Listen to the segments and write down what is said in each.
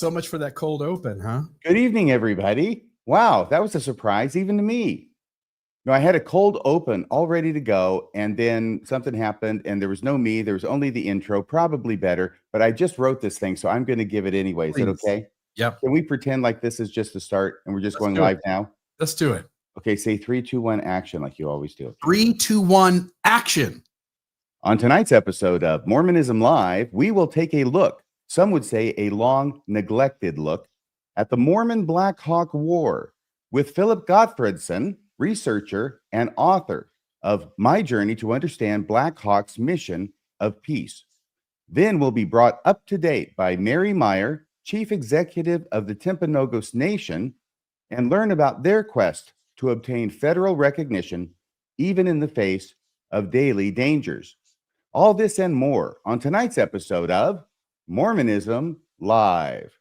so much for that cold open, huh? Good evening, everybody. Wow, that was a surprise even to me. No, I had a cold open all ready to go, and then something happened, and there was no me. There was only the intro, probably better, but I just wrote this thing, so I'm going to give it anyway. Is it okay? Yep. Can we pretend like this is just the start, and we're just going live now? Let's do it. Okay, say 3, 2, 1, action, like you always do. 3, 2, 1, action. On tonight's episode of Mormonism Live, we will take a look, some would say a long neglected look, at the Mormon Black Hawk War with Philip Gottfredson, researcher and author of My Journey to Understand Blackhawk's Mission of Peace. Then we'll be brought up to date by Mary Meyer, chief executive of the Timpanogos Nation, and learn about their quest to obtain federal recognition, even in the face of daily dangers. All this and more on tonight's episode of Mormonism Live.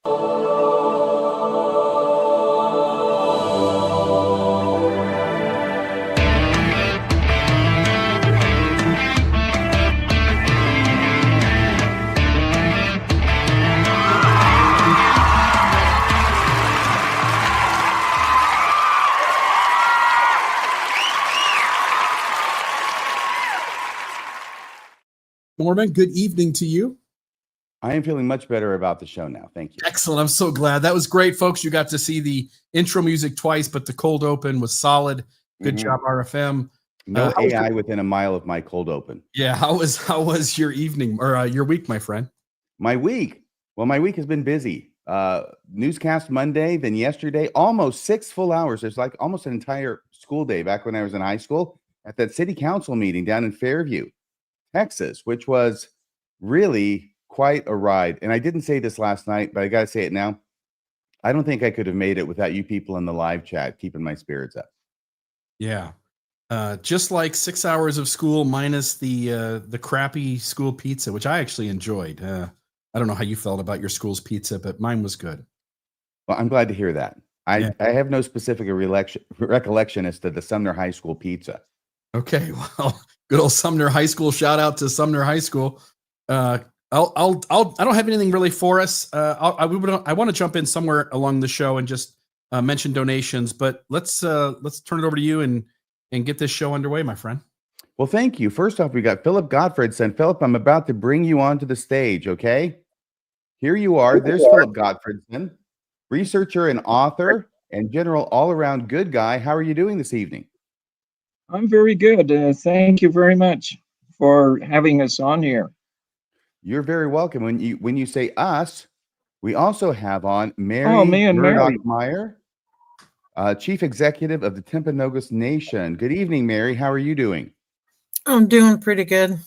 Mormon, good evening to you. I am feeling much better about the show now. Thank you. Excellent. I'm so glad. That was great, folks. You got to see the intro music twice, but the cold open was solid. Good job, RFM. No AI within a mile of my cold open. Yeah. How was your evening or your week, my friend? My week? Well, my week has been busy. Newscast Monday, then yesterday, almost 6 full hours. It's like almost an entire school day back when I was in high school at that city council meeting down in Fairview, Texas, which was really quite a ride. And I didn't say this last night, but I got to say it now. I don't think I could have made it without you people in the live chat keeping my spirits up. Yeah. Just like 6 hours of school minus the crappy school pizza, which I actually enjoyed. I don't know how you felt about your school's pizza, but mine was good. Well, I'm glad to hear that. I have no specific recollection as to the Sumner High School pizza. Okay, well, good old Sumner High School. Shout out to Sumner High School. I don't have anything really for us. I want to jump in somewhere along the show and just mention donations, but let's turn it over to you and get this show underway, my friend. Well, thank you. First off, we got Philip Gottfredson. Philip, I'm about to bring you onto the stage. Okay, here you are. There's Philip Gottfredson, researcher and author and general all-around good guy. How are you doing this evening? I'm very good. Thank you very much for having us on here. You're very welcome. When you say us, we also have on Mary Meyer, chief executive of the Timpanogos Nation. Good evening, Mary. How are you doing? I'm doing pretty good.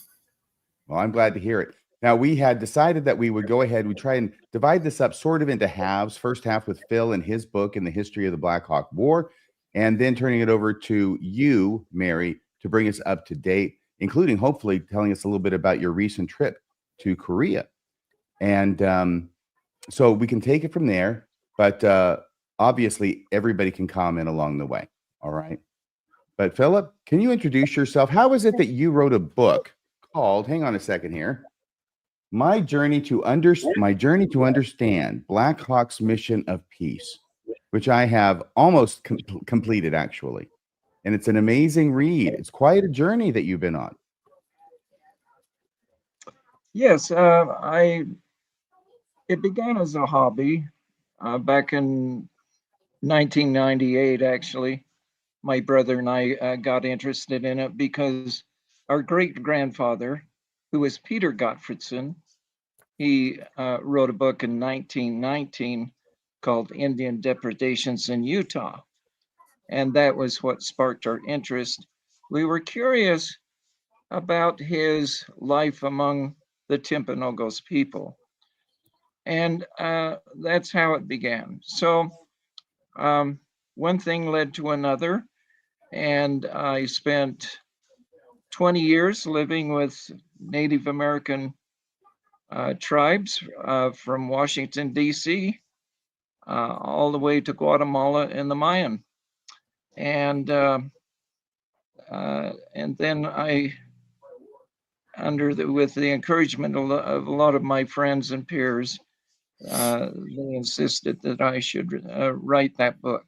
Well, I'm glad to hear it. Now, we had decided that we would go ahead. We try and divide this up sort of into halves. First half with Phil and his book in the history of the Black Hawk War, and then turning it over to you, Mary, to bring us up to date, including hopefully telling us a little bit about your recent trip to Korea. And so we can take it from there, but obviously everybody can comment along the way. All right. But Philip, can you introduce yourself? How is it that you wrote a book called, hang on a second here, My Journey to Understand Blackhawk's Mission of Peace, which I have almost completed, actually. And it's an amazing read. It's quite a journey that you've been on. Yes, it began as a hobby back in 1998, actually. My brother and I got interested in it because our great-grandfather, who was Peter Gottfredson, he wrote a book in 1919 called Indian Depredations in Utah. And that was what sparked our interest. We were curious about his life among the Timpanogos people. And that's how it began. So one thing led to another. And I spent 20 years living with Native American tribes from Washington, D.C., all the way to Guatemala and the Mayan. And then I, with the encouragement of a lot of my friends and peers, they insisted that I should write that book.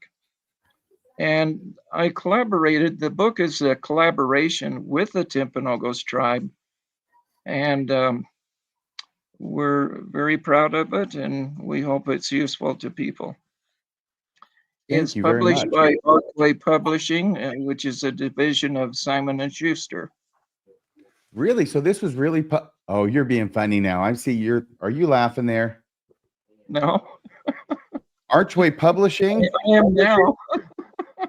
And I collaborated. The book is a collaboration with the Timpanogos tribe. And we're very proud of it, and we hope it's useful to people. Thank It's you very published much. by Archway Publishing, which is a division of Simon & Schuster. Really? So this was really oh, you're being funny now. I see are you laughing there? No, Archway Publishing? I am now.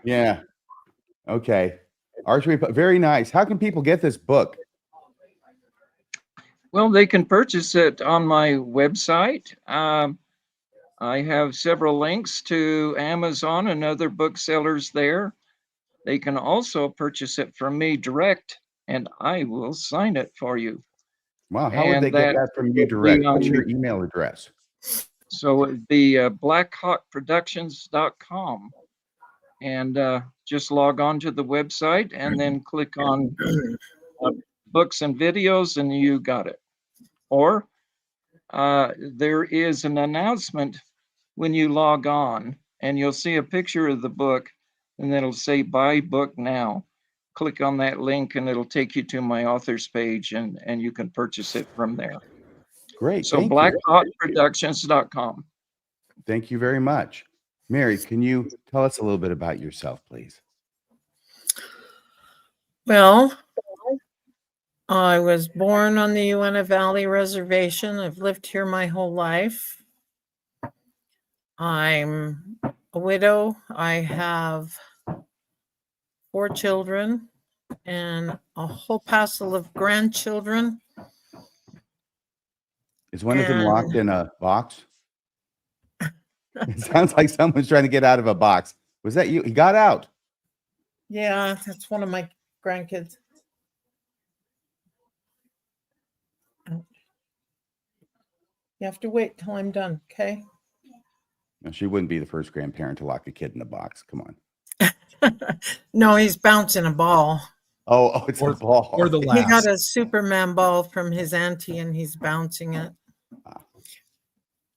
Yeah. Okay. Archway, very nice. How can people get this book? Well, they can purchase it on my website. I have several links to Amazon and other booksellers there. They can also purchase it from me direct, and I will sign it for you. Wow. How would they get that from you direct? What's your email address? So it'd be blackhawkproductions.com. And just log on to the website and then click on books and videos, and you got it. Or there is an announcement when you log on, and you'll see a picture of the book, and it'll say buy book now. Click on that link and it'll take you to my author's page, and you can purchase it from there. Great. So thank you. blackhawkproductions.com. Thank you very much. Mary, can you tell us a little bit about yourself, please? Well, I was born on the Uinta Valley Reservation. I've lived here my whole life. I'm a widow. I have 4 children and a whole passel of grandchildren. Is one of them locked in a box? It sounds like someone's trying to get out of a box. Was that you? He got out. Yeah, that's one of my grandkids. You have to wait till I'm done, okay? No, she wouldn't be the first grandparent to lock a kid in a box. Come on. No, he's bouncing a ball. Oh, it's a ball. Or the He last. got a Superman ball from his auntie and he's bouncing it.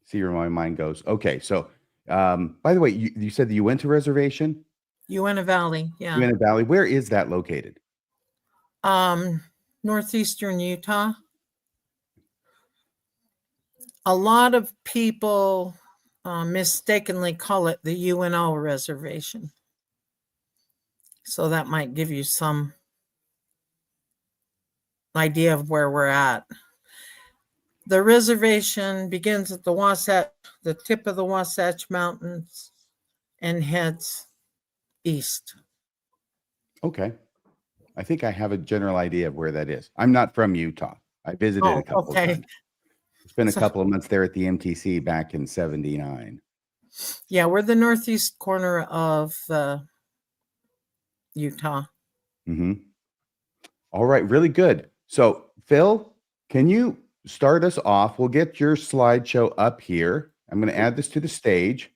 See where my mind goes. Okay, so by the way, you said that you went to reservation? Uinta Valley, yeah. Uinta Valley. Where is that located? Northeastern Utah. A lot of people mistakenly call it the UNO reservation. So that might give you some idea of where we're at. The reservation begins at the tip of the Wasatch Mountains, and heads east. Okay. I think I have a general idea of where that is. I'm not from Utah. I visited a couple of times. Spent a couple of months there at the MTC back in '79. Yeah, we're the northeast corner of Utah. Mm-hmm. All right, really good. So, Phil, can you start us off? We'll get your slideshow up here. I'm going to add this to the stage,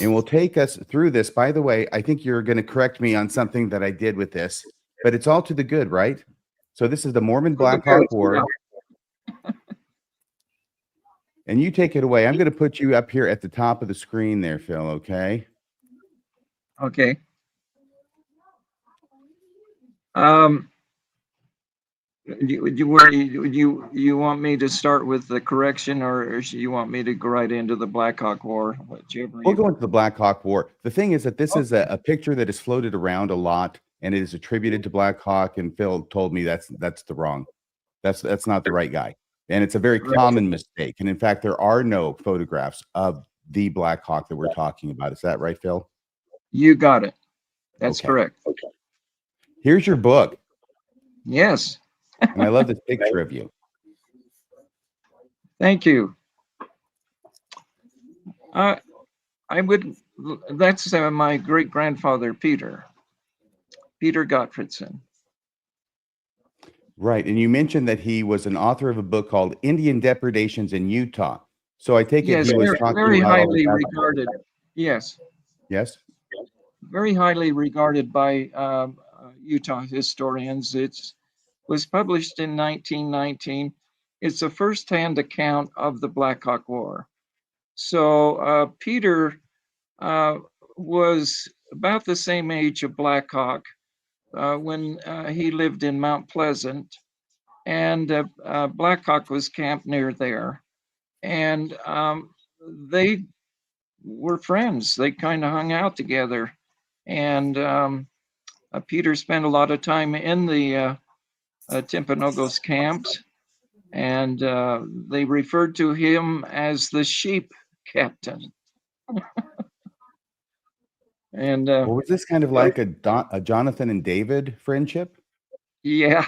and we'll take us through this. By the way, I think you're going to correct me on something that I did with this, but it's all to the good, right? So this is the Mormon Blackhawk War. And you take it away. I'm going to put you up here at the top of the screen there, Phil, okay? Okay. You want me to start with the correction, or you want me to go right into the Blackhawk War? Whichever. We'll go into the Blackhawk War. The thing is that this is a picture that is floated around a lot, and it is attributed to Blackhawk. And Phil told me that's the wrong. That's not the right guy, and it's a very common mistake. And in fact, there are no photographs of the Blackhawk that we're talking about. Is that right, Phil? You got it. That's correct. Okay. Here's your book. Yes. And I love this picture of you. Thank you. That's my great grandfather, Peter Gottfredson. Right. And you mentioned that he was an author of a book called Indian Depredations in Utah. So I take it he was talking very about highly regarded. Yes. Yes. Very highly regarded by Utah historians. It was published in 1919. It's a first-hand account of the Blackhawk War. So Peter was about the same age of Blackhawk when he lived in Mount Pleasant, and Blackhawk was camped near there. And they were friends. They kind of hung out together. And Peter spent a lot of time in the Timpanogos camps, and they referred to him as the sheep captain. And Well, was this kind of like a Jonathan and David friendship? yeah,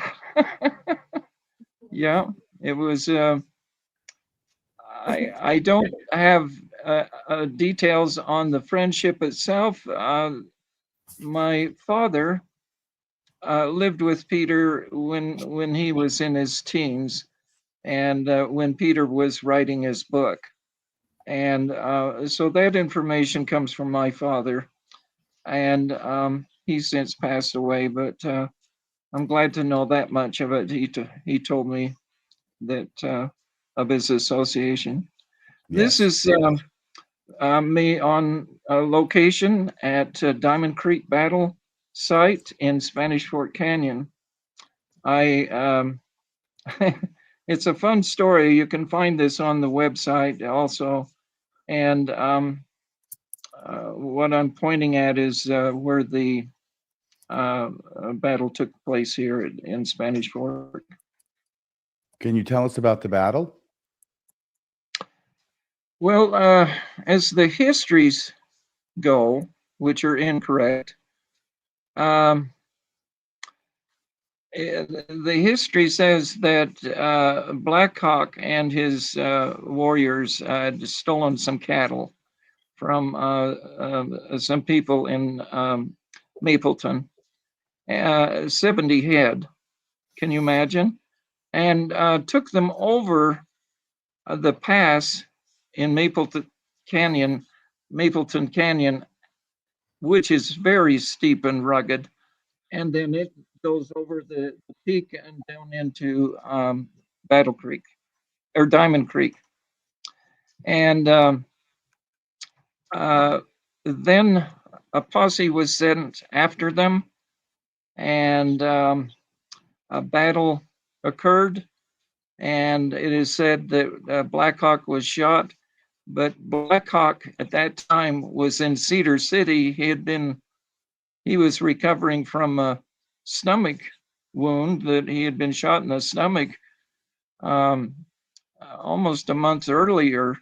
yeah, it was. I don't have details on the friendship itself. My father lived with Peter when he was in his teens, and when Peter was writing his book, and so that information comes from my father, and he's since passed away. But I'm glad to know that much of it. He told me that of his association. This Yes. is me on location at Diamond Creek Battle site in Spanish Fort Canyon. I it's a fun story. You can find this on the website also. And what I'm pointing at is where the battle took place here in Spanish Fort. Can you tell us about the battle? Well, as the histories go, which are incorrect, the history says that Blackhawk and his warriors had stolen some cattle from some people in Mapleton, 70 head. Can you imagine? And took them over the pass in Mapleton Canyon, which is very steep and rugged. And then it goes over the peak and down into Battle Creek or Diamond Creek. And then a posse was sent after them, and a battle occurred. And it is said that Blackhawk was shot, but Blackhawk at that time was in Cedar City. He was recovering from a stomach wound that he had been shot in the stomach almost a month earlier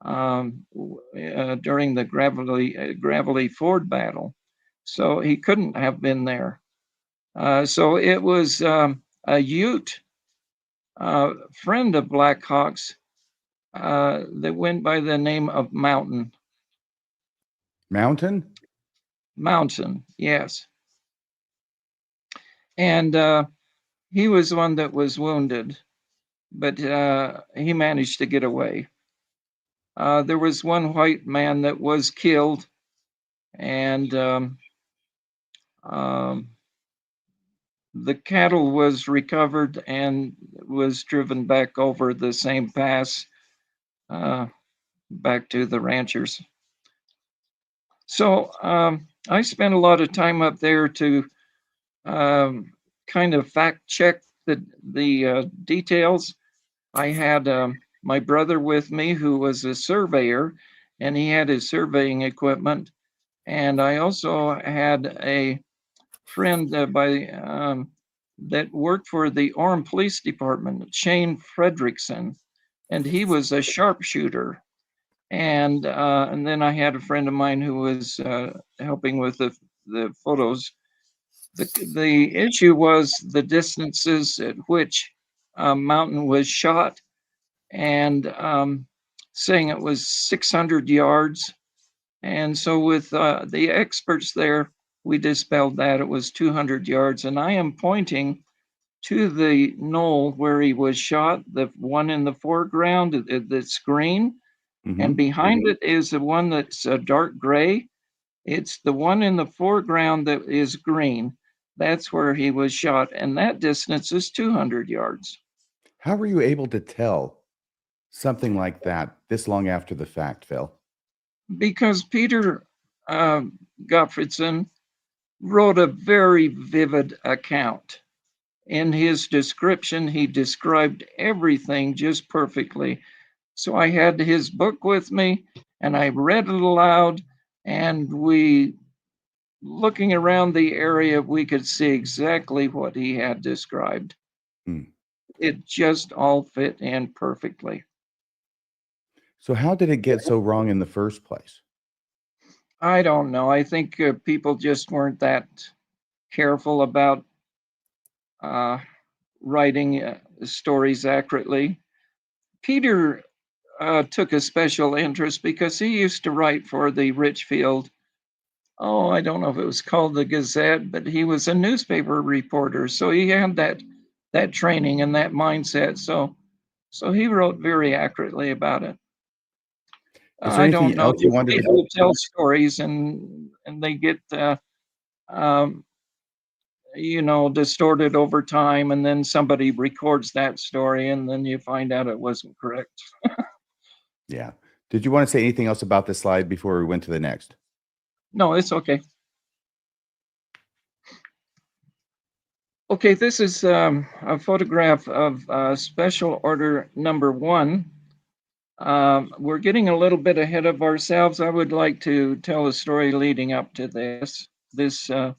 during the Gravelly Ford battle. So he couldn't have been there. So it was a Ute friend of Blackhawk's that went by the name of Mountain. Mountain, yes. And he was one that was wounded, but he managed to get away. There was one white man that was killed, and the cattle was recovered and was driven back over the same pass back to the ranchers. So I spent a lot of time up there to kind of fact check the details. I had my brother with me who was a surveyor, and he had his surveying equipment. And I also had a friend that worked for the Orem Police Department, Shane Fredrickson, and he was a sharpshooter. And then I had a friend of mine who was helping with the photos. The issue was the distances at which Mountain was shot, and saying it was 600 yards. And so with the experts there, we dispelled that. It was 200 yards. And I am pointing to the knoll where he was shot, the one in the foreground that's green. Mm-hmm. And behind it is the one that's dark gray. It's the one in the foreground that is green. That's where he was shot. And that distance is 200 yards. How were you able to tell something like that this long after the fact, Phil? Because Peter Gottfredson wrote a very vivid account. In his description, he described everything just perfectly. So I had his book with me and I read it aloud, and looking around the area, we could see exactly what he had described. Hmm. It just all fit in perfectly. So how did it get so wrong in the first place? I don't know. I think people just weren't that careful about writing stories accurately. Peter took a special interest because he used to write for the Richfield. Oh, I don't know if it was called the Gazette, but he was a newspaper reporter, so he had that training and that mindset. So he wrote very accurately about it. Is there I don't anything know. else you wanted People to? tell stories and they get um, distorted over time, and then somebody records that story, and then you find out it wasn't correct. Yeah. Did you want to say anything else about this slide before we went to the next? No, it's okay. Okay, this is a photograph of Special Order Number 1. We're getting a little bit ahead of ourselves. I would like to tell a story leading up to this, Okay.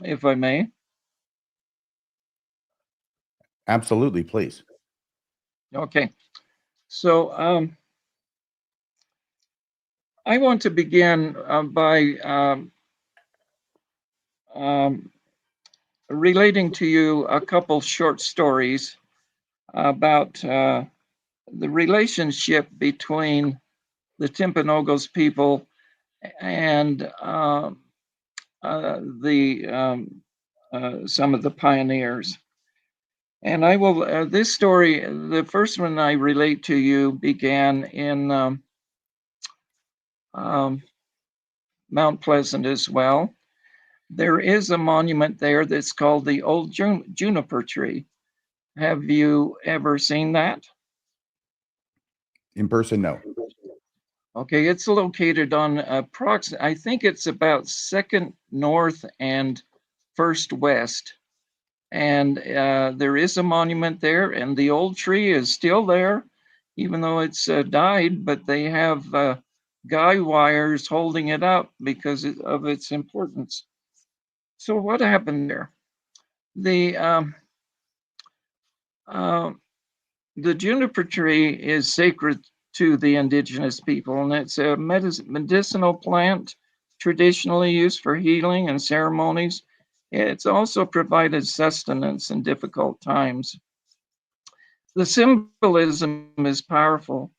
if I may. Absolutely, please. Okay, so I want to begin by relating to you a couple short stories about the relationship between the Timpanogos people and some of the pioneers. And I will, this story, the first one I relate to you began in Mount Pleasant as well. There is a monument there that's called the Old Juniper Tree. Have you ever seen that? In person, no. Okay, it's located on I think it's about 2nd North and 1st West. And there is a monument there, and the old tree is still there, even though it's died, but they have guy wires holding it up because of its importance. So what happened there? The juniper tree is sacred to the indigenous people, and it's a medicinal plant traditionally used for healing and ceremonies. It's also provided sustenance in difficult times. The symbolism is powerful.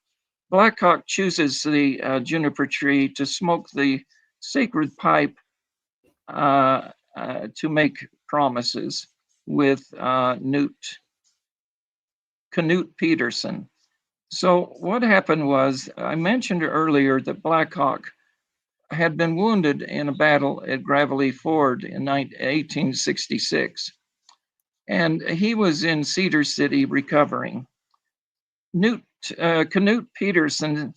Blackhawk chooses the juniper tree to smoke the sacred pipe to make promises with Knut Peterson. So what happened was, I mentioned earlier that Blackhawk had been wounded in a battle at Gravelly Ford in 1866. And he was in Cedar City recovering. Knut Peterson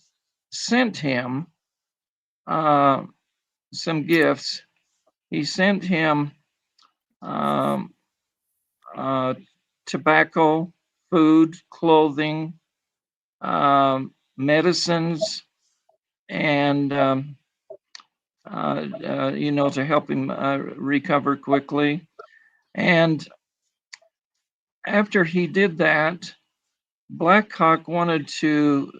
sent him some gifts. He sent him tobacco, food, clothing, medicines, and to help him recover quickly. And after he did that, Blackhawk wanted to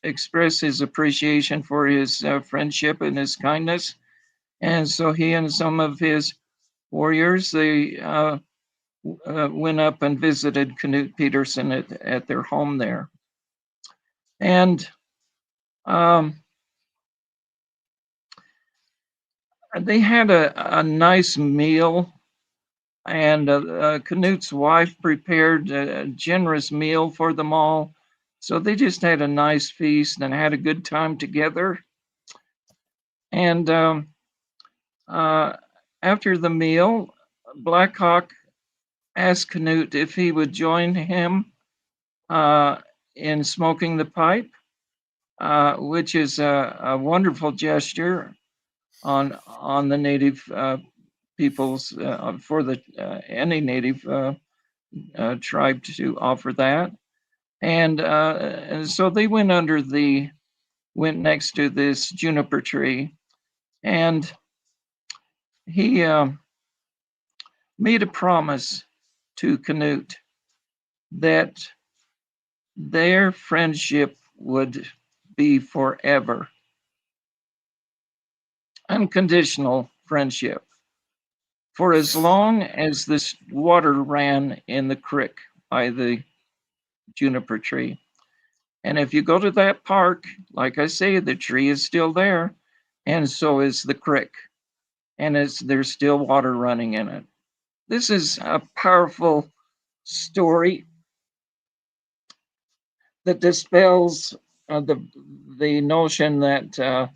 express his appreciation for his friendship and his kindness. And so he and some of his warriors, they went up and visited Knut Peterson at their home there. And they had a nice meal, and Knut's wife prepared a generous meal for them all. So they just had a nice feast and had a good time together. And after the meal, Blackhawk asked Knut if he would join him in smoking the pipe, which is a wonderful gesture on the native peoples for the any native tribe to offer that, and so they went next to this juniper tree, and he made a promise to Canute that their friendship would be forever. Unconditional friendship. For as long as this water ran in the creek by the juniper tree. And if you go to that park, like I say, the tree is still there, and so is the creek. And there's still water running in it. This is a powerful story that dispels the notion that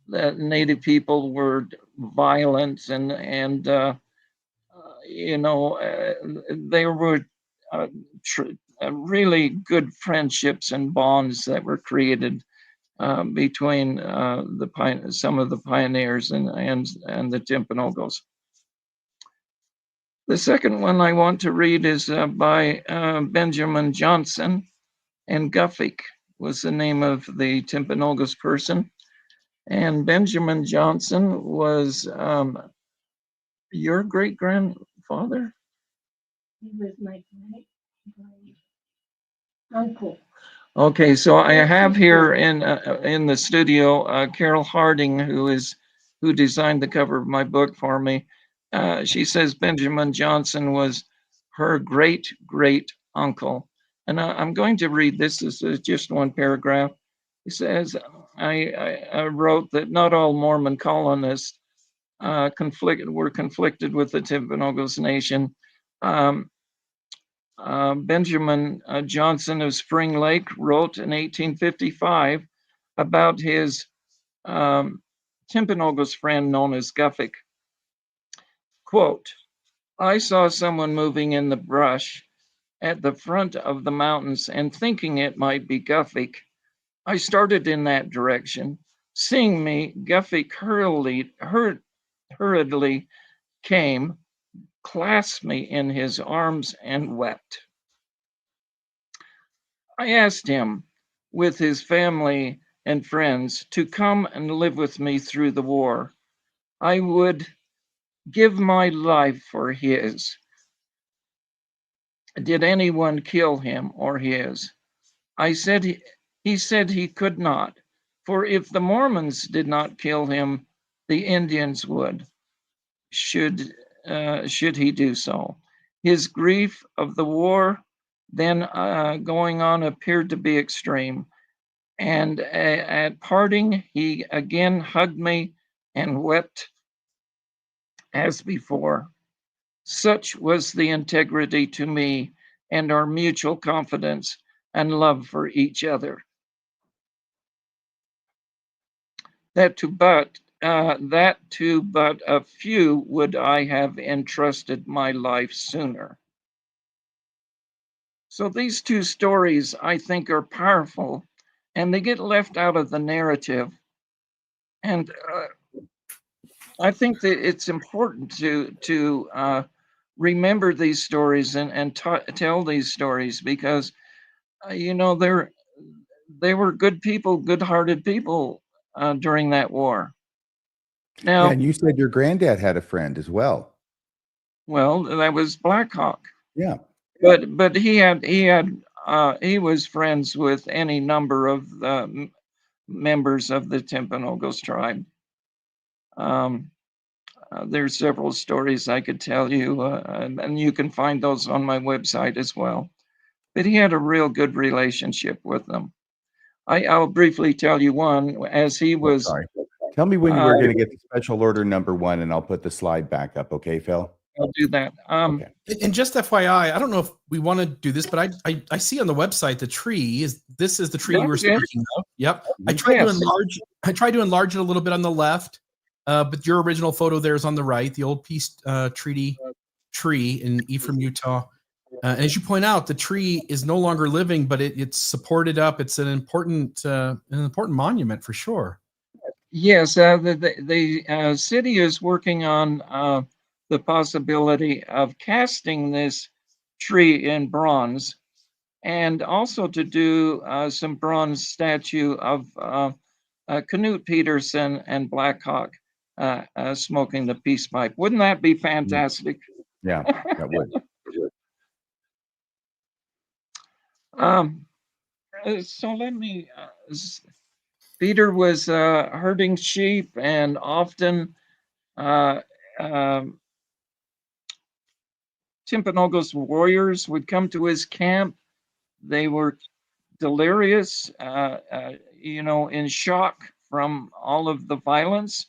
that Native people were violent and they were really good friendships and bonds that were created between some of the pioneers and the Timpanogos. The second one I want to read is by Benjamin Johnson, and Guffick was the name of the Timpanogos person. And Benjamin Johnson was your great grandfather? He was my great uncle. Okay, so I have here in the studio Carol Harding, who designed the cover of my book for me. She says Benjamin Johnson was her great uncle, and I'm going to read this. This is just one paragraph. He says, I wrote that not all Mormon colonists were conflicted with the Timpanogos Nation. Benjamin Johnson of Spring Lake wrote in 1855 about his Timpanogos friend known as Guffick. Quote, I saw someone moving in the brush at the front of the mountains and thinking it might be Guffick, I started in that direction. Seeing me, Guffick hurriedly came, clasped me in his arms and wept. I asked him, with his family and friends, to come and live with me through the war. I would give my life for his. Did anyone kill him or his? He said he could not, for if the Mormons did not kill him, the Indians would, should he do so. His grief of the war then going on appeared to be extreme, and at parting, he again hugged me and wept as before. Such was the integrity to me and our mutual confidence and love for each other. That to but a few would I have entrusted my life sooner. So these two stories, I think, are powerful, and they get left out of the narrative. And I think that it's important to remember these stories and tell these stories because, they were good people, good-hearted people during that war. Now, Yeah, and you said your granddad had a friend as well. well, that was Blackhawk. Yeah. But he was friends with any number of members of the Timpanogos tribe. There's several stories I could tell you, and you can find those on my website as well. But he had a real good relationship with them. I'll briefly tell you one, as he was. Sorry. Tell me when you were going to get the special order number 1, and I'll put the slide back up. Okay, Phil? I'll do that. Okay. And just FYI, I don't know if we want to do this, but I see on the website the tree is the tree you were speaking of. Yep. I tried to enlarge it a little bit on the left, but your original photo there is on the right, the old Peace Treaty tree in Ephraim, Utah. as you point out, the tree is no longer living, but it's supported up. It's an important monument for sure. Yes, the city is working on the possibility of casting this tree in bronze, and also to do some bronze statue of Knut Peterson and Blackhawk smoking the peace pipe. Wouldn't that be fantastic? Yeah, that would. So let me. Peter was herding sheep, and often Timpanogos warriors would come to his camp. They were delirious, in shock from all of the violence,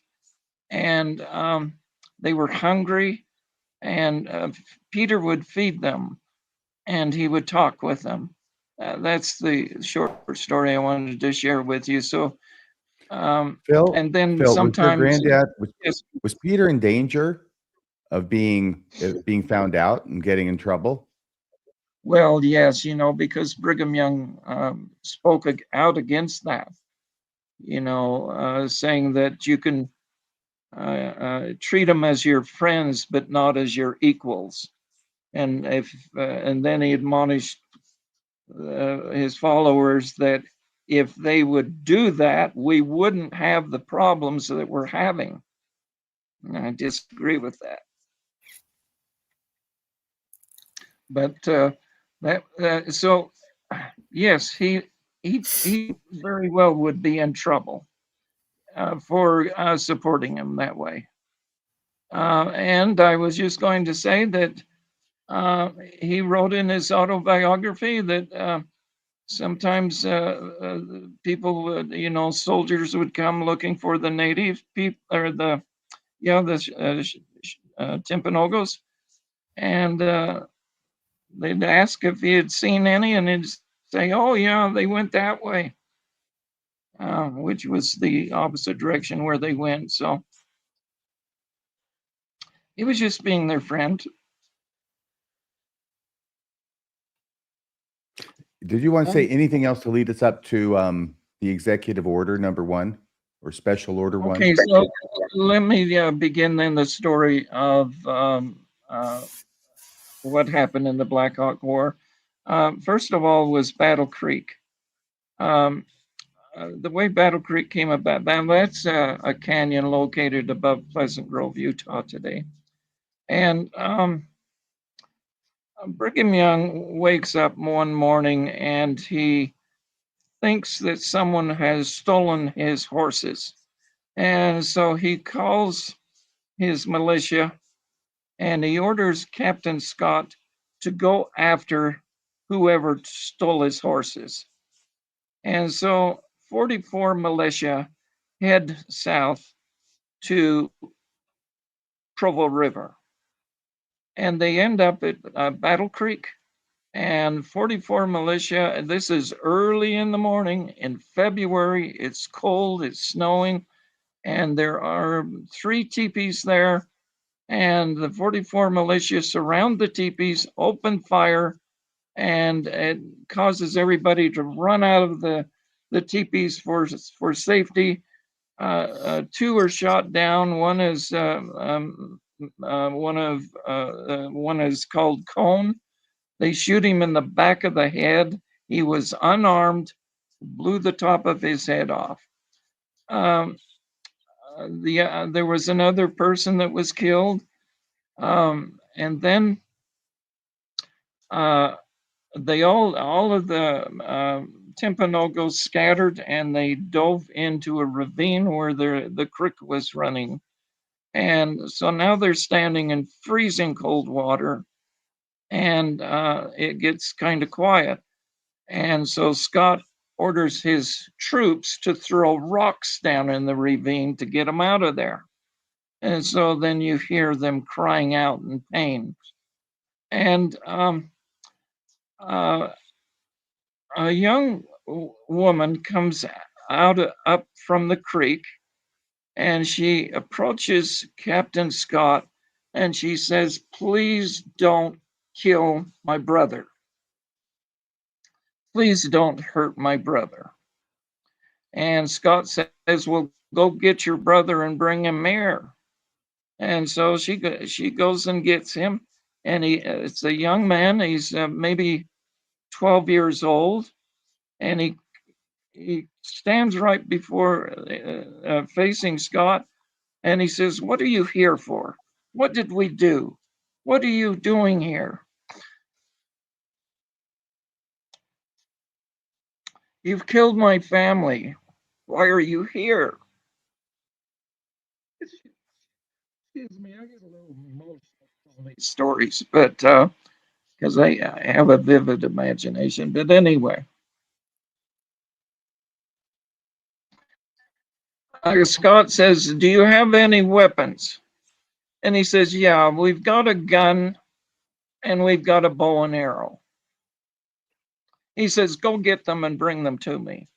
and they were hungry. And Peter would feed them, and he would talk with them. That's the short story I wanted to share with you. So, Phil, and then was your sometimes, granddad yes, was Peter in danger of being found out and getting in trouble? well, yes, because Brigham Young spoke out against that, saying that you can treat them as your friends, but not as your equals. And and then he admonished his followers that if they would do that, we wouldn't have the problems that we're having. And I disagree with that. But so yes, he very well would be in trouble for supporting him that way. And I was just going to say that he wrote in his autobiography that sometimes people would, soldiers would come looking for the native people or the Timpanogos, and they'd ask if he had seen any, and he'd say, "Oh yeah, they went that way," which was the opposite direction where they went. So he was just being their friend. Did you want to say anything else to lead us up to the executive order number 1 or special order 1? Okay, so let me begin then the story of what happened in the Black Hawk War. First of all was Battle Creek. The way Battle Creek came about, that's a canyon located above Pleasant Grove, Utah today. And Brigham Young wakes up one morning and he thinks that someone has stolen his horses. And so he calls his militia and he orders Captain Scott to go after whoever stole his horses. And so 44 militia head south to Provo River. And they end up at Battle Creek. And 44 militia, this is early in the morning in February. It's cold, it's snowing, and there are 3 teepees there. And the 44 militia surround the teepees, open fire, and it causes everybody to run out of the teepees for safety. 2 are shot down. One is one is called Cone. They shoot him in the back of the head. He was unarmed, blew the top of his head off. There was another person that was killed, and then they all of the Timpanogos scattered, and they dove into a ravine where the creek was running. And so now they're standing in freezing cold water, and it gets kind of quiet. And so Scott orders his troops to throw rocks down in the ravine to get them out of there. And so then you hear them crying out in pain. And a young woman comes up from the creek, and she approaches Captain Scott and she says, "Please don't kill my brother. Please don't hurt my brother. And Scott says, well, go get your brother and bring him here. And so she goes and gets him. And it's a young man. He's maybe 12 years old. And he stands right before facing Scott. And he says, what are you here for? What did we do? What are you doing here? You've killed my family. Why are you here? Excuse me, I get a little emotional on these stories, but because I have a vivid imagination. But anyway, Scott says, do you have any weapons? And he says, yeah, we've got a gun and we've got a bow and arrow. He says, go get them and bring them to me.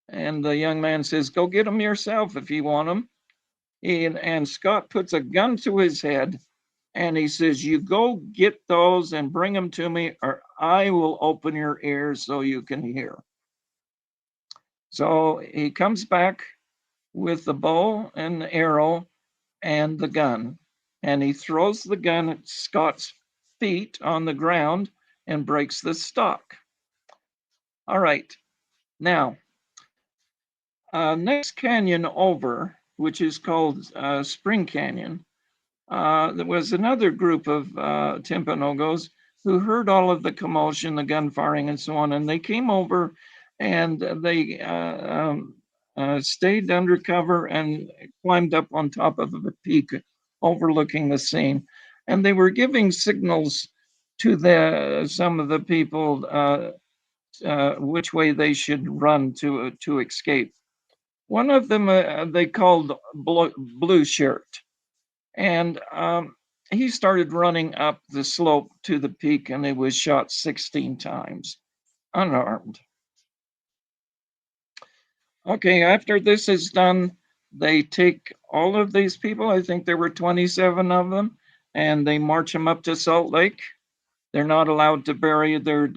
And the young man says, go get them yourself if you want them. And Scott puts a gun to his head and he says, you go get those and bring them to me, or I will open your ears so you can hear. So he comes back with the bow and the arrow and the gun, and he throws the gun at Scott's feet on the ground and breaks the stock. All right, now, next canyon over, which is called Spring Canyon, there was another group of Timpanogos who heard all of the commotion, the gunfiring, and so on, and they came over and they stayed under cover and climbed up on top of a peak overlooking the scene. And they were giving signals to some of the people which way they should run to escape. One of them they called Blue Shirt. And he started running up the slope to the peak and he was shot 16 times, unarmed. Okay, after this is done, they take all of these people, I think there were 27 of them, and they march them up to Salt Lake. They're not allowed to bury their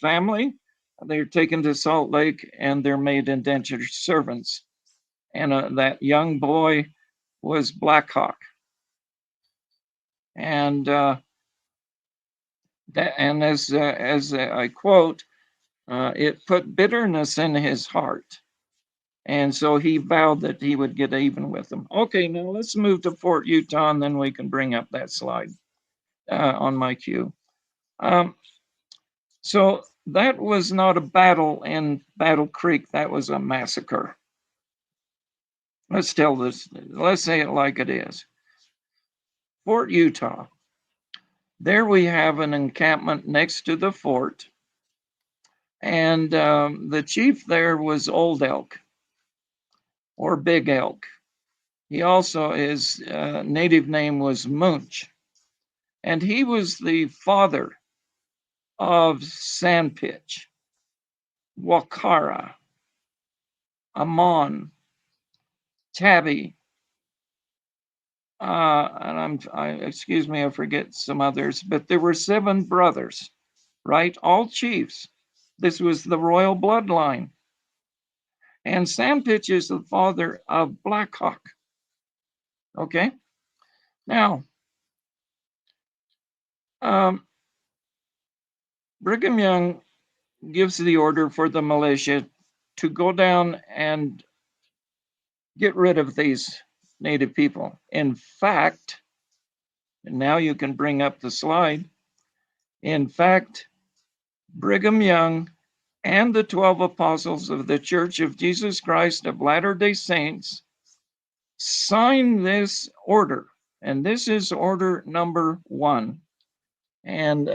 family. They're taken to Salt Lake and they're made indentured servants. And that young boy was Blackhawk. And as I quote, it put bitterness in his heart. And so he vowed that he would get even with them. Okay, now let's move to Fort Utah and then we can bring up that slide on my cue. So that was not a battle in Battle Creek, that was a massacre. Let's tell this, let's say it like it is. Fort Utah. There we have an encampment next to the fort. And the chief there was Old Elk or Big Elk. He also, his native name was Munch. And he was the father of Sandpitch, Wakara, Amon, Tabby, and excuse me, I forget some others, but there were 7 brothers, right? All chiefs. This was the royal bloodline. And Sandpitch is the father of Blackhawk. Okay. Now, Brigham Young gives the order for the militia to go down and get rid of these native people. In fact, and now you can bring up the slide. In fact, Brigham Young and the 12 apostles of the Church of Jesus Christ of Latter-day Saints signed this order. And this is order number 1. And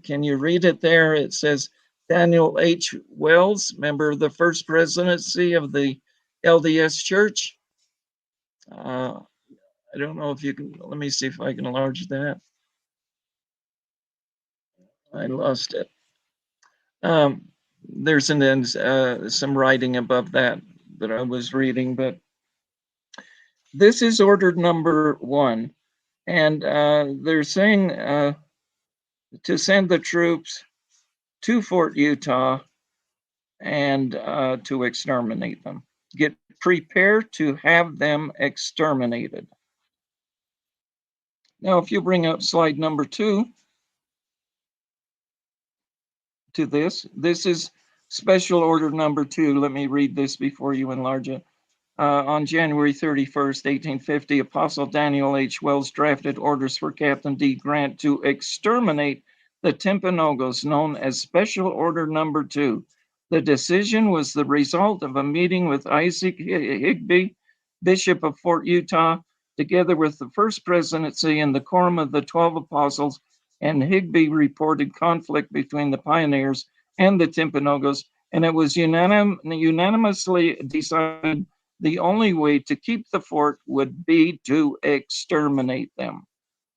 can you read it there? It says, Daniel H. Wells, member of the first presidency of the LDS Church. I don't know if you can, let me see if I can enlarge that. I lost it. There's some writing above that I was reading, but this is order number 1. And they're saying to send the troops to Fort Utah and to exterminate them. Prepare to have them exterminated. Now, if you bring up slide number 2 to this is special order number 2. Let me read this before you enlarge it. On January 31st, 1850, Apostle Daniel H. Wells drafted orders for Captain D. Grant to exterminate the Timpanogos, known as Special Order Number 2. The decision was the result of a meeting with Isaac Higbee, Bishop of Fort Utah, together with the First Presidency and the Quorum of the 12 Apostles, and Higbee reported conflict between the pioneers and the Timpanogos, and it was unanimously decided the only way to keep the fort would be to exterminate them.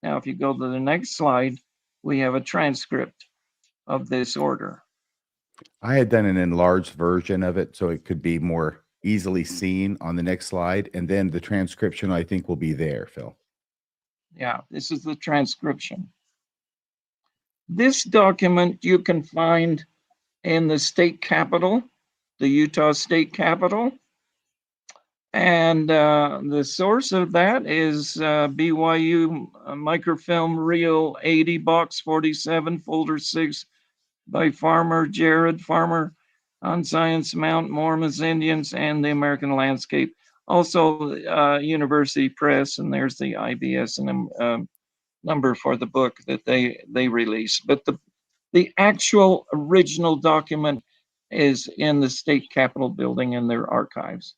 Now, if you go to the next slide, we have a transcript of this order. I had done an enlarged version of it so it could be more easily seen on the next slide. And then the transcription, I think, will be there, Phil. Yeah, this is the transcription. This document you can find in the state capitol, the Utah State Capitol. And the source of that is BYU microfilm reel 80, box 47, folder 6 by Farmer Jared Farmer on Science Mount, Mormons, Indians, and the American Landscape. Also University Press, and there's the IBS number for the book that they release. But the actual original document is in the state capitol building in their archives.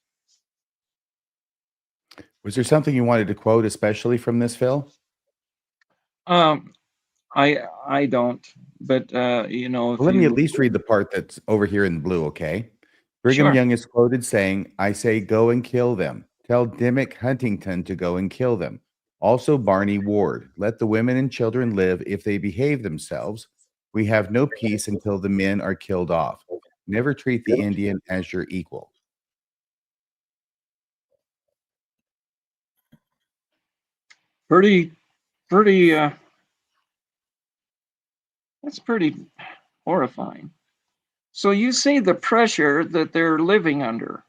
Was there something you wanted to quote especially from this, Phil? I don't, but you know, if Well, let me you, at least read the part that's over here in blue, okay? Brigham Sure. Young is quoted saying, "I say go and kill them. Tell Dimmick Huntington to go and kill them. Also Barney Ward, let the women and children live if they behave themselves. We have no peace until the men are killed off. Never treat the Indian as your equal." pretty, that's pretty horrifying. So you see the pressure that they're living under.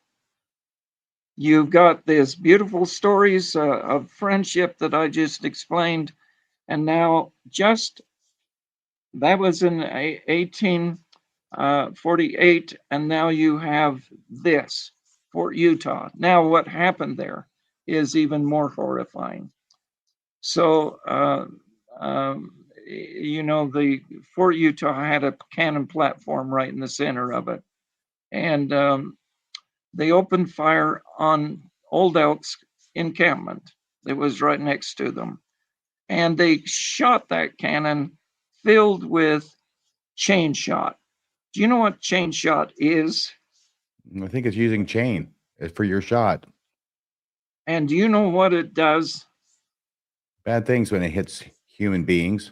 You've got these beautiful stories of friendship that I just explained, and now just that was in 1848, and now you have this, Fort Utah. Now what happened there is even more horrifying. So, you know, the Fort Utah had a cannon platform right in the center of it. And they opened fire on Old Elk's encampment that was right next to them. And they shot that cannon filled with chain shot. Do you know what chain shot is? I think it's using chain for your shot. And do you know what it does? Bad things when it hits human beings.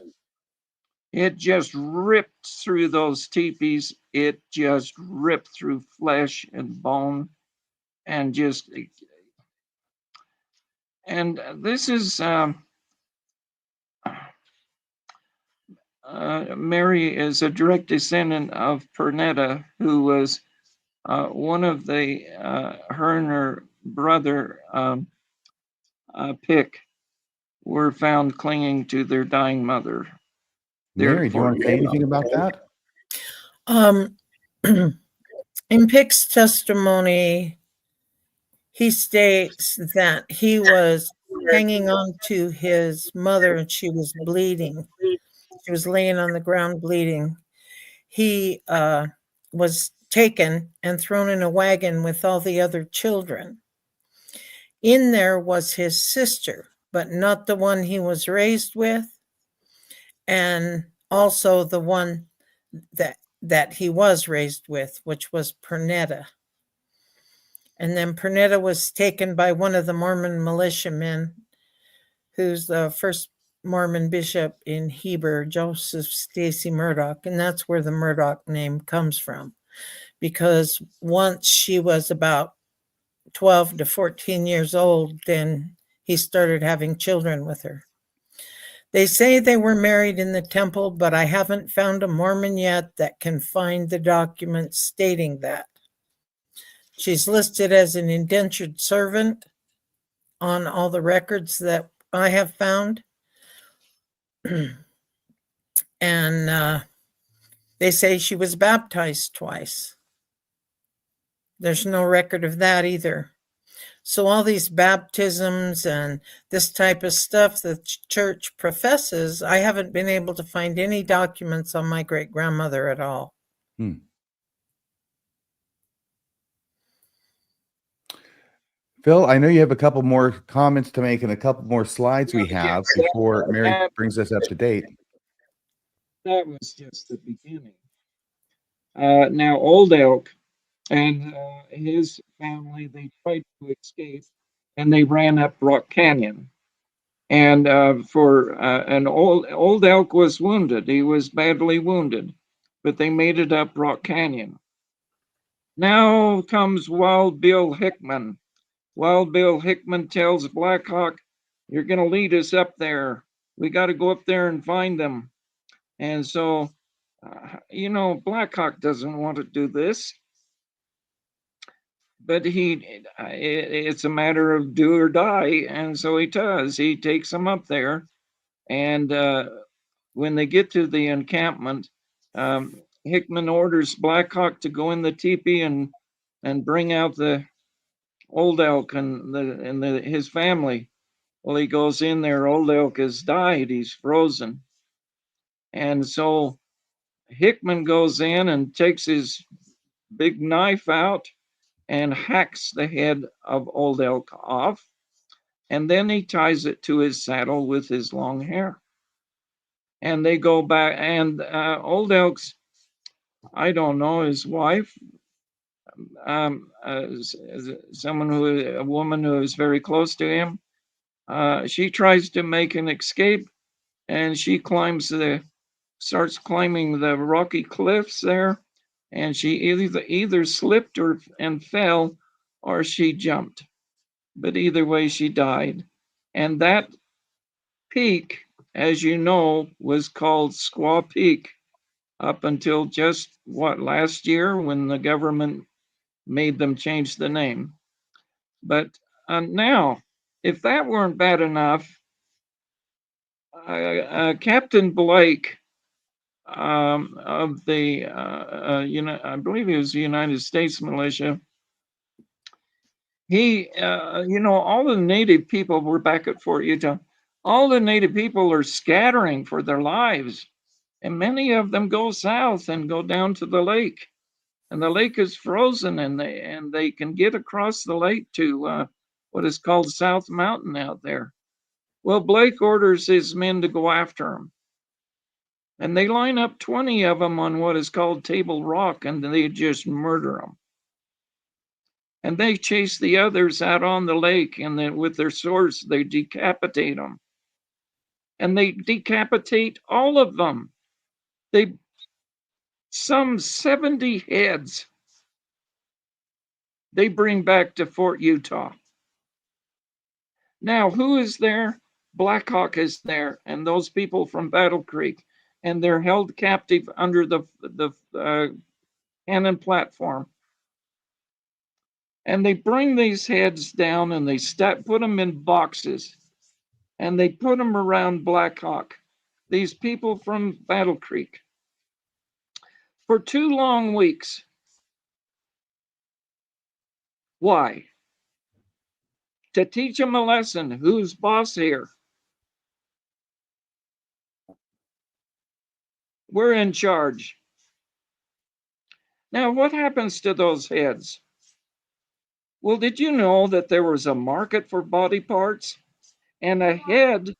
It just ripped through those teepees. It just ripped through flesh and bone, and just. And this is Mary is a direct descendant of Pernetta, who was one of the her and her brother Pick were found clinging to their dying mother. Mary, do you want to say anything about that? In Pick's testimony, he states that he was hanging on to his mother and she was bleeding. She was laying on the ground bleeding. He was taken and thrown in a wagon with all the other children. In there was his sister, but not the one he was raised with, and also the one that he was raised with, which was Pernetta. And then Pernetta was taken by one of the Mormon militiamen, who's the first Mormon bishop in Heber, Joseph Stacy Murdoch. And that's where the Murdoch name comes from, because once she was about 12 to 14 years old, then he started having children with her. They say they were married in the temple, but I haven't found a Mormon yet that can find the documents stating that. She's listed as an indentured servant on all the records that I have found. And they say she was baptized twice. There's no record of that either. So all these baptisms and this type of stuff the church professes, I haven't been able to find any documents on my great-grandmother at all. Phil, I know you have a couple more comments to make and a couple more slides we have before Mary brings us up to date. That was just the beginning. Now, Old Elk and his family, they tried to escape, and they ran up Rock Canyon. And an Old Elk was wounded. He was badly wounded, but they made it up Rock Canyon. Now comes Wild Bill Hickman. Wild Bill Hickman tells Blackhawk, "You're going to lead us up there. We got to go up there and find them." And so, Blackhawk doesn't want to do this, but it's a matter of do or die. And so he does. He takes them up there. And when they get to the encampment, Hickman orders Blackhawk to go in the teepee and bring out the Old Elk and his family. Well, he goes in there. Old Elk has died. He's frozen. And so Hickman goes in and takes his big knife out and hacks the head of Old Elk off. And then he ties it to his saddle with his long hair. And they go back, and Old Elk's, I don't know, his wife, a woman who is very close to him, she tries to make an escape, and she starts climbing the rocky cliffs there, and she either slipped and fell, or she jumped. But either way, she died. And that peak, as you know, was called Squaw Peak up until just last year, when the government made them change the name. But now, if that weren't bad enough, Captain Blake of the I believe he was the United States militia. He, all the native people were back at Fort Utah. All the native people are scattering for their lives, and many of them go south and go down to the lake, and the lake is frozen, and they can get across the lake to what is called South Mountain out there. Well, Blake orders his men to go after them. And they line up 20 of them on what is called Table Rock, and they just murder them. And they chase the others out on the lake, and then with their swords, they decapitate them. And they decapitate all of them. Some 70 heads they bring back to Fort Utah. Now, who is there? Blackhawk is there, and those people from Battle Creek. And they're held captive under the cannon platform. And they bring these heads down, and they put them in boxes, and they put them around Blackhawk, these people from Battle Creek, for 2 long weeks. Why? To teach them a lesson. Who's boss here? We're in charge. Now, what happens to those heads? Well, did you know that there was a market for body parts? And a head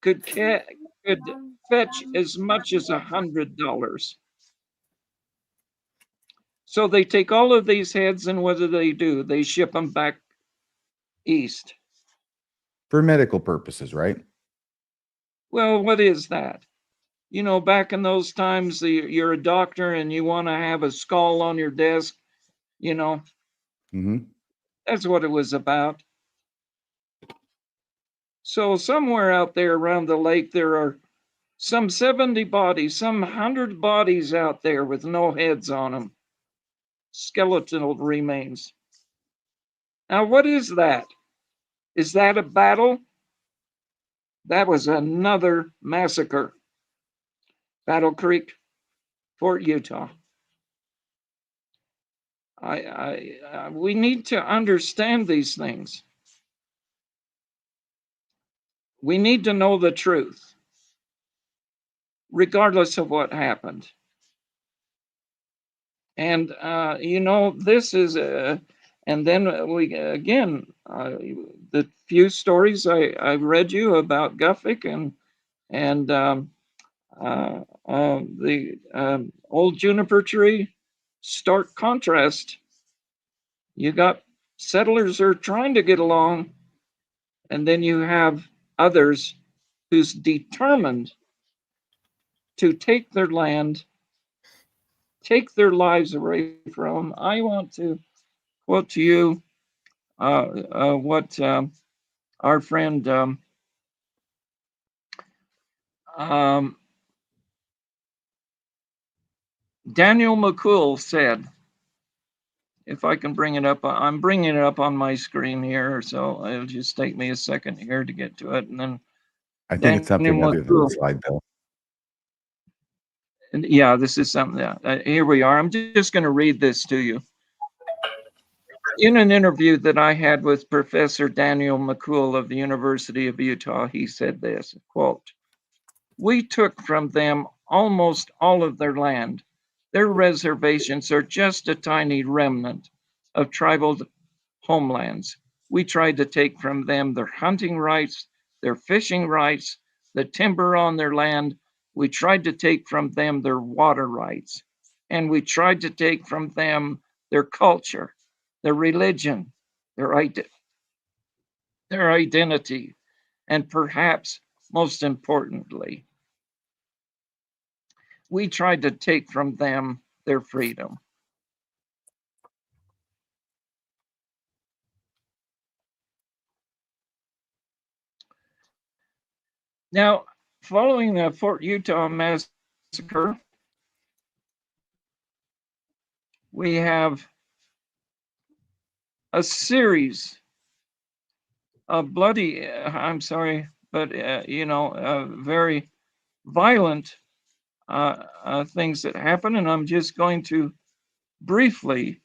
could fetch as much as $100. So they take all of these heads, and what do? They ship them back east. For medical purposes, right? Well, what is that? Back in those times, you're a doctor and you want to have a skull on your desk, Mm-hmm. That's what it was about. So somewhere out there around the lake, there are some 70 bodies, some 100 bodies out there with no heads on them, skeletal remains. Now, what is that? Is that a battle? That was another massacre. Battle Creek, Fort Utah. We need to understand these things. We need to know the truth, regardless of what happened. And this is and then we again the few stories I read you about Guffick and the old juniper tree, stark contrast. You got settlers who are trying to get along, and then you have others who's determined to take their land, take their lives away from them. I want to quote to you what our friend Daniel McCool said. If I can bring it up, I'm bringing it up on my screen here, so it'll just take me a second here to get to it. And then I think it's something other than the slide, Bill. And yeah, this is something that here we are. I'm just going to read this to you. In an interview that I had with Professor Daniel McCool of the University of Utah, he said this, quote, "We took from them almost all of their land. Their reservations are just a tiny remnant of tribal homelands. We tried to take from them their hunting rights, their fishing rights, the timber on their land. We tried to take from them their water rights. And we tried to take from them their culture, their religion, their identity, and perhaps most importantly, we tried to take from them their freedom." Now, following the Fort Utah massacre, we have a series of bloody, I'm sorry, but very violent things that happen, and I'm just going to briefly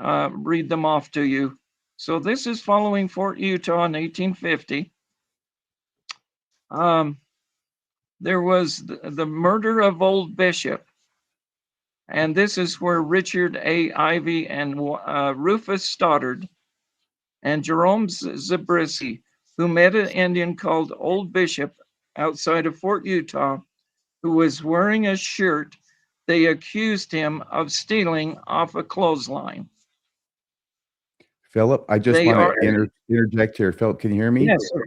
read them off to you. So this is following Fort Utah in 1850. There was the murder of Old Bishop, and this is where Richard A. Ivy and Rufus Stoddard and Jerome Zabriskie, who met an Indian called Old Bishop outside of Fort Utah, who was wearing a shirt. They accused him of stealing off a clothesline. Philip, I just want to interject here. Philip, can you hear me? Yes, sir.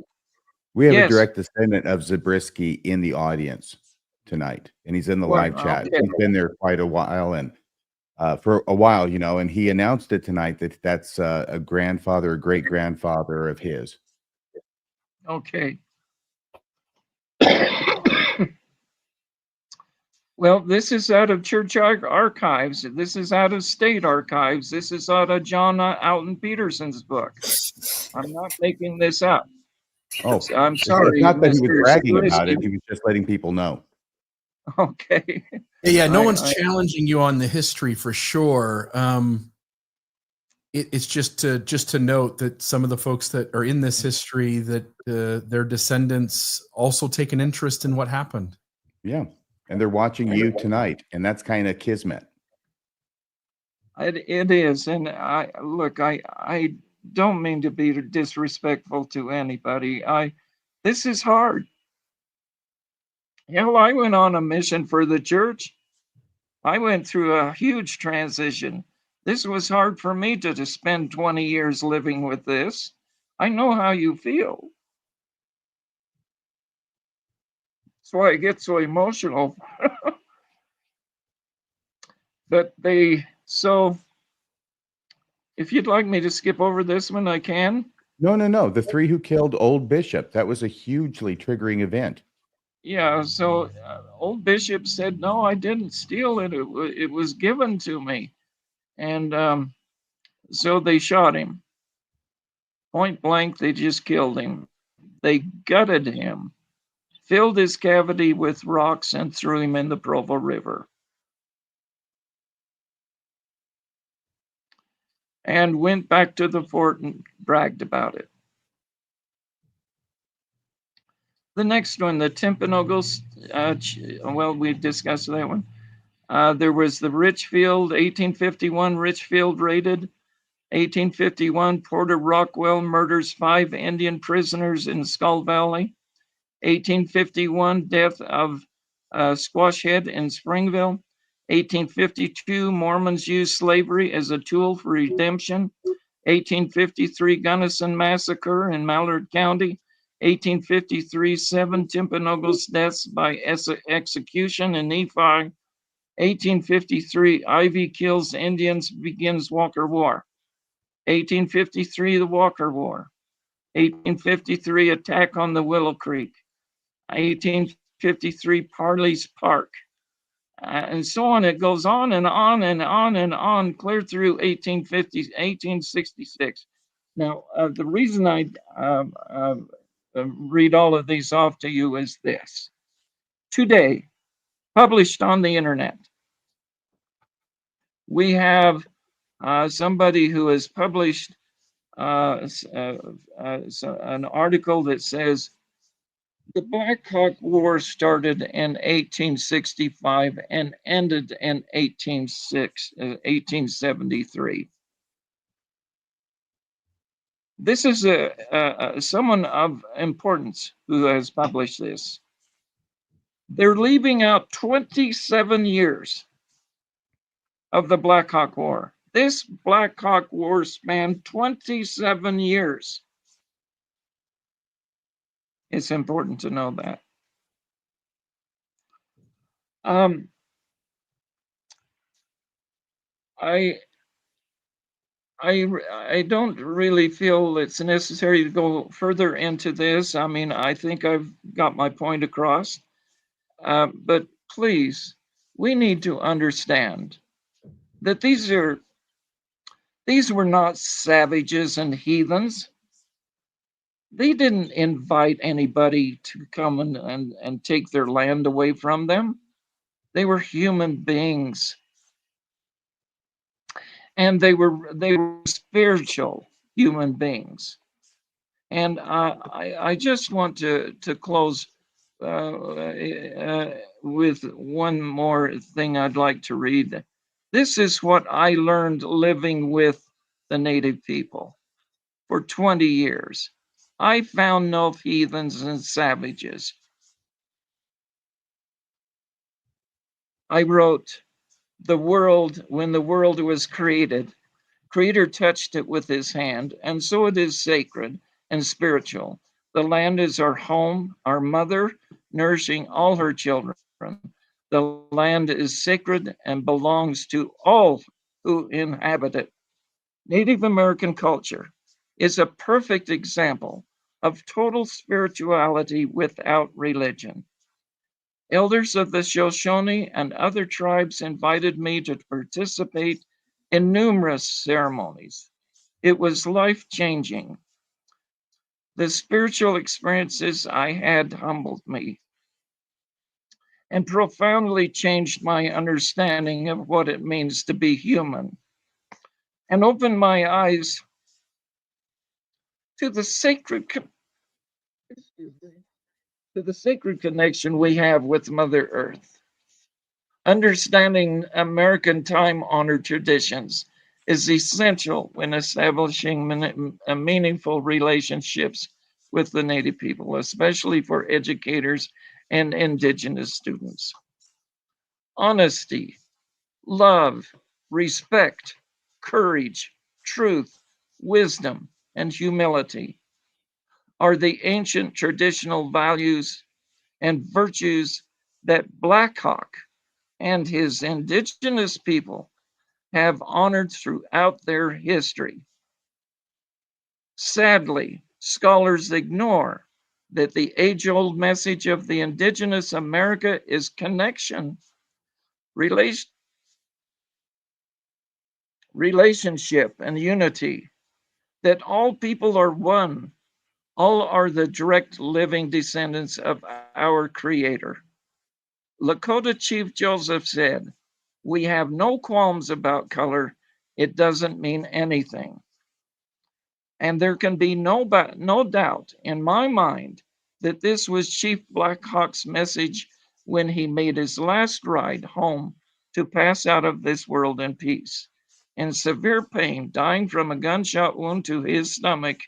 We have Yes. a direct descendant of Zabriskie in the audience tonight, and he's in the Well, live chat. okay. He's been there quite a while, and for a while, and he announced it tonight that that's a grandfather, a great grandfather of his. Okay. Well, this is out of church archives. This is out of state archives. This is out of John Alton Peterson's book. I'm not making this up. Oh, I'm sorry. It's not that he was Mr. bragging about it. Zabriskie. He was just letting people know. Okay. Yeah, no one's challenging you on the history for sure. It's just to note that some of the folks that are in this history, that their descendants also take an interest in what happened. Yeah, and they're watching you tonight, and that's kind of kismet. It is, and I don't mean to be disrespectful to anybody. This is hard. Hell, I went on a mission for the church. I went through a huge transition. This was hard for me to spend 20 years living with this. I know how you feel. That's why I get so emotional. But so if you'd like me to skip over this one, I can. No. The three who killed Old Bishop. That was a hugely triggering event. Yeah, so old Bishop said, no, I didn't steal it. It was given to me. And so they shot him. Point blank, they just killed him. They gutted him, filled his cavity with rocks, and threw him in the Provo River. And went back to the fort and bragged about it. The next one, the Timpanogos, well, we discussed that one. There was the Richfield, 1851 Richfield raided. 1851, Porter Rockwell murders 5 Indian prisoners in Skull Valley. 1851, death of Squash Head in Springville. 1852, Mormons use slavery as a tool for redemption. 1853, Gunnison Massacre in Mallard County. 1853, 7 Timpanogos deaths by execution in Nephi. 1853, Ivy kills Indians, begins Walker War. 1853, the Walker War. 1853, attack on the Willow Creek. 1853, Parley's Park. And so on. It goes on and on and on and on, clear through 1866. Now, the reason I read all of these off to you is this. Today, published on the internet, we have somebody who has published an article that says the Black Hawk War started in 1865 and ended in 1873. This is someone of importance who has published this. They're leaving out 27 years of the Black Hawk War. This Black Hawk War spanned 27 years. It's important to know that. I don't really feel it's necessary to go further into this. I mean, I think I've got my point across. But please, we need to understand that these were not savages and heathens. They didn't invite anybody to come and take their land away from them. They were human beings. And they were spiritual human beings. And I just want to close with one more thing I'd like to read. This is what I learned living with the native people for 20 years. I found no heathens and savages. I wrote, the world, when the world was created, Creator touched it with his hand, and so it is sacred and spiritual. The land is our home, our mother, nourishing all her children. The land is sacred and belongs to all who inhabit it. Native American culture is a perfect example of total spirituality without religion. Elders of the Shoshone and other tribes invited me to participate in numerous ceremonies. It was life-changing. The spiritual experiences I had humbled me and profoundly changed my understanding of what it means to be human, and opened my eyes to the sacred connection we have with Mother Earth. Understanding American time-honored traditions is essential when establishing meaningful relationships with the Native people, especially for educators and Indigenous students. Honesty, love, respect, courage, truth, wisdom, and humility are the ancient traditional values and virtues that Blackhawk and his indigenous people have honored throughout their history. Sadly, scholars ignore that the age-old message of the indigenous America is connection, relationship, and unity, that all people are one, all are the direct living descendants of our Creator. Lakota Chief Joseph said, "We have no qualms about color. It doesn't mean anything." And there can be no doubt in my mind that this was Chief Blackhawk's message when he made his last ride home to pass out of this world in peace. In severe pain, dying from a gunshot wound to his stomach,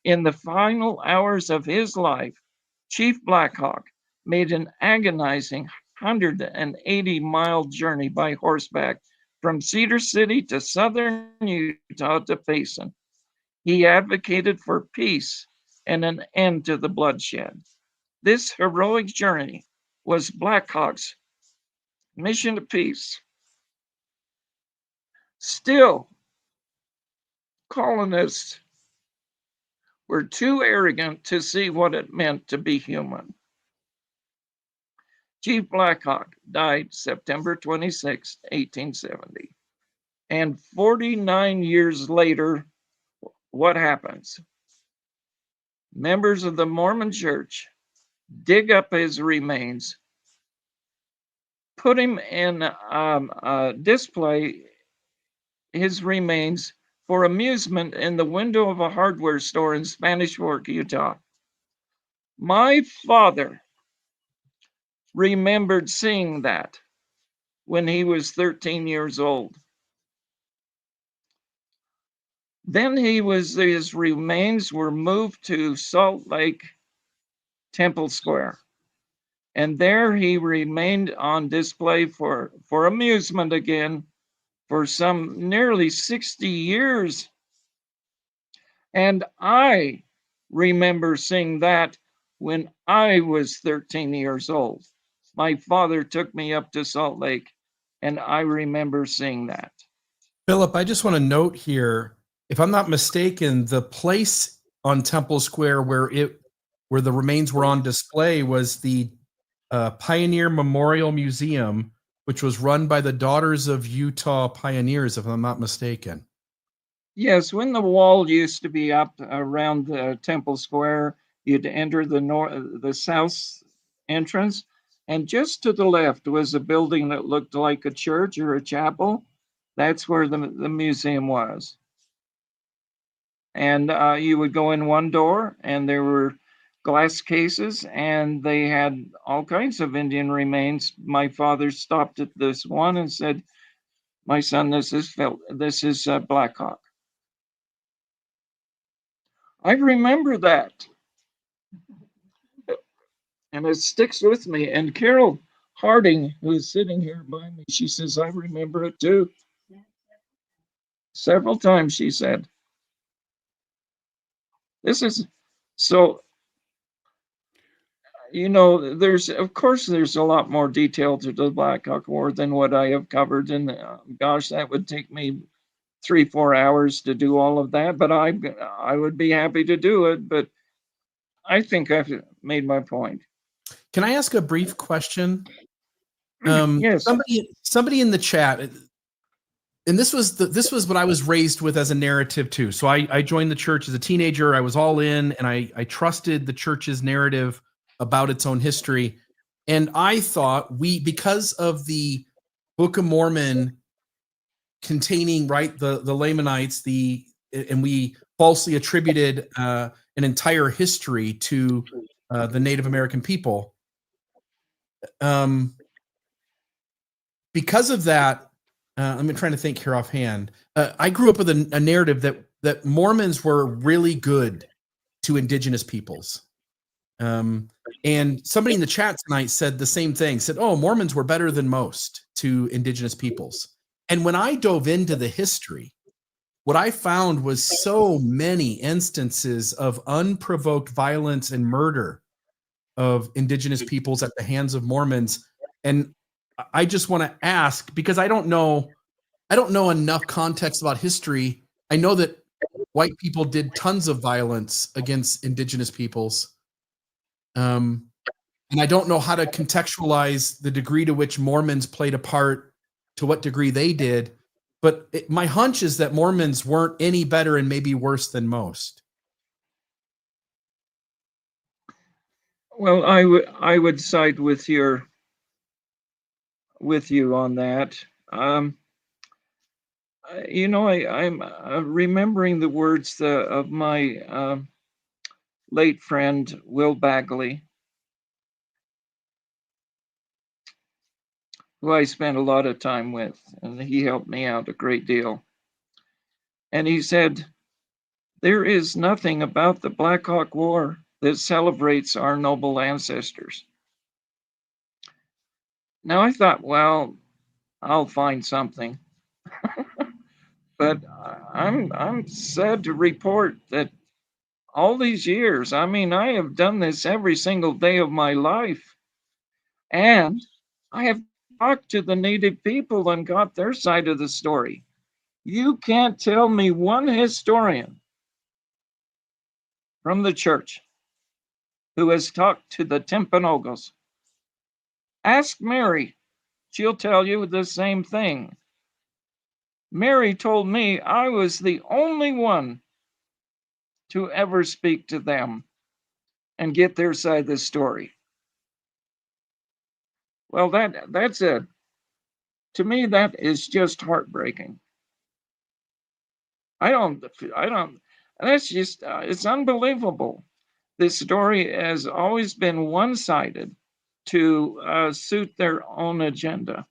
in the final hours of his life, Chief Blackhawk made an agonizing 180-mile journey by horseback from Cedar City to southern Utah to Payson. He advocated for peace and an end to the bloodshed. This heroic journey was Blackhawk's mission to peace. Still, colonists were too arrogant to see what it meant to be human. Chief Blackhawk died September 26, 1870. And 49 years later, what happens? Members of the Mormon Church dig up his remains, put him in display his remains for amusement in the window of a hardware store in Spanish Fork, Utah. My father remembered seeing that when he was 13 years old. Then his remains were moved to Salt Lake Temple Square. And there he remained on display for amusement again for some nearly 60 years. And I remember seeing that when I was 13 years old. My father took me up to Salt Lake, and I remember seeing that. Philip, I just want to note here, if I'm not mistaken, the place on Temple Square where the remains were on display was the Pioneer Memorial Museum, which was run by the Daughters of Utah Pioneers, if I'm not mistaken. Yes, when the wall used to be up around the Temple Square, you'd enter the south entrance, and just to the left was a building that looked like a church or a chapel. That's where the museum was. And you would go in one door, and there were glass cases, and they had all kinds of Indian remains. My father stopped at this one and said, "My son, this is Blackhawk." I remember that, and it sticks with me. And Carol Harding, who's sitting here by me, she says, "I remember it too." Several times she said. This is so, there's a lot more detail to the Blackhawk War than what I have covered. And gosh, that would take me 3-4 hours to do all of that, but I would be happy to do it. But I think I've made my point. Can I ask a brief question? Yes. Somebody in the chat, and this was what I was raised with as a narrative too. So I joined the church as a teenager. I was all in, and I trusted the church's narrative about its own history. And I thought because of the Book of Mormon containing, right, the Lamanites, and we falsely attributed an entire history to the Native American people. Because of that, I'm trying to think here offhand. I grew up with a narrative that Mormons were really good to indigenous peoples. And somebody in the chat tonight said the same thing, said, "Oh, Mormons were better than most to indigenous peoples." And when I dove into the history, what I found was so many instances of unprovoked violence and murder of indigenous peoples at the hands of Mormons. And I just want to ask, because I don't know enough context about history. I know that white people did tons of violence against indigenous peoples. And I don't know how to contextualize the degree to which Mormons played a part, to what degree they did. But my hunch is that Mormons weren't any better and maybe worse than most. Well, I would side with you on that. I'm remembering the words of my late friend Will Bagley, who I spent a lot of time with, and he helped me out a great deal. And he said, "There is nothing about the Black Hawk War that celebrates our noble ancestors." Now I thought, well, I'll find something. But I'm sad to report that all these years, I mean, I have done this every single day of my life, and I have talked to the native people and got their side of the story. You can't tell me one historian from the church who has talked to the Timpanogos. Ask Mary, she'll tell you the same thing. Mary told me I was the only one to ever speak to them and get their side of the story. Well, that's it. To me, that is just heartbreaking. I don't, that's just, it's unbelievable. This story has always been one-sided to suit their own agenda.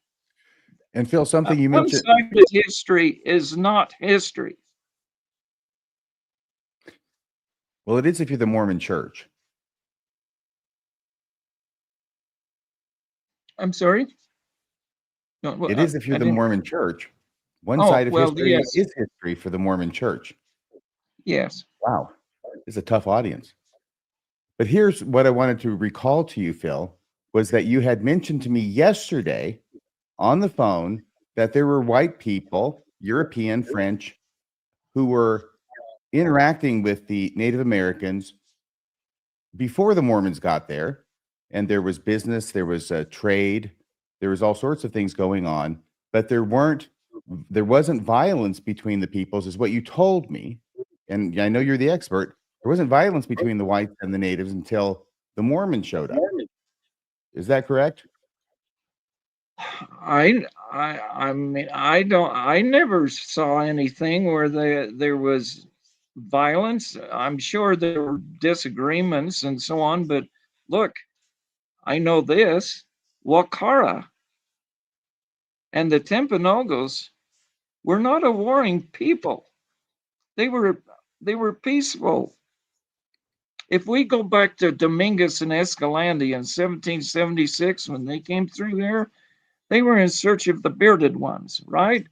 And Phil, something you mentioned. One-sided history is not history. Well, it is if you're the Mormon Church. I'm sorry? No, It is if you're I the didn't- Mormon Church. One Oh, side of well, history yes. is history for the Mormon Church. Yes. Wow, it's a tough audience. But here's what I wanted to recall to you, Phil, was that you had mentioned to me yesterday on the phone that there were white people, European, French, who were interacting with the Native Americans before the Mormons got there. And there was business, there was trade, there was all sorts of things going on, but there wasn't violence between the peoples, is what you told me. And I know you're the expert. There wasn't violence between the whites and the natives until the Mormons showed up. Is that correct? I mean, I never saw anything where there was violence. I'm sure there were disagreements and so on, but look, I know this. Wakara and the Timpanogos were not a warring people. They were peaceful. If we go back to Dominguez and Escalante in 1776, when they came through here, they were in search of the bearded ones, right?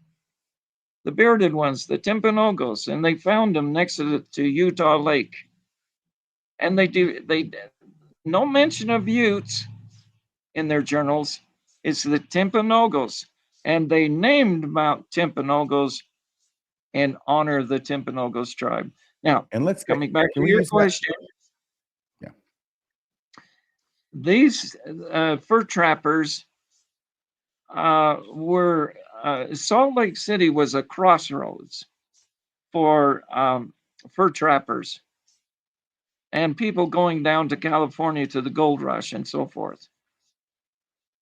The bearded ones, the Timpanogos, and they found them next to Utah Lake. And they no mention of Utes in their journals. It's the Timpanogos, and they named Mount Timpanogos in honor of the Timpanogos tribe. Now, And let's coming back can to we your use that? question, Yeah. these fur trappers were Salt Lake City was a crossroads for fur trappers and people going down to California to the gold rush and so forth.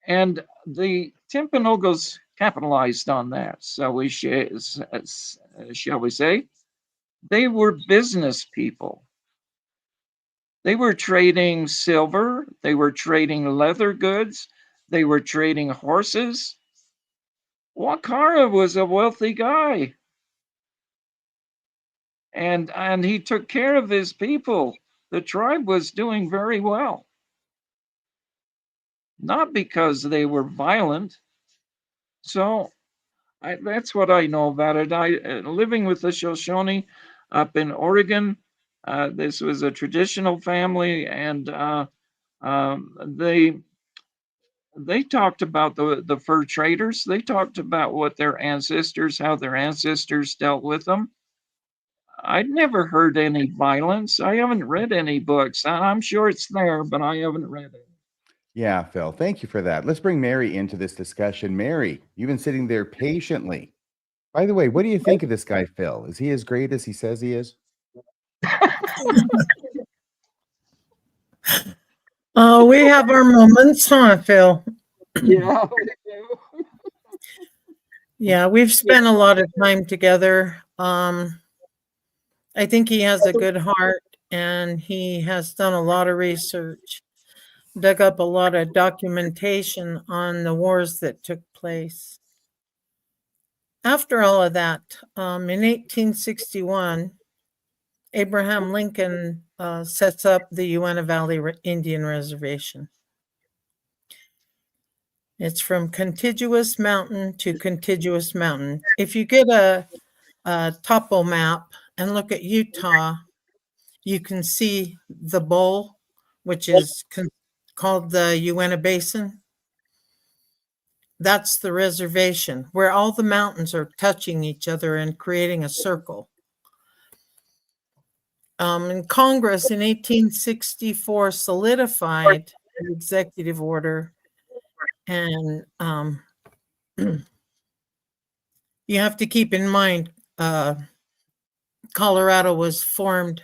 And the Timpanogos capitalized on that. So shall we say, they were business people. They were trading silver, they were trading leather goods, they were trading horses. Wakara was a wealthy guy. And he took care of his people. The tribe was doing very well. Not because they were violent. So that's what I know about it. Living with the Shoshone up in Oregon, this was a traditional family, and they talked about the fur traders. They talked about what how their ancestors dealt with them. I'd never heard any violence. I haven't read any books. I'm sure it's there, but I haven't read it. Yeah, Phil, thank you for that. Let's bring Mary into this discussion. Mary, you've been sitting there patiently. By the way, what do you think of this guy, Phil? Is he as great as he says he is? Oh, we have our moments, huh, Phil? Yeah, we do. Yeah, we've spent a lot of time together. I think he has a good heart and he has done a lot of research, dug up a lot of documentation on the wars that took place. After all of that, in 1861, Abraham Lincoln sets up the Uinta Valley Indian Reservation. It's from contiguous mountain to contiguous mountain. If you get a topo map and look at Utah, you can see the bowl, which is called the Uinta Basin. That's the reservation where all the mountains are touching each other and creating a circle. In Congress in 1864 solidified the executive order, and you have to keep in mind Colorado was formed,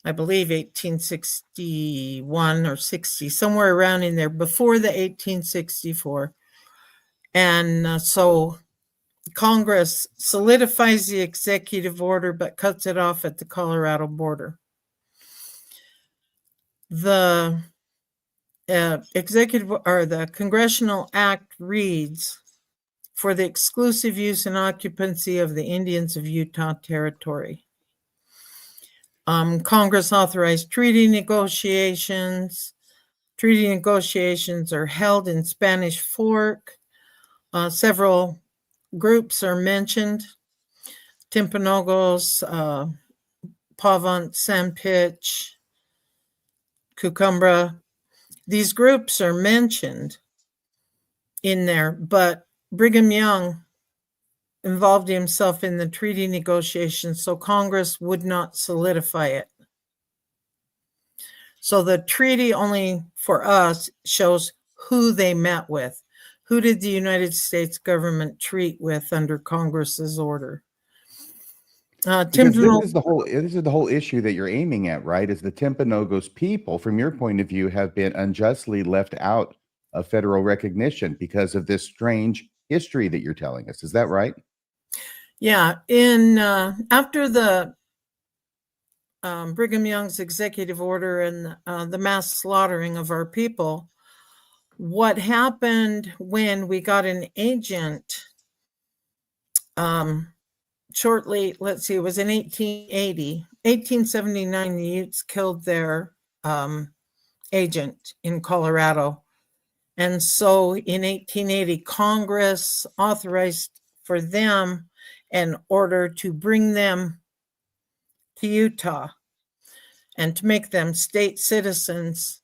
I believe, 1861 or 60, somewhere around in there, before the 1864. And so Congress solidifies the executive order, but cuts it off at the Colorado border. The executive or the Congressional Act reads, for the exclusive use and occupancy of the Indians of Utah Territory. Congress authorized treaty negotiations. Treaty negotiations are held in Spanish Fork. Several groups are mentioned: Timpanogos, Pavant, Sandpitch, Cucumbra. These groups are mentioned in there, but Brigham Young involved himself in the treaty negotiations, so Congress would not solidify it. So the treaty only for us shows who they met with. Who did the United States government treat with under Congress's order? Because this is the whole issue that you're aiming at, right? Is the Timpanogos people, from your point of view, have been unjustly left out of federal recognition because of this strange history that you're telling us. Is that right? Yeah. In after the Brigham Young's executive order and the mass slaughtering of our people, what happened when we got an agent shortly, let's see, it was in 1880, 1879, the Utes killed their agent in Colorado. And so in 1880, Congress authorized for them an order to bring them to Utah and to make them state citizens,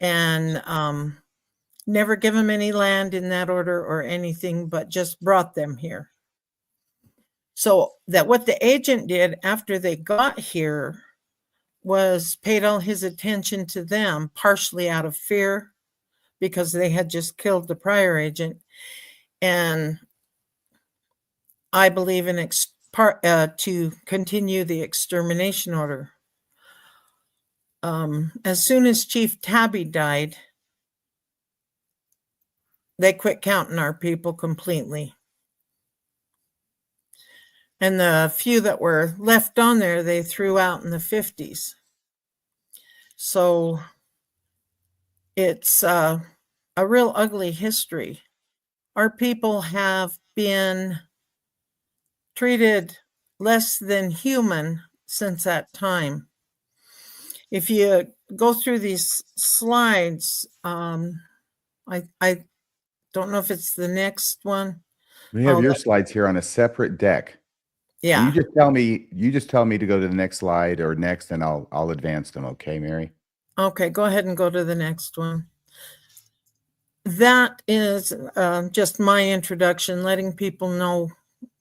and never give them any land in that order or anything, but just brought them here. So that what the agent did after they got here was paid all his attention to them, partially out of fear because they had just killed the prior agent. And I believe in to continue the extermination order. As soon as Chief Tabby died, they quit counting our people completely. And the few that were left on there, they threw out in the 50s. So it's a real ugly history. Our people have been treated less than human since that time. If you go through these slides, I don't know if it's the next one. We have your slides here on a separate deck. Yeah. You just tell me to go to the next slide or next, and I'll advance them. Okay, Mary? Okay, go ahead and go to the next one. That is just my introduction, letting people know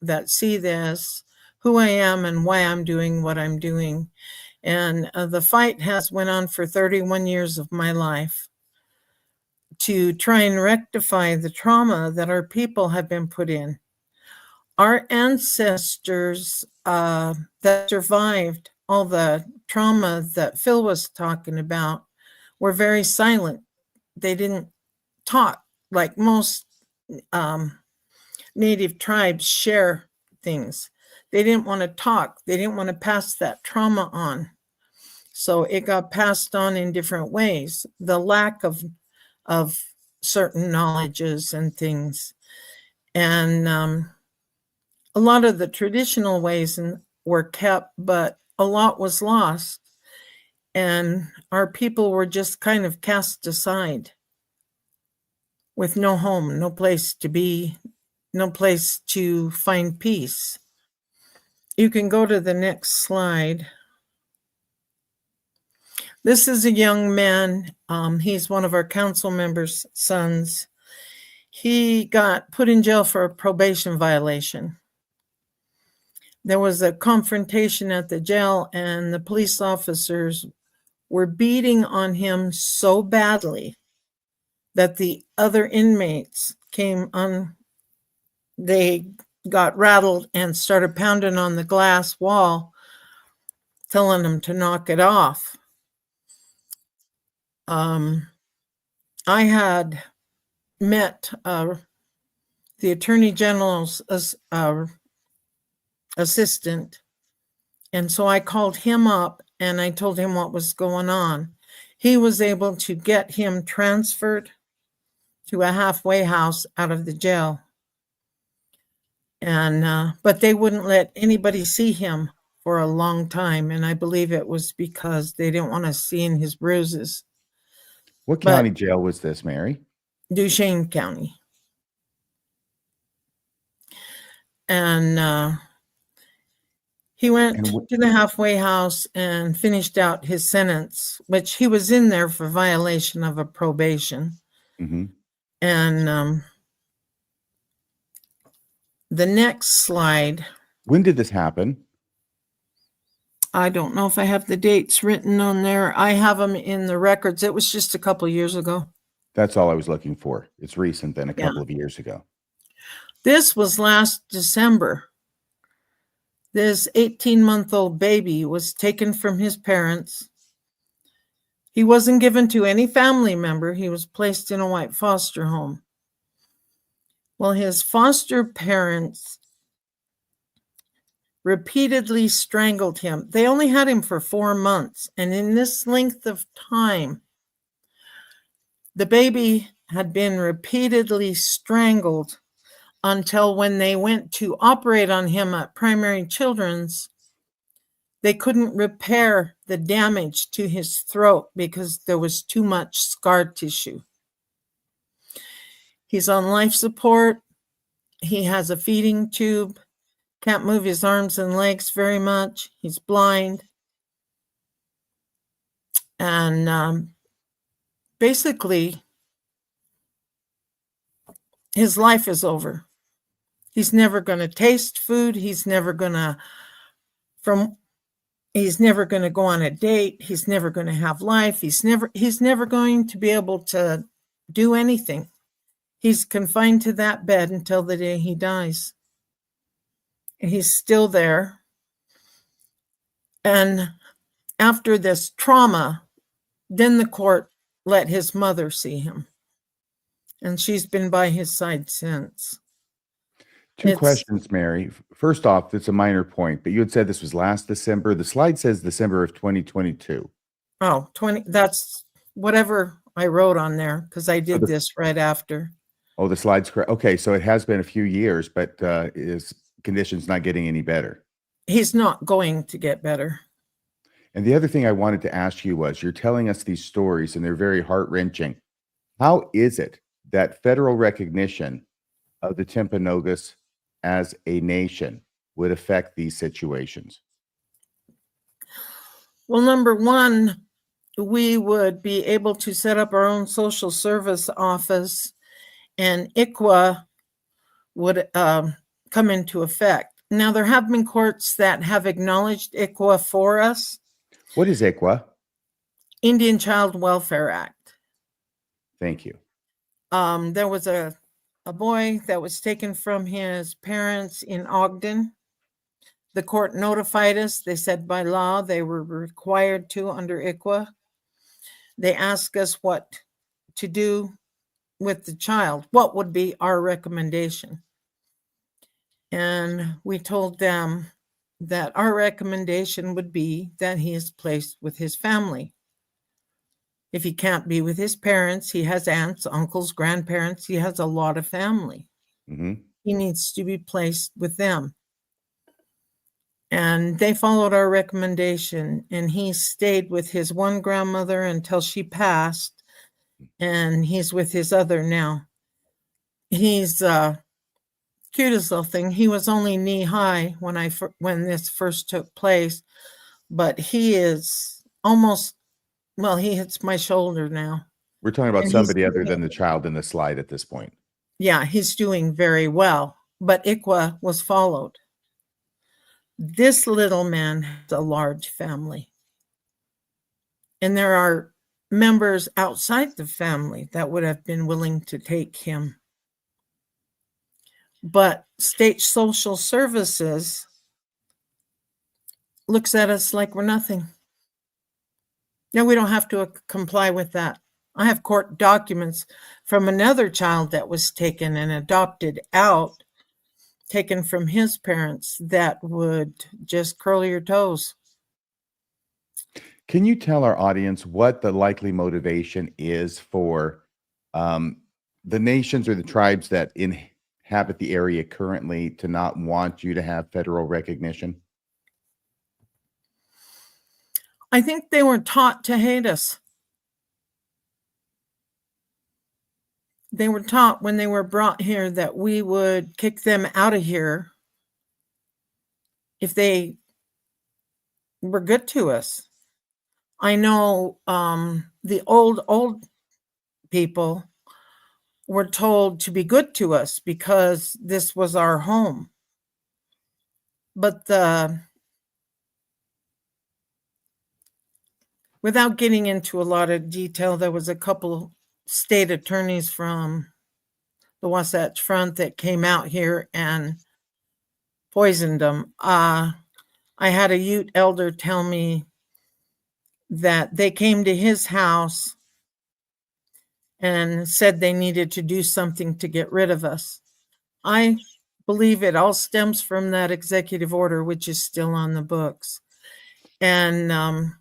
that see this, who I am and why I'm doing what I'm doing. And the fight has went on for 31 years of my life to try and rectify the trauma that our people have been put in. Our ancestors that survived all the trauma that Phil was talking about were very silent. They didn't talk like most Native tribes share things. They didn't want to talk. They didn't want to pass that trauma on. So it got passed on in different ways. The lack of certain knowledges and things. And a lot of the traditional ways were kept, but a lot was lost. And our people were just kind of cast aside with no home, no place to be, no place to find peace. You can go to the next slide. This is a young man. He's one of our council members' sons. He got put in jail for a probation violation. There was a confrontation at the jail, and the police officers were beating on him so badly that the other inmates came on. They got rattled and started pounding on the glass wall, telling him to knock it off. I had met the Attorney General's assistant, and so I called him up and I told him what was going on. He was able to get him transferred to a halfway house out of the jail. And but they wouldn't let anybody see him for a long time, and I believe it was because they didn't want to see his bruises. What county jail was this, Mary? Duchesne County. And he went to the halfway house and finished out his sentence, which he was in there for violation of a probation. Mm-hmm. And the next slide. When did this happen? I don't know if I have the dates written on there. I have them in the records. It was just a couple of years ago. That's all I was looking for. It's recent than a couple of years ago. This was last December. This 18-month-old baby was taken from his parents. He wasn't given to any family member. He was placed in a white foster home. Well, his foster parents repeatedly strangled him. They only had him for 4 months. And in this length of time, the baby had been repeatedly strangled until when they went to operate on him at Primary Children's, they couldn't repair the damage to his throat because there was too much scar tissue. He's on life support. He has a feeding tube. Can't move his arms and legs very much. He's blind. And basically, his life is over. He's never going to taste food. He's never going to go on a date. He's never going to have life. He's never going to be able to do anything. He's confined to that bed until the day he dies. And he's still there. And after this trauma, then the court let his mother see him. And she's been by his side since. Two questions, Mary. First off, it's a minor point, but you had said this was last December. The slide says December of 2022. Oh, that's whatever I wrote on there, because I did this right after. Oh, the slide's correct. Okay, so it has been a few years, but his condition's not getting any better. He's not going to get better. And the other thing I wanted to ask you was, you're telling us these stories, and they're very heart-wrenching. How is it that federal recognition of the Timpanogos as a nation would affect these situations? Well, number one, we would be able to set up our own social service office, and ICWA would come into effect. Now, there have been courts that have acknowledged ICWA for us, What is ICWA? Indian Child Welfare Act. Thank you. There was a boy that was taken from his parents in Ogden. The court notified us. They said by law they were required to under ICWA. They asked us what to do with the child. What would be our recommendation? And we told them that our recommendation would be that he is placed with his family. If he can't be with his parents, he has aunts, uncles, grandparents. He has a lot of family. Hmm. He needs to be placed with them. And they followed our recommendation, and he stayed with his one grandmother until she passed, and he's with his other now. He's cutest little thing. He was only knee high when this first took place, but he is almost, well, he hits my shoulder now. We're talking about And somebody other than the child in the slide at this point. Yeah, he's doing very well, but ICWA was followed. This little man has a large family, and there are members outside the family that would have been willing to take him. But state social services looks at us like we're nothing. No, we don't have to comply with that. I have court documents from another child that was taken and adopted out, taken from his parents, that would just curl your toes. Can you tell our audience what the likely motivation is for the nations or the tribes that inhabit the area currently to not want you to have federal recognition? I think they were taught to hate us. They were taught when they were brought here that we would kick them out of here if they were good to us. I know the old people were told to be good to us because this was our home. But without getting into a lot of detail, there was a couple state attorneys from the Wasatch Front that came out here and poisoned them. I had a Ute elder tell me that they came to his house and said they needed to do something to get rid of us. I believe it all stems from that executive order, which is still on the books. And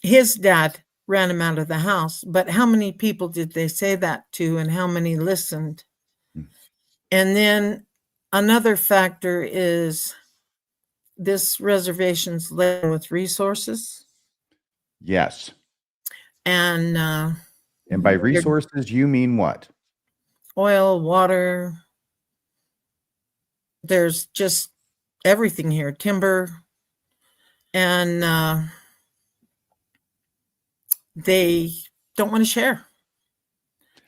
his dad ran him out of the house. But how many people did they say that to, and how many listened? And then another factor is this reservation's laden with resources. Yes. And by resources, you mean what? Oil, water. There's just everything here, timber. And they don't want to share.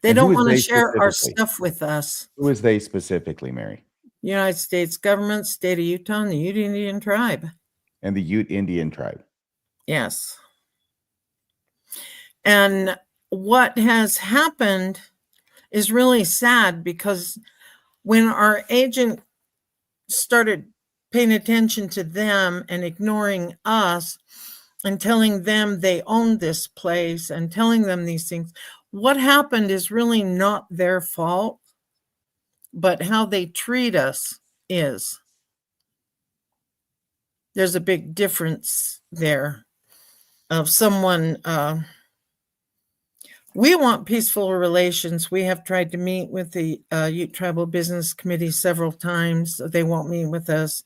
They don't want to share our stuff with us. Who is they specifically, Mary? United States government, state of Utah, and the Ute Indian tribe. And the Ute Indian tribe. Yes. And what has happened is really sad, because when our agent started paying attention to them and ignoring us and telling them they owned this place and telling them these things, what happened is really not their fault, but how they treat us is. There's a big difference there of someone. We want peaceful relations. We have tried to meet with the Ute Tribal Business Committee several times. They won't meet with us.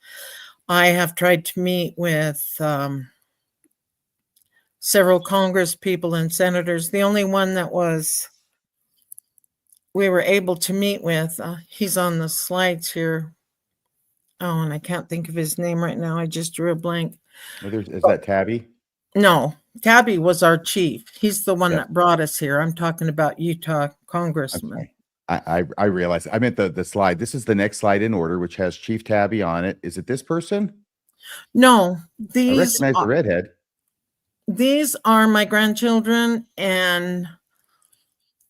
I have tried to meet with several Congress people and senators. The only one that we were able to meet with, he's on the slides here. Oh, and I can't think of his name right now. I just drew a blank. Is that Tabby? No, Tabby was our chief. He's the one that brought us here. I'm talking about Utah Congressman. I realize I meant the slide. This is the next slide in order, which has Chief Tabby on it. Is it this person? No, I recognize the redhead. these are my grandchildren, and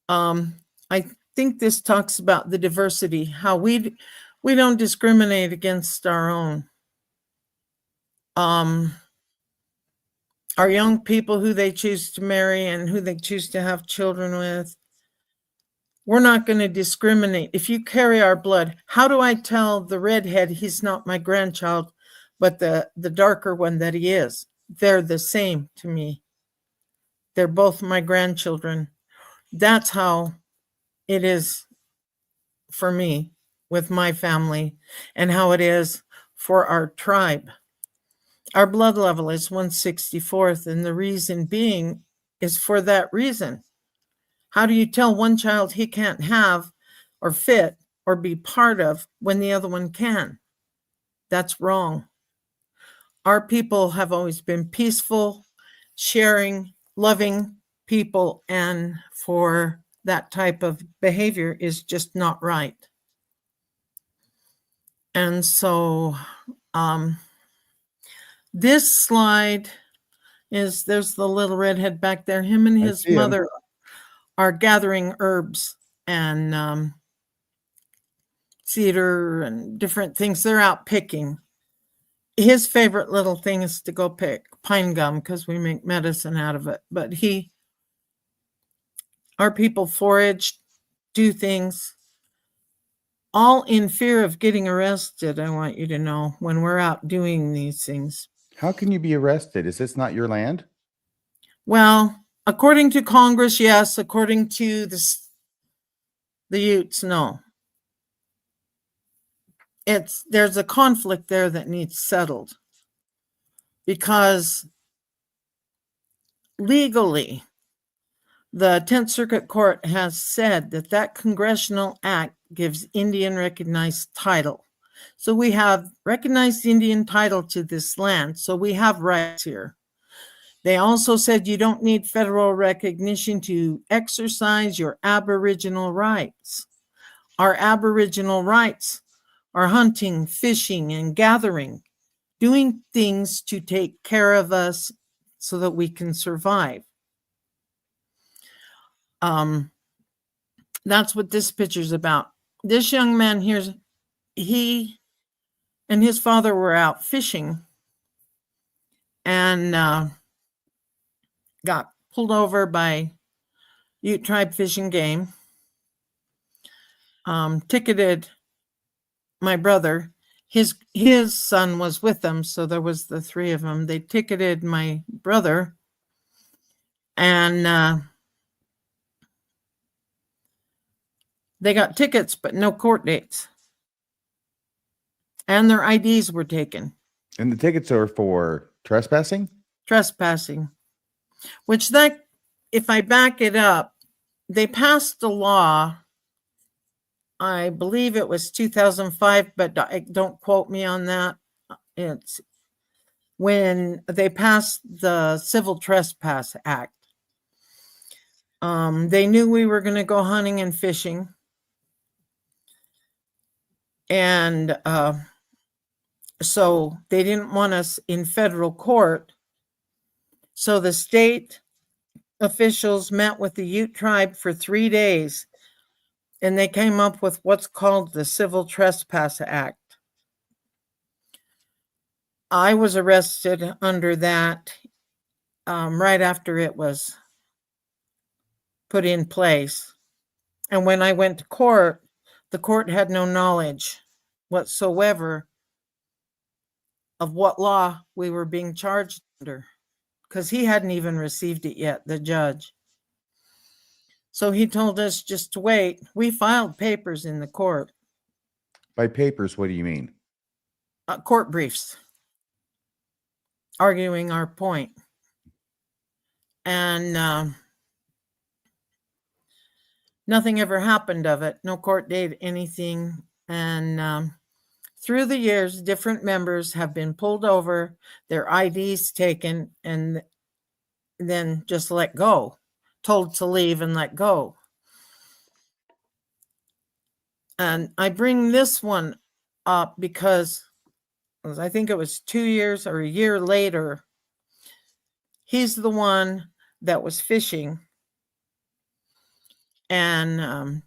I think this talks about the diversity, how we don't discriminate against our own. Our young people who they choose to marry and who they choose to have children with. We're not going to discriminate. If you carry our blood, how do I tell the redhead he's not my grandchild, but the darker one that he is? They're the same to me. They're both my grandchildren. That's how it is for me with my family, and how it is for our tribe. Our blood level is 164th, and the reason being is for that reason. How do you tell one child he can't have or fit or be part of when the other one can? That's wrong. Our people have always been peaceful, sharing, loving people, and for that type of behavior is just not right. And so this slide is, there's the little redhead back there. Him and his mother are gathering herbs and cedar and different things. They're out picking. His favorite little thing is to go pick pine gum because we make medicine out of it. But our people forage, do things, all in fear of getting arrested. I want you to know, when we're out doing these things. How can you be arrested? Is this not your land? Well, according to Congress, yes. According to the Utes, no. There's a conflict there that needs settled, because legally, the 10th Circuit Court has said that congressional act gives Indian recognized title. So we have recognized Indian title to this land. So we have rights here. They also said you don't need federal recognition to exercise your Aboriginal rights. Our Aboriginal rights are hunting, fishing, and gathering, doing things to take care of us so that we can survive. That's what this picture's about. This young man here, he and his father were out fishing and got pulled over by Ute Tribe Fish and Game, ticketed my brother. His son was with them, so there was the three of them. They ticketed my brother, and they got tickets, but no court dates. And their IDs were taken. And the tickets are for trespassing? Trespassing. Which if I back it up, they passed a law, I believe it was 2005, but don't quote me on that. It's when they passed the Civil Trespass Act. They knew we were going to go hunting and fishing. And so they didn't want us in federal court. So the state officials met with the Ute tribe for 3 days, and they came up with what's called the Civil Trespass Act. I was arrested under that right after it was put in place. And when I went to court, the court had no knowledge whatsoever of what law we were being charged under, because he hadn't even received it yet, the judge. So he told us just to wait. We filed papers in the court. By papers, what do you mean? Court briefs, arguing our point. And nothing ever happened of it. No court date, anything. And through the years, different members have been pulled over, their IDs taken, and then just let go, told to leave and let go. And I bring this one up because I think it was 2 years or a year later, he's the one that was fishing. And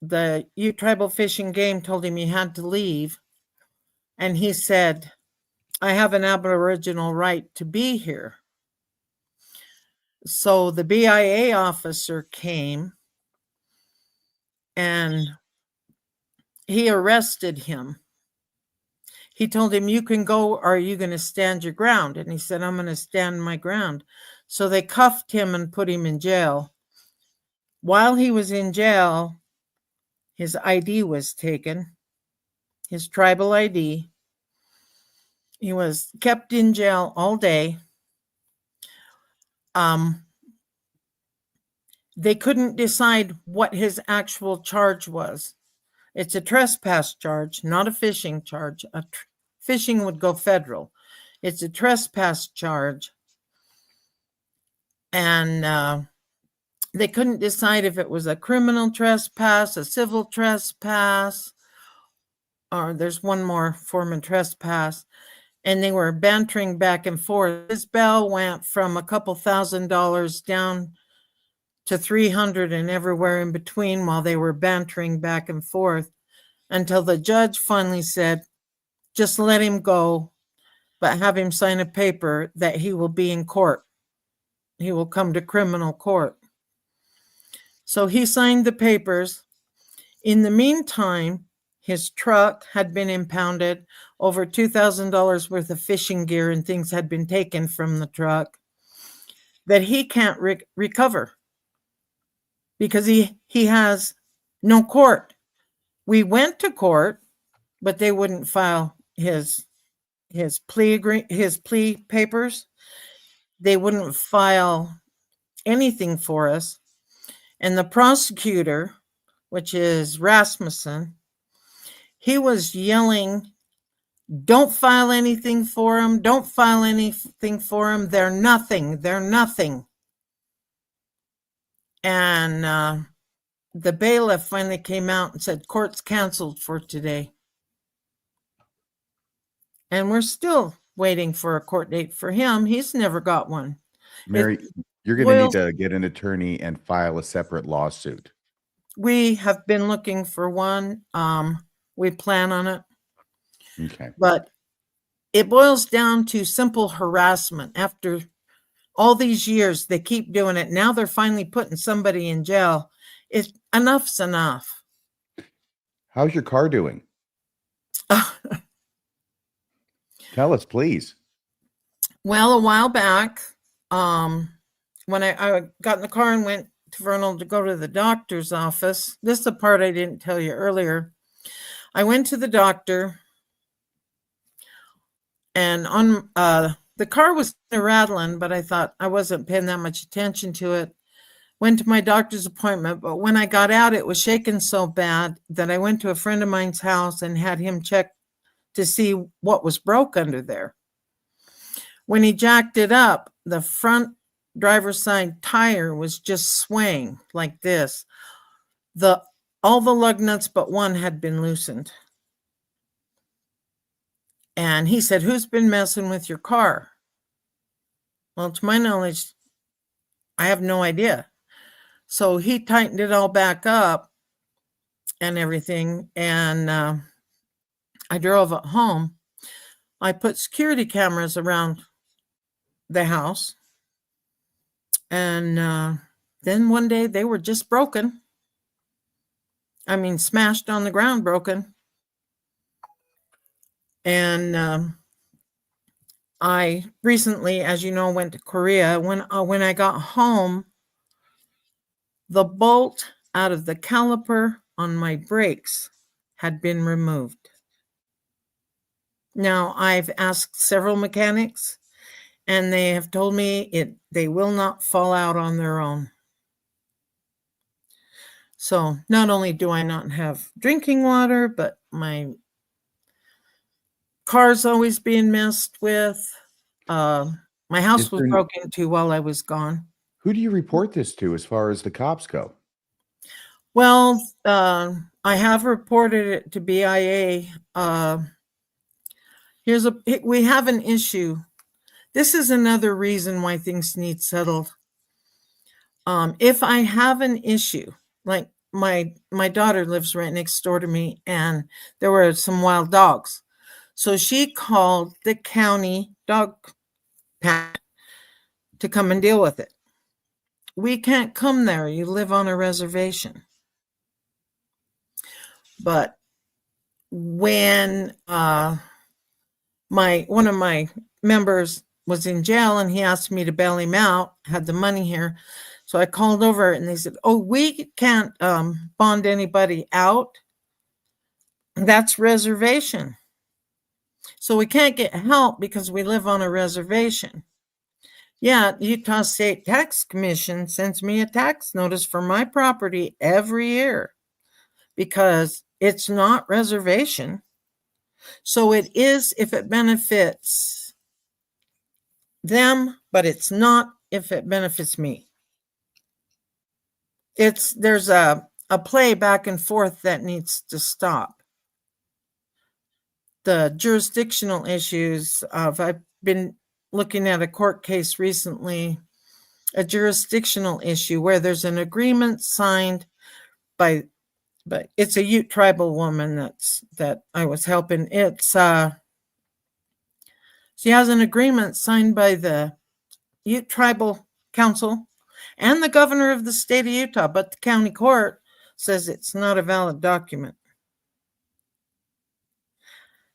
the Ute Tribal Fish and Game told him he had to leave. And he said, I have an Aboriginal right to be here. So the BIA officer came and he arrested him. He told him, you can go, or are you going to stand your ground? And he said, I'm going to stand my ground. So they cuffed him and put him in jail. While he was in jail, his ID was taken, his tribal ID. He was kept in jail all day. They couldn't decide what his actual charge was. It's a trespass charge, not a fishing charge. Fishing would go federal. It's a trespass charge. And they couldn't decide if it was a criminal trespass, a civil trespass, or there's one more form of trespass. And they were bantering back and forth. His bail went from a couple $1,000s down to 300 and everywhere in between while they were bantering back and forth, until the judge finally said, just let him go, but have him sign a paper that he will be in court. He will come to criminal court. So he signed the papers. In the meantime, his truck had been impounded. Over $2,000 worth of fishing gear and things had been taken from the truck that he can't recover because he has no court. We went to court, but they wouldn't file his plea papers. They wouldn't file anything for us. And the prosecutor, which is Rasmussen, he was yelling, don't file anything for him. Don't file anything for him. They're nothing. They're nothing. And the bailiff finally came out and said, court's canceled for today. And we're still waiting for a court date for him. He's never got one. Mary, you're going to need to get an attorney and file a separate lawsuit. We have been looking for one. We plan on it. Okay. But it boils down to simple harassment. After all these years, they keep doing it. Now they're finally putting somebody in jail. Enough's enough. How's your car doing? Tell us, please. Well, a while back, when I got in the car and went to Vernal to go to the doctor's office, this is the part I didn't tell you earlier. I went to the doctor, and on the car was rattling, but I thought I wasn't paying that much attention to it. Went to my doctor's appointment, but when I got out, it was shaking so bad that I went to a friend of mine's house and had him check to see what was broke under there. When he jacked it up, the front driver's side tire was just swaying like this. All the lug nuts but one had been loosened. And he said, who's been messing with your car? Well, to my knowledge, I have no idea. So he tightened it all back up and everything. And I drove it home. I put security cameras around the house. And then one day they were just broken. I mean, smashed on the ground, broken. And I recently, as you know, went to Korea. When I got home, the bolt out of the caliper on my brakes had been removed. Now, I've asked several mechanics, and they have told me they will not fall out on their own. So not only do I not have drinking water, but my car's always being messed with. My house was broken into while I was gone. Who do you report this to as far as the cops go? Well, I have reported it to BIA. We have an issue. This is another reason why things need settled. If I have an issue, like my daughter lives right next door to me, and there were some wild dogs. So she called the county dog pat to come and deal with it. We can't come there. You live on a reservation. But when one of my members was in jail and he asked me to bail him out, had the money here. So I called over and they said, oh, we can't bond anybody out. That's reservation. So we can't get help because we live on a reservation. Yeah, Utah State Tax Commission sends me a tax notice for my property every year because it's not reservation. So it is if it benefits them, but it's not if it benefits me. There's a play back and forth that needs to stop. The jurisdictional issues I've been looking at a court case recently, a jurisdictional issue where there's an agreement signed but it's a Ute tribal woman that I was helping. She has an agreement signed by the Ute Tribal Council and the governor of the state of Utah, but the county court says it's not a valid document.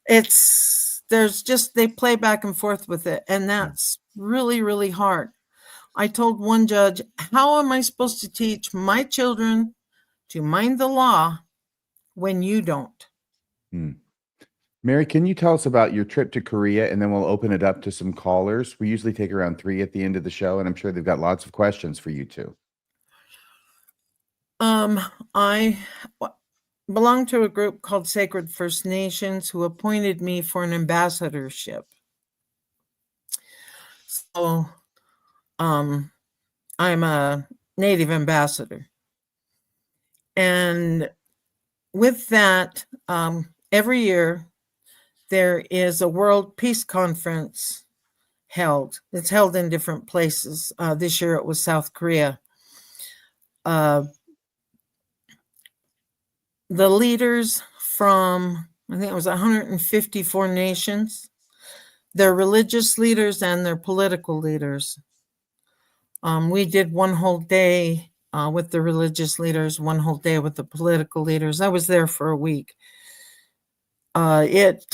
They play back and forth with it, and that's really, really hard. I told one judge, how am I supposed to teach my children to mind the law when you don't? Mary, can you tell us about your trip to Korea, and then we'll open it up to some callers. We usually take around 3 at the end of the show, and I'm sure they've got lots of questions for you too. I belong to a group called Sacred First Nations who appointed me for an ambassadorship. So I'm a Native ambassador. And with that, every year there is a World Peace Conference held. It's held in different places. This year it was South Korea. The leaders from, I think it was 154 nations, their religious leaders and their political leaders. We did one whole day with the religious leaders, one whole day with the political leaders. I was there for a week. This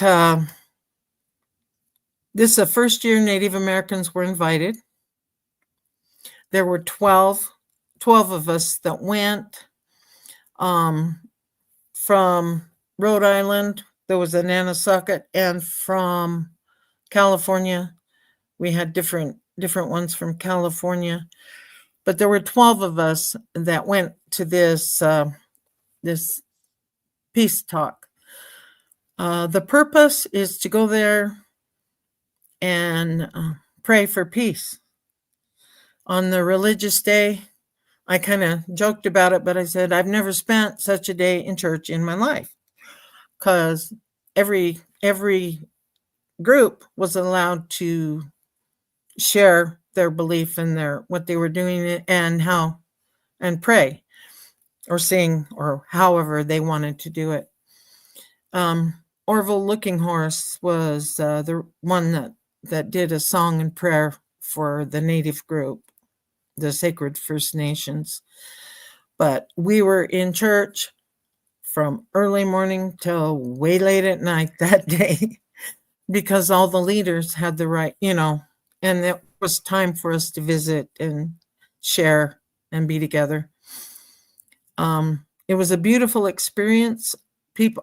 is the first year Native Americans were invited. There were 12 of us that went. From Rhode Island, there was a Nantucket, and from California, we had different ones from California. But there were 12 of us that went to this peace talk. The purpose is to go there and pray for peace. On the religious day, I kind of joked about it, but I said, I've never spent such a day in church in my life, because every group was allowed to share their belief and what they were doing and pray or sing or however they wanted to do it. Orville Looking Horse was the one that did a song and prayer for the Native group, the Sacred First Nations. But we were in church from early morning till way late at night that day because all the leaders had the right, and it was time for us to visit and share and be together. It was a beautiful experience.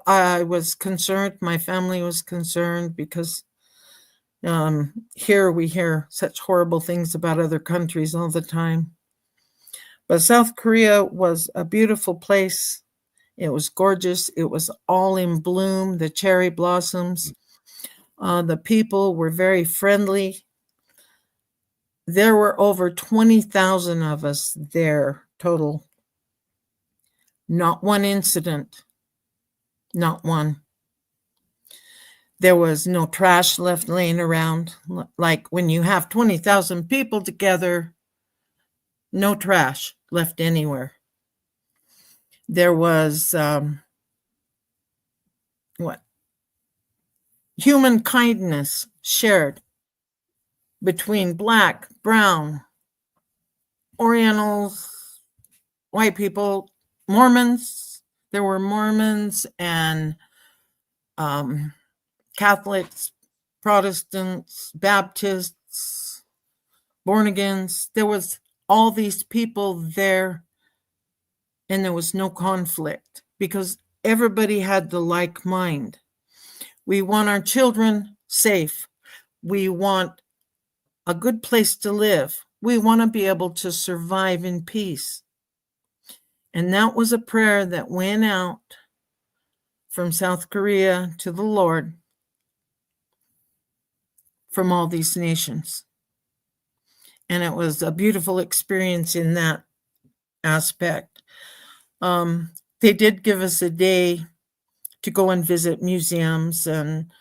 I was concerned, my family was concerned because here we hear such horrible things about other countries all the time. But South Korea was a beautiful place. It was gorgeous. It was all in bloom, the cherry blossoms. The people were very friendly. There were over 20,000 of us there total. Not one incident. Not one. There was no trash left laying around. Like when you have 20,000 people together, no trash left anywhere. There was human kindness shared between black, brown, Orientals, white people, Mormons. There were Mormons and Catholics, Protestants, Baptists, born agains. There was all these people there, and there was no conflict because everybody had the like mind. We want our children safe. We want a good place to live. We want to be able to survive in peace. And that was a prayer that went out from South Korea to the Lord from all these nations. And it was a beautiful experience in that aspect. They did give us a day to go and visit museums and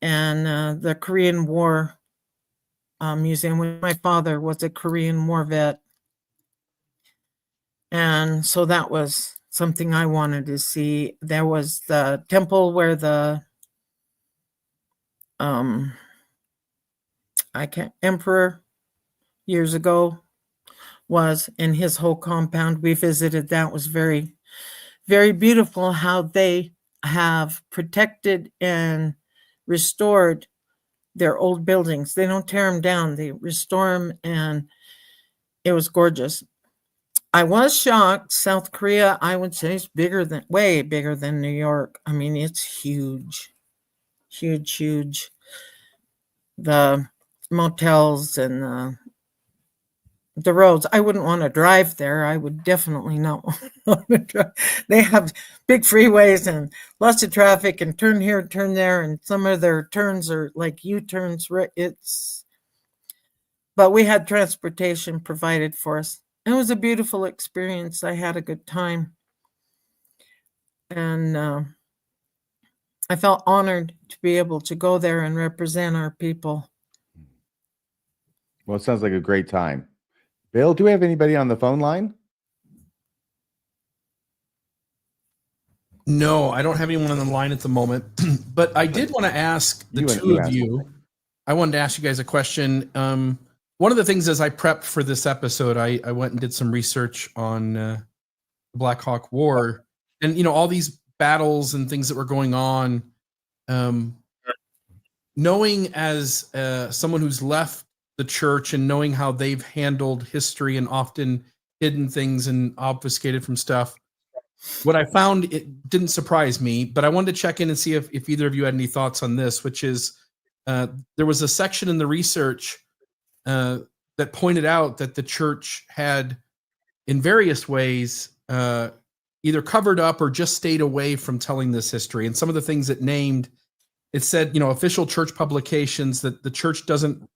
the Korean War museum. My father was a Korean War vet. And so that was something I wanted to see. There was the temple where the emperor years ago was, in his whole compound. We visited that. It was very, very beautiful how they have protected and restored their old buildings. They don't tear them down, they restore them, and it was gorgeous. I was shocked. South Korea, I would say, is way bigger than New York. I mean, it's huge, huge, huge. The motels and the roads, I wouldn't want to drive there. I would definitely not want to drive. They have big freeways and lots of traffic and turn here, turn there, and some of their turns are like U-turns. But we had transportation provided for us. It was a beautiful experience. I had a good time. And I felt honored to be able to go there and represent our people. Well, it sounds like a great time. Bill, do we have anybody on the phone line? No, I don't have anyone on the line at the moment. But I did want to ask the two of you. I wanted to ask you guys a question. One of the things as I prepped for this episode, I went and did some research on the Black Hawk War, and all these battles and things that were going on. Knowing as someone who's left the church and knowing how they've handled history and often hidden things and obfuscated from stuff, what I found, it didn't surprise me, but I wanted to check in and see if either of you had any thoughts on this, which is there was a section in the research that pointed out that the church had, in various ways, either covered up or just stayed away from telling this history. And some of the things it named, it said, official church publications, that the church doesn't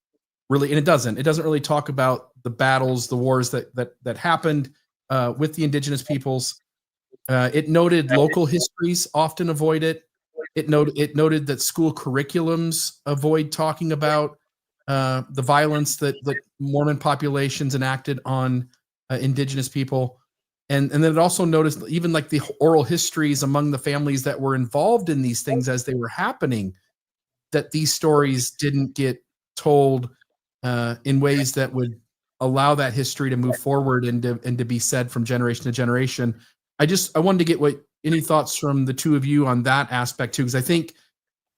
really, and it doesn't really talk about the battles, the wars that happened with the indigenous peoples. It noted local histories often avoid it. It noted that school curriculums avoid talking about the violence that Mormon populations enacted on indigenous people. And then it also noticed even like the oral histories among the families that were involved in these things as they were happening, that these stories didn't get told in ways that would allow that history to move forward and to be said from generation to generation. I wanted to get any thoughts from the two of you on that aspect too, because I think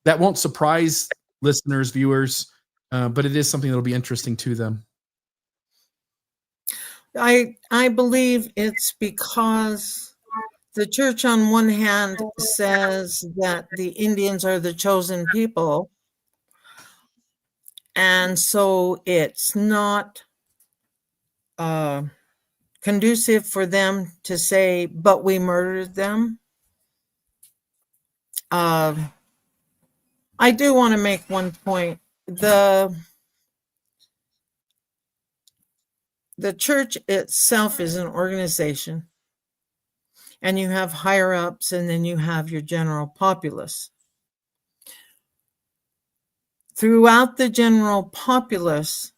that won't surprise listeners, viewers, but it is something that'll be interesting to them. I believe it's because the church on one hand says that the Indians are the chosen people, and so it's not conducive for them to say, but we murdered them. I do want to make one point. The church itself is an organization. and you have higher ups, and then you have your general populace. Throughout the general populace,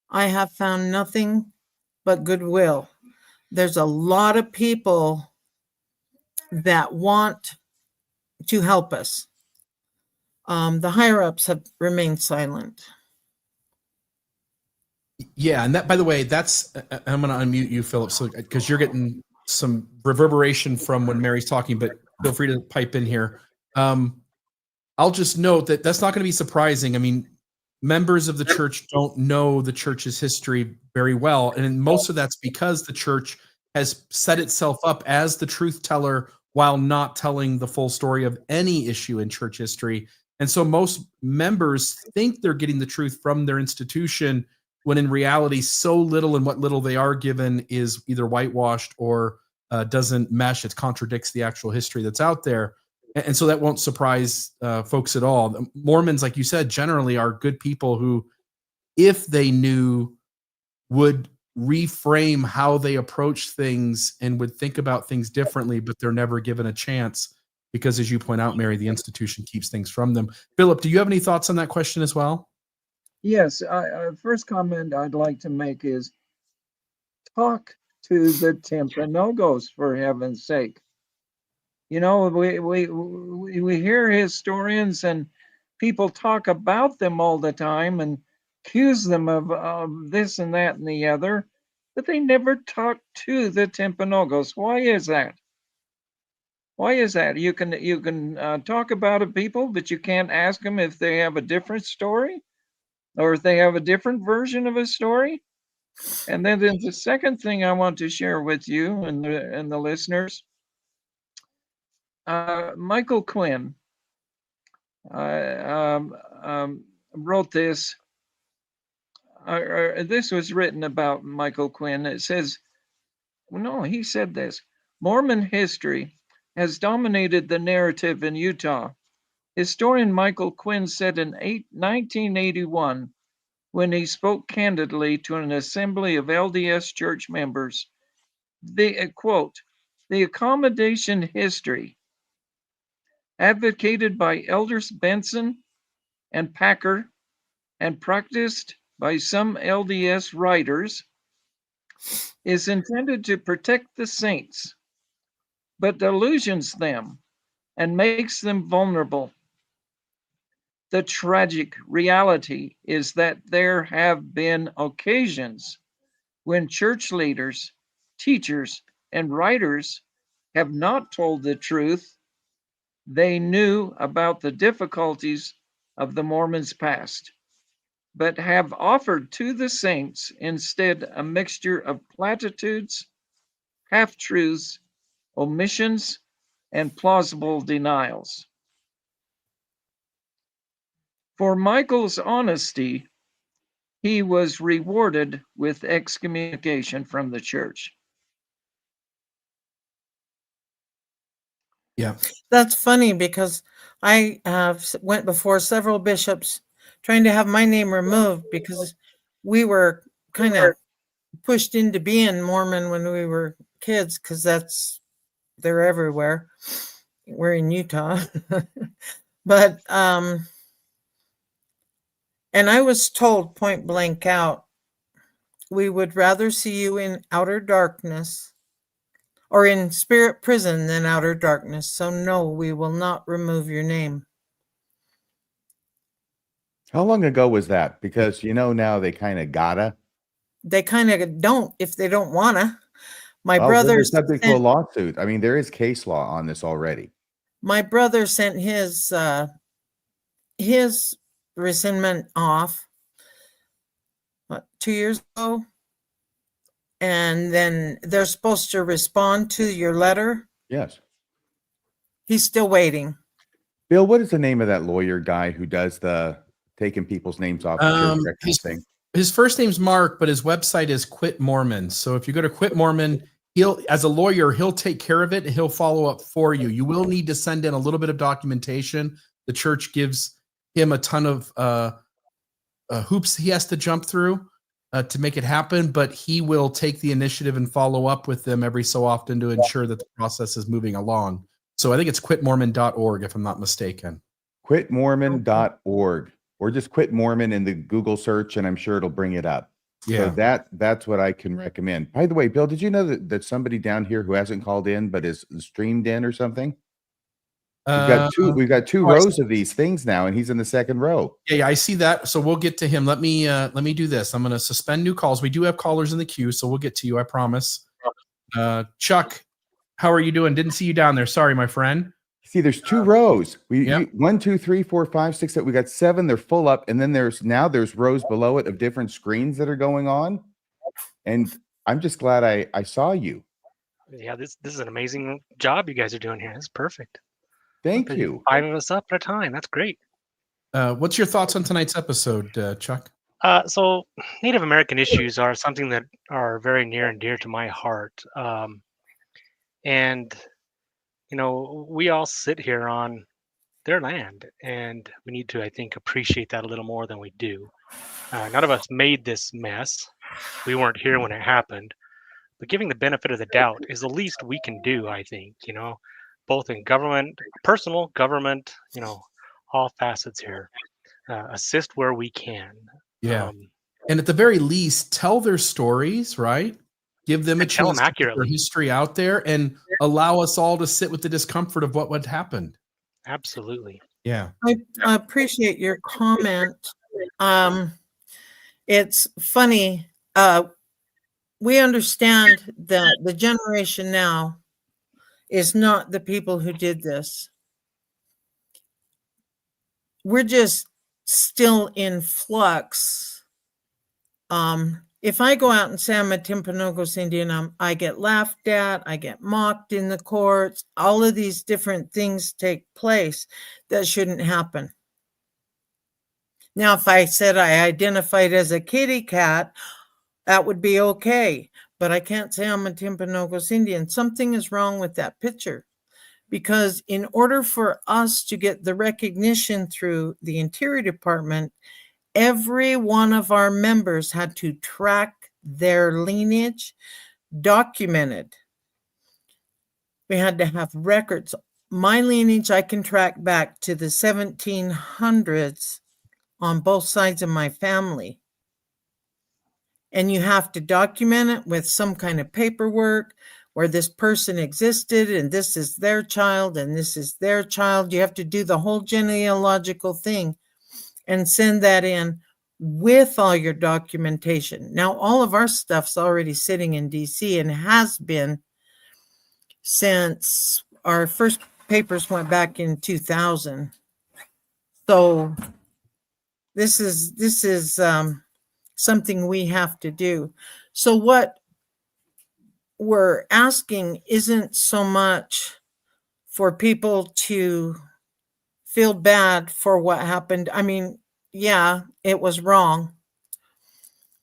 I have found nothing but goodwill. There's a lot of people that want to help us. The higher ups have remained silent. Yeah, and that, by the way, that's I'm going to unmute you, Philip, so because you're getting some reverberation from when Mary's talking, but feel free to pipe in here. I'll just note that that's not going to be surprising. I mean, members of the church don't know the church's history very well, and most of that's because the church has set itself up as the truth teller while not telling the full story of any issue in church history. And so most members think they're getting the truth from their institution, when in reality, so little and what little they are given is either whitewashed or doesn't mesh. It contradicts the actual history that's out there. And so that won't surprise folks at all. Mormons, like you said, generally are good people who, if they knew, would reframe how they approach things and would think about things differently, but they're never given a chance because, as you point out, Mary, the institution keeps things from them. Philip, do you have any thoughts on that question as well? Yes, first comment I'd like to make is talk to the Timpanogos, for heaven's sake. You know, we hear historians and people talk about them all the time and accuse them of this and that and the other, but they never talk to the Timpanogos. Why is that? Why is that? You can talk about a people, but you can't ask them if they have a different story or if they have a different version of a story. And then the second thing I want to share with you and the listeners, Michael Quinn wrote this. This was written about Michael Quinn. It says, no, he said this: Mormon history has dominated the narrative in Utah. Historian Michael Quinn said in 1981, when he spoke candidly to an assembly of LDS Church members, the quote, "The accommodation history advocated by Elders Benson and Packer and practiced by some LDS writers is intended to protect the saints, but delusions them and makes them vulnerable. The tragic reality is that there have been occasions when church leaders, teachers, and writers have not told the truth. They knew about the difficulties of the Mormons' past, but have offered to the saints instead a mixture of platitudes, half-truths, omissions, and plausible denials. For Michael's honesty, he was rewarded with excommunication from the church." Yeah. That's funny because I went before several bishops trying to have my name removed because we were kind of pushed into being Mormon when we were kids, because they're everywhere. We're in Utah. But and I was told point blank out, we would rather see you in outer darkness or in spirit prison than outer darkness. So no, we will not remove your name. How long ago was that? Because now they kind of gotta. They kind of don't if they don't wanna. My Oh, brother they're subject to a lawsuit. I mean, there is case law on this already. My brother sent his rescindment off 2 years ago, and then they're supposed to respond to your letter. Yes. He's still waiting. Bill, what is the name of that lawyer guy who does the taking people's names off the church records thing? His first name's Mark, but his website is Quit Mormon. So if you go to Quit Mormon, as a lawyer, he'll take care of it. And he'll follow up for you. You will need to send in a little bit of documentation. The church gives him a ton of hoops he has to jump through. to make it happen, but he will take the initiative and follow up with them every so often to ensure that the process is moving along. So I think it's quitmormon.org, if I'm not mistaken. Quitmormon.org, or just quit Mormon in the Google search, and I'm sure it'll bring it up. Yeah. So that's what I can recommend. By the way, Bill, did you know that somebody down here who hasn't called in but is streamed in or something? We've got two rows of these things now, and he's in the second row. Yeah, I see that. So we'll get to him. Let me do this. I'm going to suspend new calls. We do have callers in the queue, so we'll get to you. I promise. Chuck, how are you doing? Didn't see you down there. Sorry, my friend. See, there's two rows. Yep. 1, 2, 3, 4, 5, 6, 7. We got 7. They're full up, and then there's rows below it of different screens that are going on. And I'm just glad I saw you. Yeah, this is an amazing job you guys are doing here. It's perfect. Thank you. 5 of us up at a time. That's great. What's your thoughts on tonight's episode, Chuck? So Native American issues are something that are very near and dear to my heart. And, we all sit here on their land, and we need to, I think, appreciate that a little more than we do. None of us made this mess. We weren't here when it happened. But giving the benefit of the doubt is the least we can do, I think, both in government, personal government, all facets here. Assist where we can. Yeah. And at the very least, tell their stories, right? Give them a chance to put their history out there and allow us all to sit with the discomfort of what happened. Absolutely. Yeah. I appreciate your comment. It's funny. We understand that the generation now is not the people who did this. We're just still in flux. If I go out and say I'm a Timpanogos Indian, I get laughed at, I get mocked in the courts. All of these different things take place that shouldn't happen. Now, if I said I identified as a kitty cat, that would be okay. But I can't say I'm a Timpanogos Indian. Something is wrong with that picture. Because in order for us to get the recognition through the Interior Department, every one of our members had to track their lineage documented. We had to have records. My lineage, I can track back to the 1700s on both sides of my family. And you have to document it with some kind of paperwork where this person existed and this is their child and this is their child. You have to do the whole genealogical thing and send that in with all your documentation. Now, all of our stuff's already sitting in DC and has been since our first papers went back in 2000. So this is something we have to do. So what we're asking isn't so much for people to feel bad for what happened. I mean, yeah, it was wrong,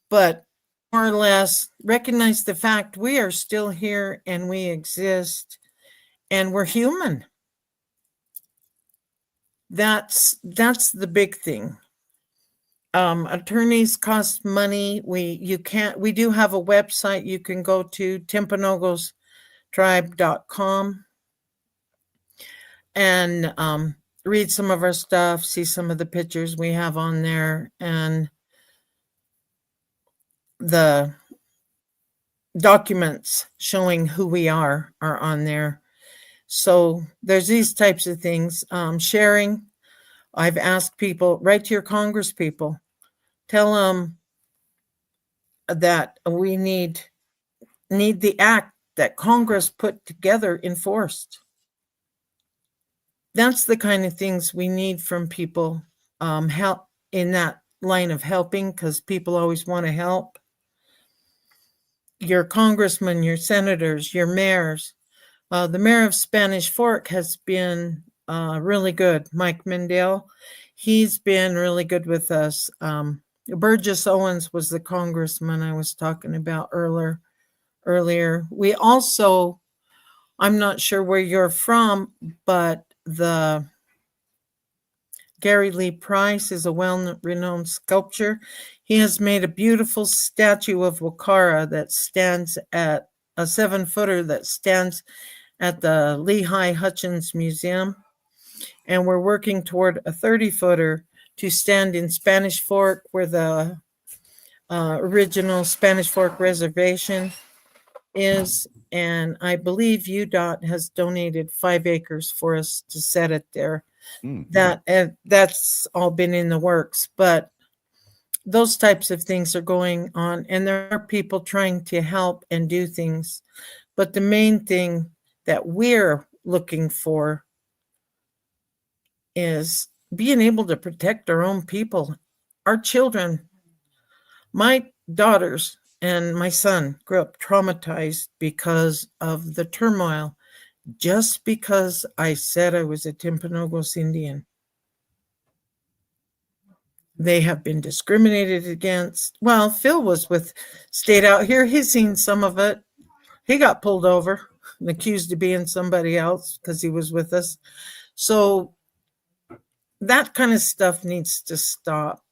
but more or less recognize the fact we are still here and we exist and we're human. That's the big thing. Attorneys cost money. We do have a website you can go to, timpanogos.tribe.com, and read some of our stuff, see some of the pictures we have on there, and the documents showing who we are on there. So there's these types of things. Sharing. I've asked people, write to your Congress people. Tell them that we need the act that Congress put together enforced. That's the kind of things we need from people, help in that line of helping, because people always want to help. Your congressmen, your senators, your mayors. The mayor of Spanish Fork has been really good. Mike Mendel, he's been really good with us. Burgess Owens was the congressman I was talking about earlier. We also, I'm not sure where you're from, but the Gary Lee Price is a well-renowned sculptor. He has made a beautiful statue of Wakara that stands at a 7-footer that stands at the Lehigh Hutchins Museum. And we're working toward a 30-footer to stand in Spanish Fork, where the original Spanish Fork Reservation is. And I believe UDOT has donated 5 acres for us to set it there. That's all been in the works, but those types of things are going on, and there are people trying to help and do things. But the main thing that we're looking for is being able to protect our own people, our children. My daughters and my son grew up traumatized because of the turmoil, just because I said I was a Timpanogos Indian. They have been discriminated against. Well, Phil stayed out here. He's seen some of it. He got pulled over and accused of being somebody else because he was with us. So that kind of stuff needs to stop.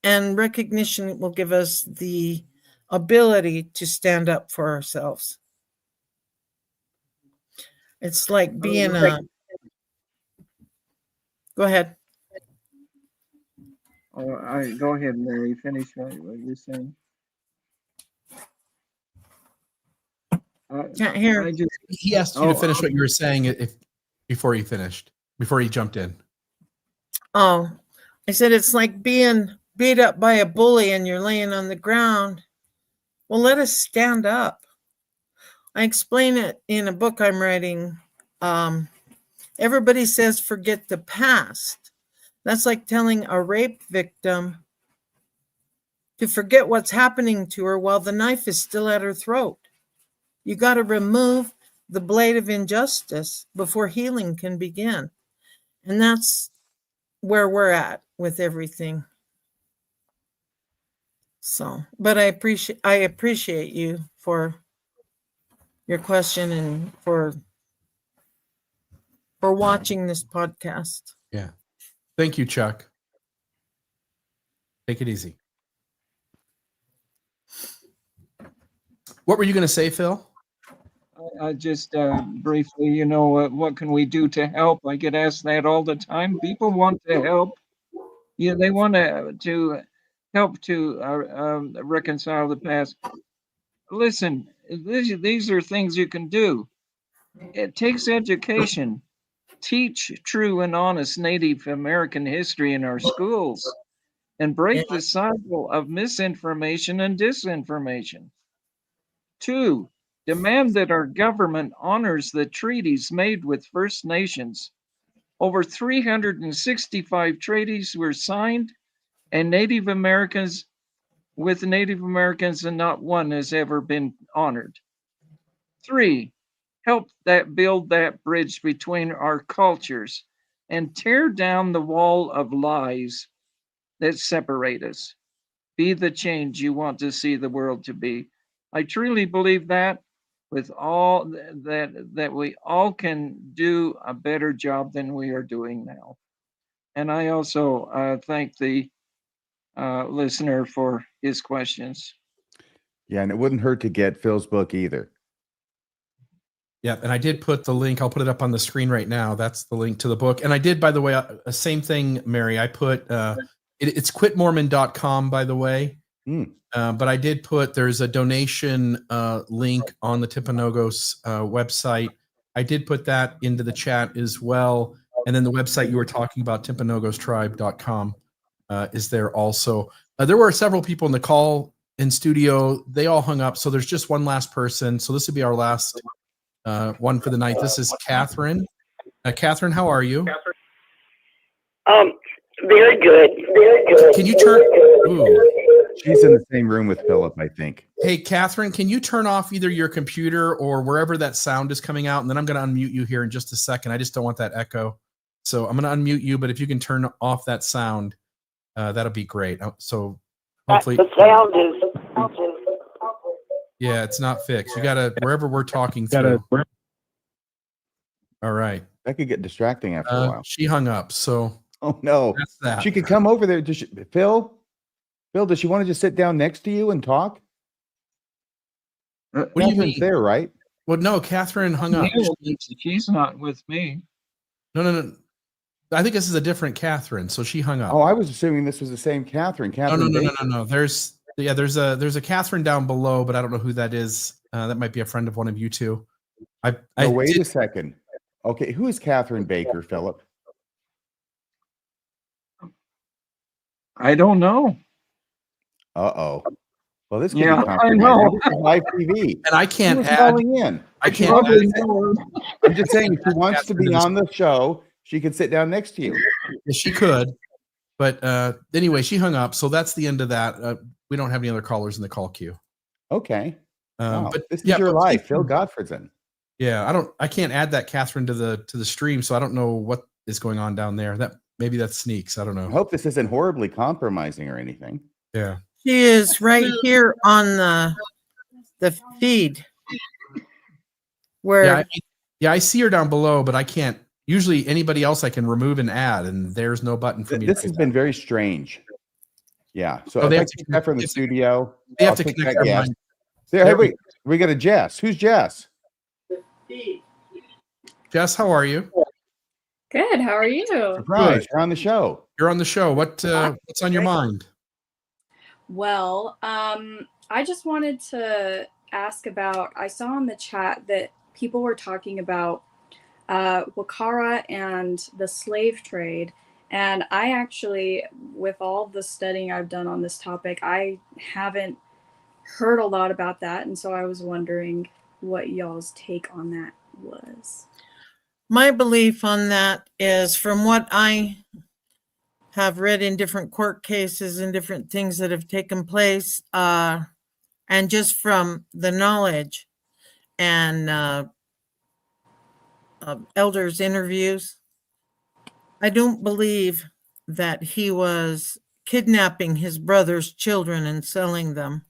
And recognition will give us the ability to stand up for ourselves. It's like being go ahead. Go ahead, Mary. Finish what you're saying. Can't hear. He asked you to finish what you were saying before he jumped in. Oh, I said it's like being beat up by a bully and you're laying on the ground. Well, let us stand up. I explain it in a book I'm writing. Everybody says forget the past. That's like telling a rape victim to forget what's happening to her while the knife is still at her throat. You got to remove the blade of injustice before healing can begin. And that's where we're at with everything. So, but I appreciate you for your question and for watching this podcast. Yeah. Thank you, Chuck. Take it easy. What were you going to say, Phil? I just briefly, what can we do to help? I get asked that all the time. People want to help. Yeah, they want to help to reconcile the past. Listen, these are things you can do. It takes education. Teach true and honest Native American history in our schools and break the cycle of misinformation and disinformation. 2, demand that our government honors the treaties made with First Nations. Over 365 treaties were signed and Native Americans and not one has ever been honored. 3, help build that bridge between our cultures and tear down the wall of lies that separate us. Be the change you want to see the world to be. I truly believe that with all that we all can do a better job than we are doing now. And I also thank the listener for his questions. Yeah, and it wouldn't hurt to get Phil's book either. Yeah, and I did put the link. I'll put it up on the screen right now. That's the link to the book. And I did, by the way, same thing, Mary. I put it's quitmormon.com, by the way. But I did put there's a donation link on the Timpanogos website. I did put that into the chat as well. And then the website you were talking about, timpanogostribe.com, is there also. There were several people in the call in studio. They all hung up. So there's just one last person. So this would be our last one for the night. This is Catherine. Catherine, how are you? Very good. Very good. Can you turn? Ooh. She's in the same room with Philip, I think. Hey, Catherine, can you turn off either your computer or wherever that sound is coming out? And then I'm going to unmute you here in just a second. I just don't want that echo. So I'm going to unmute you, but if you can turn off that sound, that'll be great. So hopefully. The sound is. Yeah, it's not fixed. You got to, wherever we're talking through. All right. That could get distracting after a while. She hung up. So Oh no. That's that. She could come over there. Phil, does she want to just sit down next to you and talk? What do you Catherine's mean? there, right? Well, no, Catherine hung up. Yeah, she's not with me. No. I think this is a different Catherine, so she hung up. Oh, I was assuming this was the same Catherine. Catherine Baker. No. There's a Catherine down below, but I don't know who that is. That might be a friend of one of you two. Wait a second. Okay, who is Catherine Baker, Philip? I don't know. Uh-oh. Well, this could Yeah, be I compromising. know. This is live TV. And I can't Who's add. calling in? I can't. Probably Add, know her. I'm just saying, if she wants to be on the show, she could sit down next to you. yeah, she could, but anyway, she hung up. So that's the end of that. We don't have any other callers in the call queue. Okay. Wow. But This is yeah, your but life, please- Phil Gottfriedson. Yeah, I can't add that Catherine to the stream, so I don't know what is going on down there. Maybe that's sneaks. I don't I know. hope this isn't horribly compromising or anything. Yeah. She is right here on the feed where Yeah, I see her down below, but I can't. Usually, anybody else I can remove and add, and there's no button for me. This to has do been that. very strange. Yeah. So Oh, if they I have to take that from the studio, They have I'll to take connect that their guest. mind. There, hey, wait. We got a Jess. Who's Jess? Jess, how are you? Good. How are you? Surprise. You're on the show. You're on the show. What's on your mind? Well, I just wanted to ask about, I saw in the chat that people were talking about Wakara and the slave trade. And I actually, with all the studying I've done on this topic, I haven't heard a lot about that. And so I was wondering what y'all's take on that was. my belief on that is, from what I have read in different court cases and different things that have taken place, and just from the knowledge and elders' interviews, I don't believe that he was kidnapping his brother's children and selling them,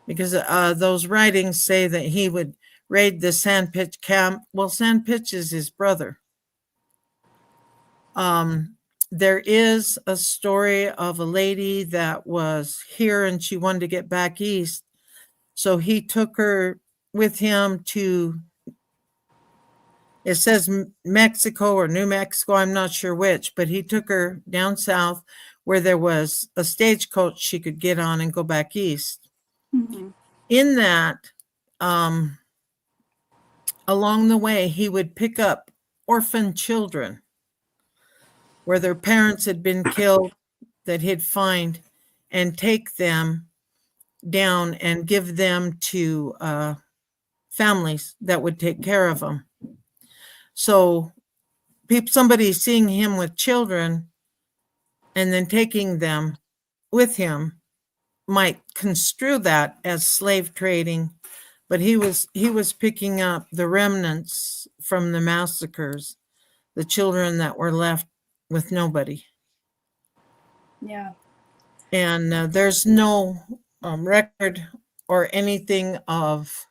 because those writings say that he would raid the Sandpitch camp. Well, Sandpitch is his brother. There is a story of a lady that was here and she wanted to get back east. So he took her with him to, it says Mexico or New Mexico, I'm not sure which, but he took her down south where there was a stagecoach she could get on and go back east. Mm-hmm. In that, along the way, he would pick up orphan children where their parents had been killed that he'd find and take them down and give them to families that would take care of them. So somebody seeing him with children and then taking them with him might construe that as slave trading, but he was picking up the remnants from the massacres, the children that were left with nobody. Yeah. And there's no record or anything of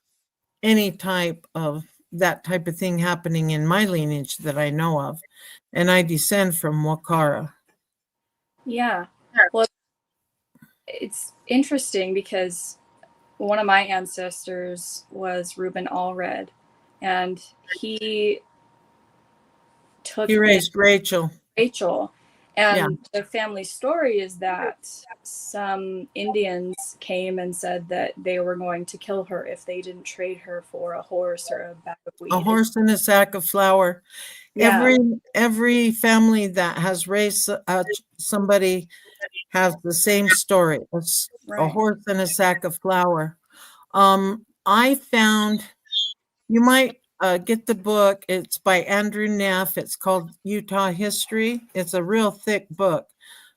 any type of that type of thing happening in my lineage that I know of. And I descend from Wakara. Yeah. Well, it's interesting because one of my ancestors was Reuben Allred, and he took He raised Rachel. And the family story is that some Indians came and said that they were going to kill her if they didn't trade her for a horse or a bag of wheat. A horse and a sack of flour. Yeah. Every family that has raised somebody has the same story. It's a horse and a sack of flour. I found, you might get the book. It's by Andrew Neff. It's called Utah History. It's a real thick book,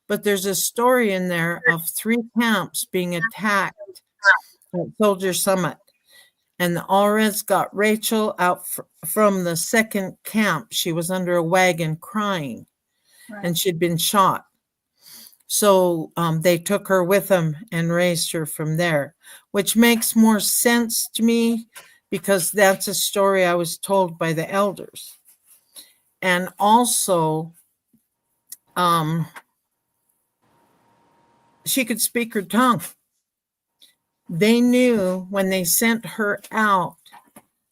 but there's a story in there of 3 camps being attacked at Soldier Summit. And the Allreds got Rachel out from the second camp. She was under a wagon crying, and she'd been shot. So they took her with them and raised her from there, which makes more sense to me because that's a story I was told by the elders. And also, she could speak her tongue. They knew when they sent her out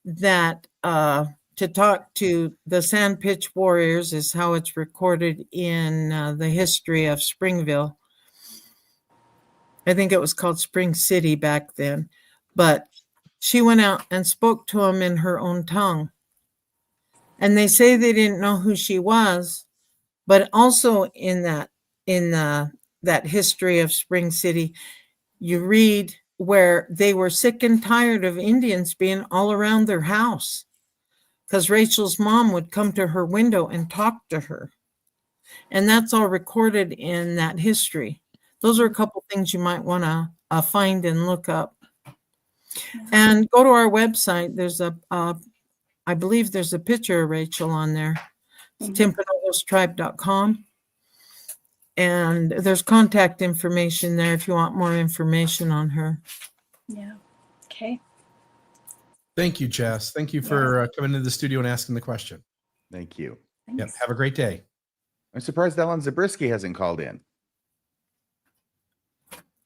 that to talk to the Sand Pitch Warriors, is how it's recorded in the history of Springville. I think it was called Spring City back then, but she went out and spoke to them in her own tongue. And they say they didn't know who she was, but also in that history of Spring City, you read where they were sick and tired of Indians being all around their house, because Rachel's mom would come to her window and talk to her. And that's all recorded in that history. Those are a couple things you might want to find and look up. And go to our website. There's I believe there's a picture of Rachel on there. It's Timpanogos.tribe.com. And there's contact information there if you want more information on her. Yeah. Okay. Thank you, Jess. Thank you for coming into the studio and asking the question. Thank you. Yep. Thanks. Have a great day. I'm surprised Ellen Zabriskie hasn't called in,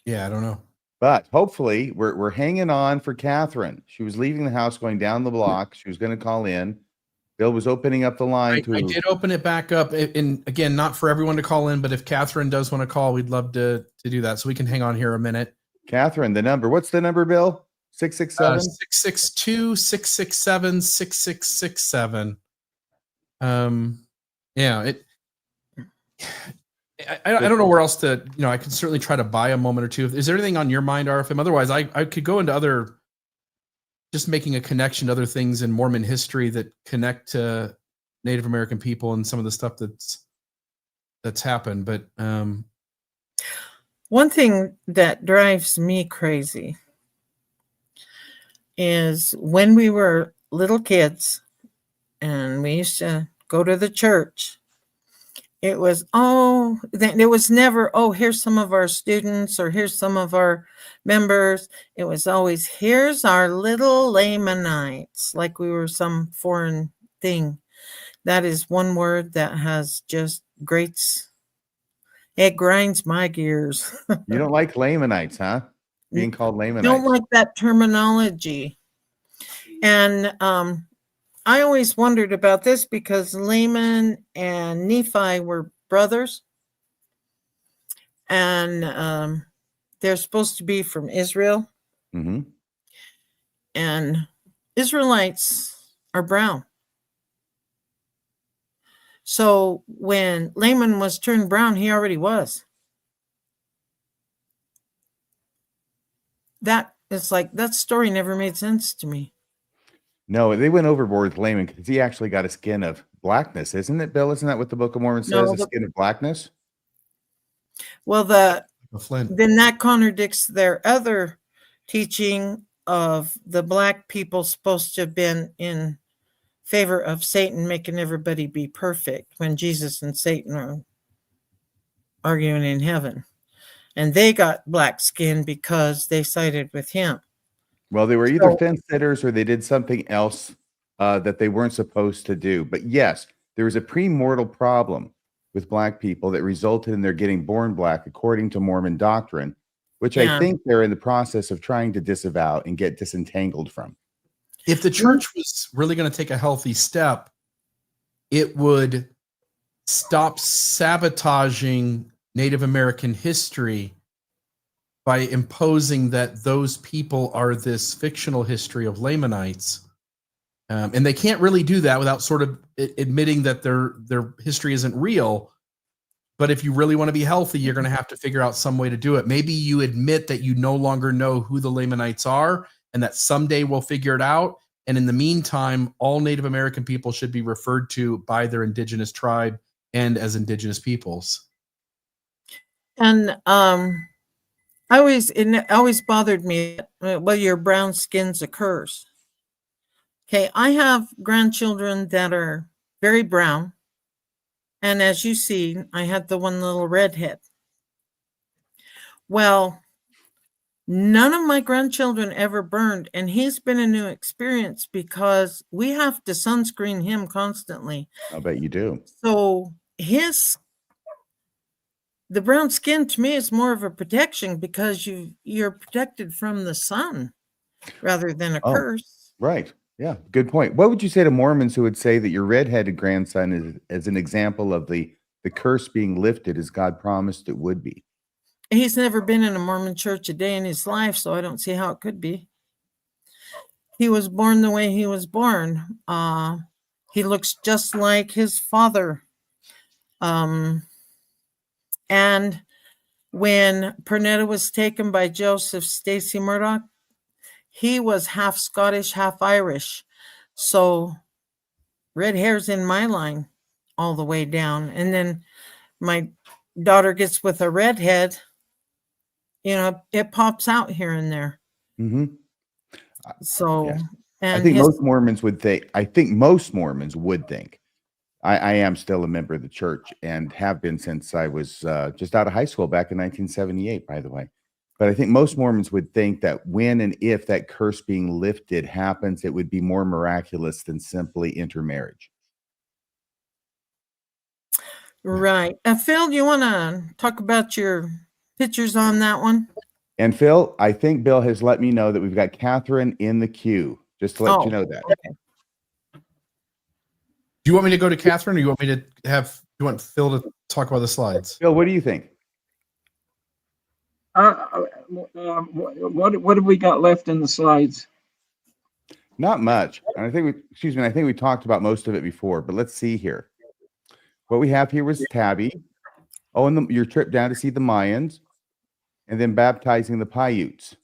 Yeah, I don't know. but hopefully we're hanging on for Catherine. She was leaving the house, going down the block. She was going to call in. Bill was opening up the line I did open it back up. And again, not for everyone to call in, but if Catherine does want to call, we'd love to do that. So we can hang on here a minute. Catherine, the number. What's the number, Bill? 667? 662-667-6667. Yeah, I don't know where else to, I can certainly try to buy a moment or two. Is there anything on your mind, RFM? Otherwise, I could go into other, just making a connection to other things in Mormon history that connect to Native American people and some of the stuff that's happened. But one thing that drives me crazy is when we were little kids and we used to go to the church, it was never, here's some of our students or here's some of our members. It was always, here's our little Lamanites, like we were some foreign thing. That is one word that has just it grinds my gears. You don't like Lamanites, huh? Being called Lamanites. Don't like that terminology. And I always wondered about this because Laman and Nephi were brothers. And they're supposed to be from Israel. Mm-hmm. And Israelites are brown. So when Laman was turned brown, he already was. That story never made sense to me. No, they went overboard with Laman because he actually got a skin of blackness, isn't it, Bill? Isn't that what the Book of Mormon says? No, A skin of blackness? Well, a flint. then that contradicts their other teaching of the black people supposed to have been in favor of Satan making everybody be perfect when Jesus and Satan are arguing in heaven. And they got black skin because they sided with him. Well, they were either fence sitters or they did something else that they weren't supposed to do. But yes, there was a premortal problem with black people that resulted in their getting born black, according to Mormon doctrine, which I think they're in the process of trying to disavow and get disentangled from. If the church was really going to take a healthy step, it would stop sabotaging Native American history by imposing that those people are this fictional history of Lamanites. And they can't really do that without sort of admitting that their history isn't real. But if you really want to be healthy, you're going to have to figure out some way to do it. Maybe you admit that you no longer know who the Lamanites are and that someday we'll figure it out. And in the meantime, all Native American people should be referred to by their indigenous tribe and as indigenous peoples. And it always bothered me, well, your brown skin's a curse. Okay, I have grandchildren that are very brown. And as you see, I had the one little redhead. Well, none of my grandchildren ever burned, and he's been a new experience because we have to sunscreen him constantly. I'll bet you do. So his The brown skin to me is more of a protection because you're protected from the sun rather than a Oh. curse. Right. Yeah. Good point. What would you say to Mormons who would say that your redheaded grandson is an example of the curse being lifted as God promised it would be? He's never been in a Mormon church a day in his life, so I don't see how it could be. He was born the way he was born. He looks just like his father. And when Pernetta was taken by Joseph Stacy Murdoch, he was half Scottish, half Irish. So red hair's in my line all the way down. And then my daughter gets with a redhead, it pops out here and there. Mm-hmm. So, Yes. and I think his, most Mormons would think, I am still a member of the church and have been since I was just out of high school back in 1978, by the way. But I think most Mormons would think that when and if that curse being lifted happens, it would be more miraculous than simply intermarriage. right. Phil, you want to talk about your pictures on that one? And Phil, I think Bill has let me know that we've got Catherine in the queue, just to let you know that. Okay. Do you want me to go to Catherine, or you want me to you want Phil to talk about the slides? Phil, what do you think? What have we got left in the slides? Not much. And I think we talked about most of it before, but let's see here. What we have here was Tabby. Oh, and your trip down to see the Mayans, and then baptizing the Paiutes.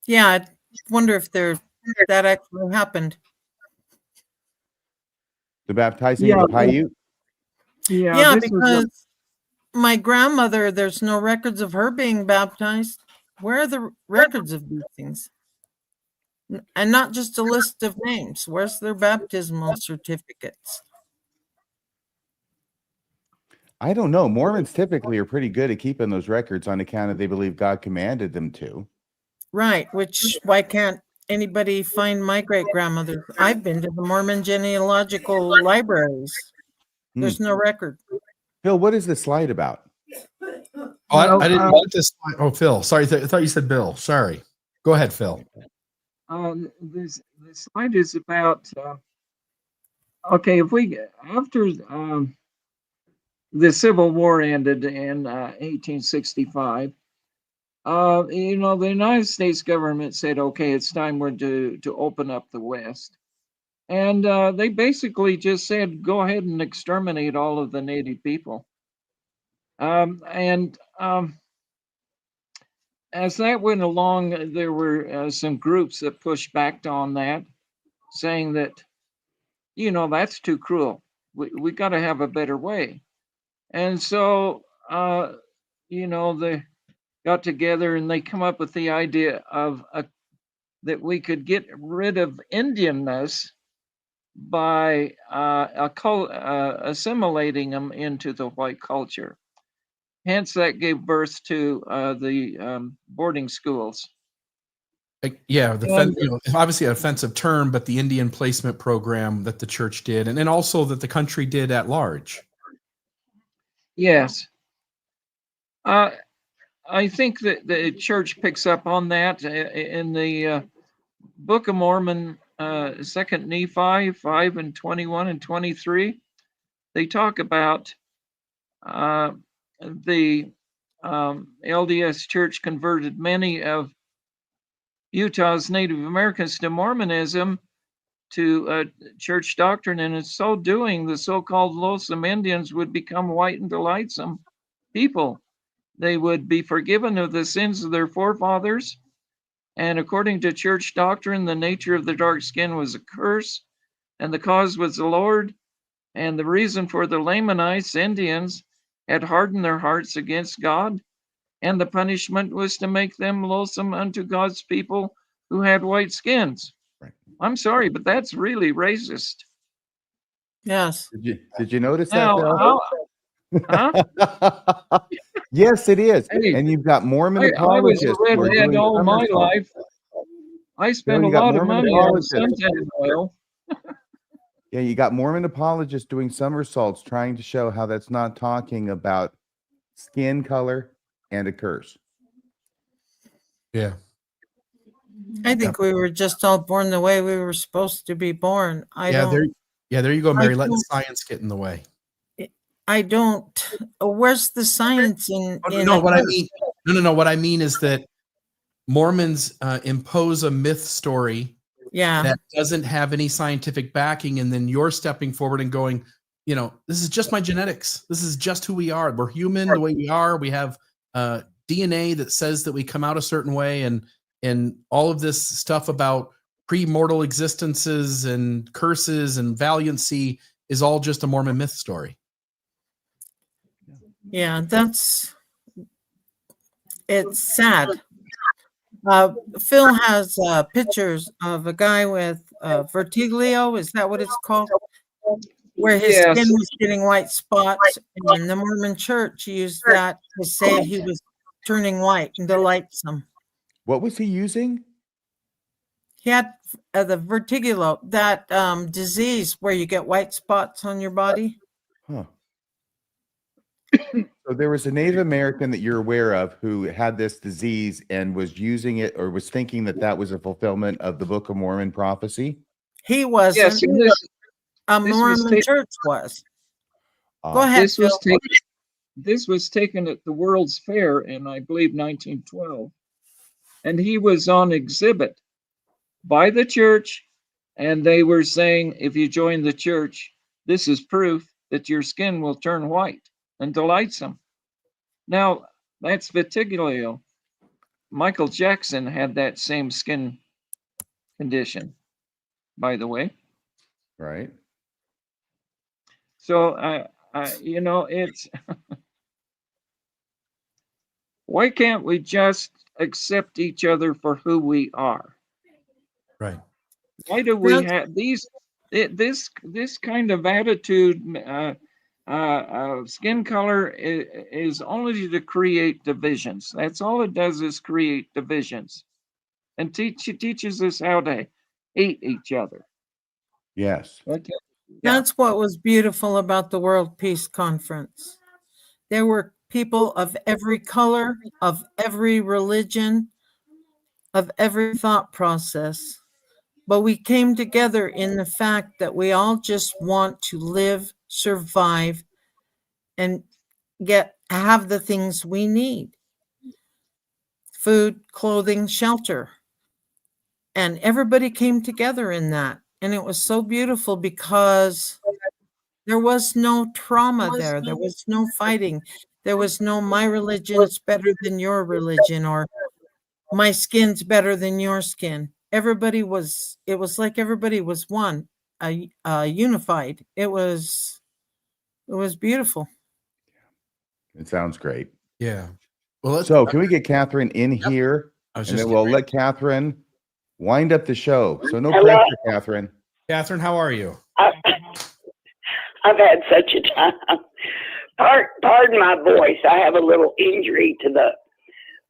Yeah, I wonder if that actually happened. The baptizing of the Paiute? Yeah, because my grandmother, there's no records of her being baptized. Where are the records of these things? And not just a list of names. Where's their baptismal certificates? I don't know. Mormons typically are pretty good at keeping those records on account of they believe God commanded them to. Right, why can't anybody find my great-grandmother? I've been to the Mormon genealogical libraries. There's no record. Bill, what is this slide about? Oh, I didn't put this slide. Oh, Phil, sorry. I thought you said Bill. Sorry. Go ahead, Phil. This slide is about, okay, after the Civil War ended in 1865, the United States government said, okay, it's time to open up the West. And they basically just said, go ahead and exterminate all of the native people. As that went along, there were some groups that pushed back on that, saying that, that's too cruel. We got to have a better way. And so, they got together and they come up with the idea of that we could get rid of Indianness by assimilating them into the white culture. Hence, that gave birth to the boarding schools. Yeah, obviously an offensive term, but the Indian placement program that the church did, and then also that the country did at large. Yes. I think that the church picks up on that in the Book of Mormon, 2nd Nephi 5 and 21 and 23. They talk about the LDS Church converted many of Utah's Native Americans to Mormonism, to church doctrine, and in so doing, the so-called loathsome Indians would become white and delightsome people. They would be forgiven of the sins of their forefathers, and according to church doctrine, the nature of the dark skin was a curse, and the cause was the Lord, and the reason for the Lamanites, Indians, had hardened their hearts against God, and the punishment was to make them loathsome unto God's people who had white skins. Right. I'm sorry, but that's really racist. Yes. Did you notice Now, that, Bill? Yes, it is. Hey, and you've got Mormon I was apologists. a redhead all my life. I spent a lot of money on suntan oil. Yeah, you got Mormon apologists doing somersaults trying to show how that's not talking about skin color, and a curse. Yeah. I think we were just all born the way we were supposed to be born. There you go, Mary. Letting don't- science get in the way. I don't. Where's the science in? Oh, in no, a what I curse? mean, no. What I mean is that Mormons impose a myth story Yeah. that doesn't have any scientific backing, and then you're stepping forward and going, this is just my genetics. This is just who we are. We're human the way we are. We have DNA that says that we come out a certain way, and all of this stuff about pre-mortal existences and curses and valiancy is all just a Mormon myth story. Yeah, it's sad. Phil has pictures of a guy with vertigo. Is that what it's called? Where his Yes. skin was getting white spots, and the Mormon Church used that to say he was turning white and delightsome. What was he using? He had the vertigo, that disease where you get white spots on your body. Huh. So there was a Native American that you're aware of who had this disease and was using it, or was thinking that that was a fulfillment of the Book of Mormon prophecy. He wasn't. Yes, and A this was Mormon taken- Church was. Go ahead, this was Phil. this was taken at the World's Fair in, I believe, 1912, and he was on exhibit by the church, and they were saying, if you join the church, this is proof that your skin will turn white and delightsome. Now, that's vitiglio. Michael Jackson had that same skin condition, by the way. Right. So, it's why can't we just accept each other for who we are? Right. Why do we Well- have this kind of attitude? Skin color is only to create divisions. That's all it does, is create divisions, and teaches us how to hate each other. Yes. Okay. That's what was beautiful about the World Peace Conference. There were people of every color, of every religion, of every thought process. But we came together in the fact that we all just want to live, survive, and have the things we need. Food, clothing, shelter. And everybody came together in that. And it was so beautiful because there was no trauma there. There was no fighting. There was no my religion's better than your religion, or my skin's better than your skin. It was like everybody was one, unified. It was beautiful. It sounds great. Yeah. Well, So can we get Catherine in here? I was And just then we'll let Catherine wind up the show. So no Hello? pressure, Catherine. Catherine, how are you? I've had such a time. Pardon my voice. I have a little injury to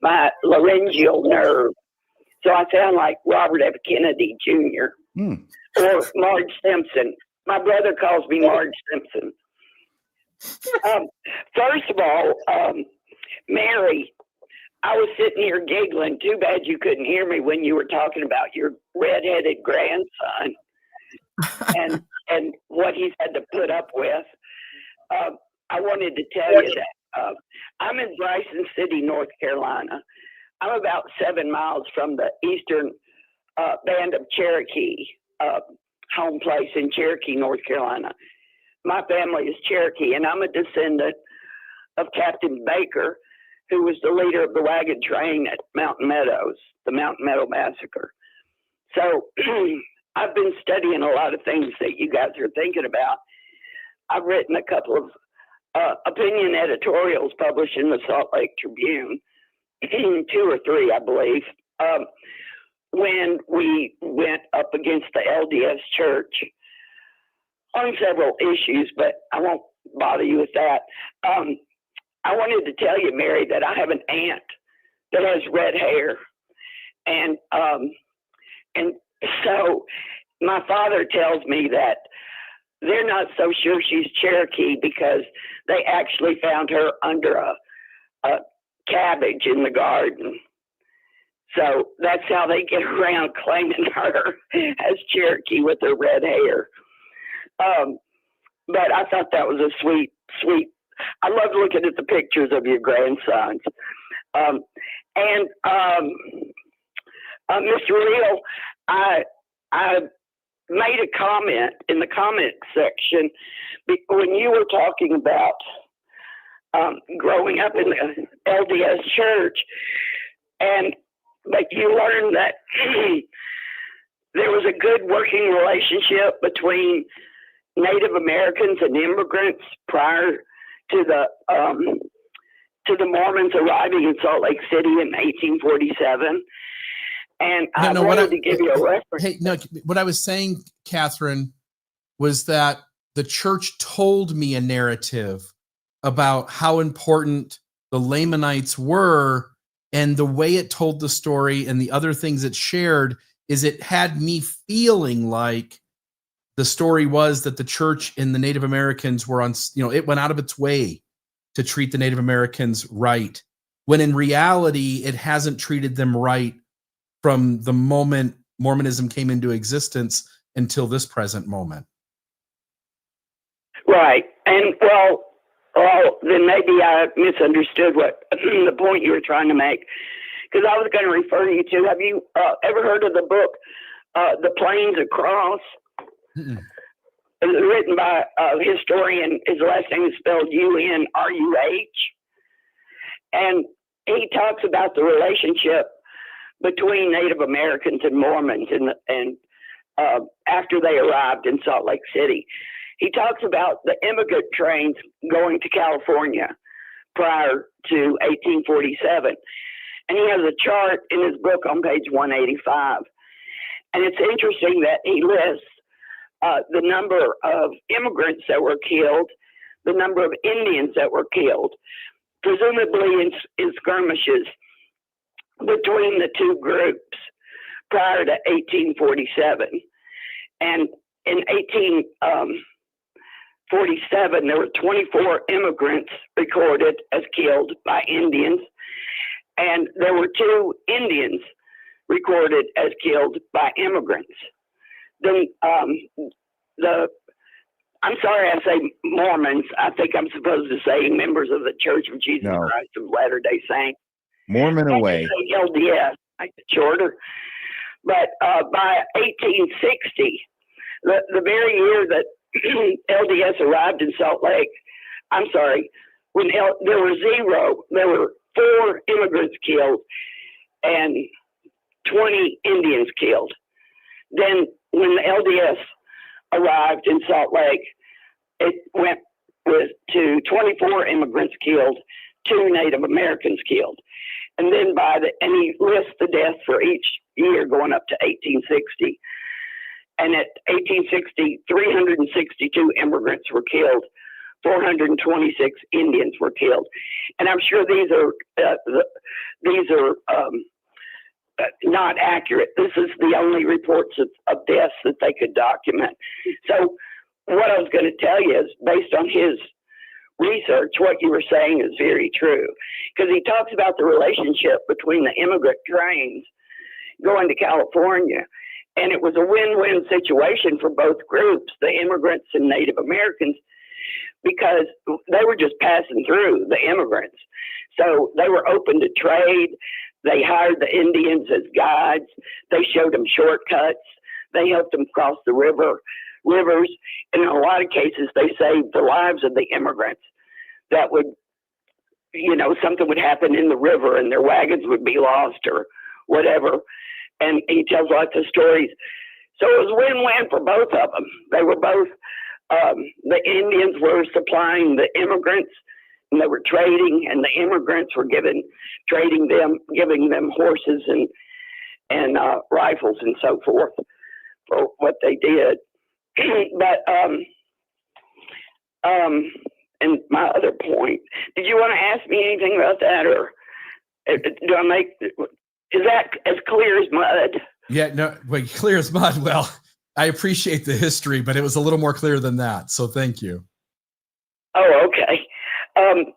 my laryngeal nerve. So I sound like Robert F. Kennedy Jr. Or Marge Simpson. My brother calls me Marge Simpson. First of all, Mary, I was sitting here giggling. Too bad you couldn't hear me when you were talking about your redheaded grandson and what he's had to put up with. I wanted to tell you that I'm in Bryson City, North Carolina. I'm about 7 miles from the Eastern Band of Cherokee home place in Cherokee, North Carolina. My family is Cherokee, and I'm a descendant of Captain Baker, who was the leader of the wagon train at Mountain Meadows, the Mountain Meadow Massacre. So I've been studying a lot of things that you guys are thinking about. I've written a couple of opinion editorials published in the Salt Lake Tribune, 2 or 3, I believe, when we went up against the LDS Church on several issues, but I won't bother you with that. I wanted to tell you, Mary, that I have an aunt that has red hair, and so my father tells me that they're not so sure she's Cherokee because they actually found her under cabbage in the garden. So that's how they get around claiming her as Cherokee with her red hair. But I thought that was a sweet. I love looking at the pictures of your grandsons. And Mr. Real, I made a comment in the comment section when you were talking about growing up in the LDS Church, but you learned that there was a good working relationship between Native Americans and immigrants prior to the Mormons arriving in Salt Lake City in 1847. And I wanted to give you a reference. Hey, no, what I was saying, Catherine, was that the church told me a narrative about how important the Lamanites were, and the way it told the story and the other things it shared is it had me feeling like the story was that the church and the Native Americans were on, it went out of its way to treat the Native Americans right, when in reality, it hasn't treated them right from the moment Mormonism came into existence until this present moment. Right. And well, then maybe I misunderstood what the point you were trying to make, because I was going to refer you to, have you ever heard of the book, The Plains Across? Mm-mm. It was written by a historian. His last name is spelled UNRUH. And he talks about the relationship between Native Americans and Mormons and after they arrived in Salt Lake City. He talks about the immigrant trains going to California prior to 1847. And he has a chart in his book on page 185. And it's interesting that he lists the number of immigrants that were killed, the number of Indians that were killed, presumably in skirmishes between the two groups prior to 1847. And in 1847, there were 24 immigrants recorded as killed by Indians, and there were 2 Indians recorded as killed by immigrants. Then I'm sorry I say Mormons. I think I'm supposed to say members of the Church of Jesus Christ of Latter-day Saints. Mormon away. LDS, shorter. But by 1860, the very year that LDS arrived in Salt Lake, I'm sorry, when there were 4 immigrants killed and 20 Indians killed. Then when the LDS arrived in Salt Lake, it went to 24 immigrants killed, 2 Native Americans killed. And then and he lists the deaths for each year going up to 1860. And at 1860, 362 immigrants were killed, 426 Indians were killed. And I'm sure these are not accurate. This is the only reports of deaths that they could document. So what I was going to tell you is, based on his research, what you were saying is very true, because he talks about the relationship between the immigrant trains going to California, and it was a win-win situation for both groups, the immigrants and Native Americans, because they were just passing through, the immigrants. So they were open to trade. They hired the Indians as guides. They showed them shortcuts. They helped them cross the rivers. And in a lot of cases, they saved the lives of the immigrants. That would, something would happen in the river and their wagons would be lost or whatever. And he tells lots of stories. So it was win-win for both of them. They were both, the Indians were supplying the immigrants, and they were trading, and the immigrants were giving them horses and rifles and so forth for what they did. But and my other point, did you want to ask me anything about that, or is that as clear as mud? Yeah, no, wait, clear as mud. Well, I appreciate the history, but it was a little more clear than that. So thank you. Oh, okay. Also,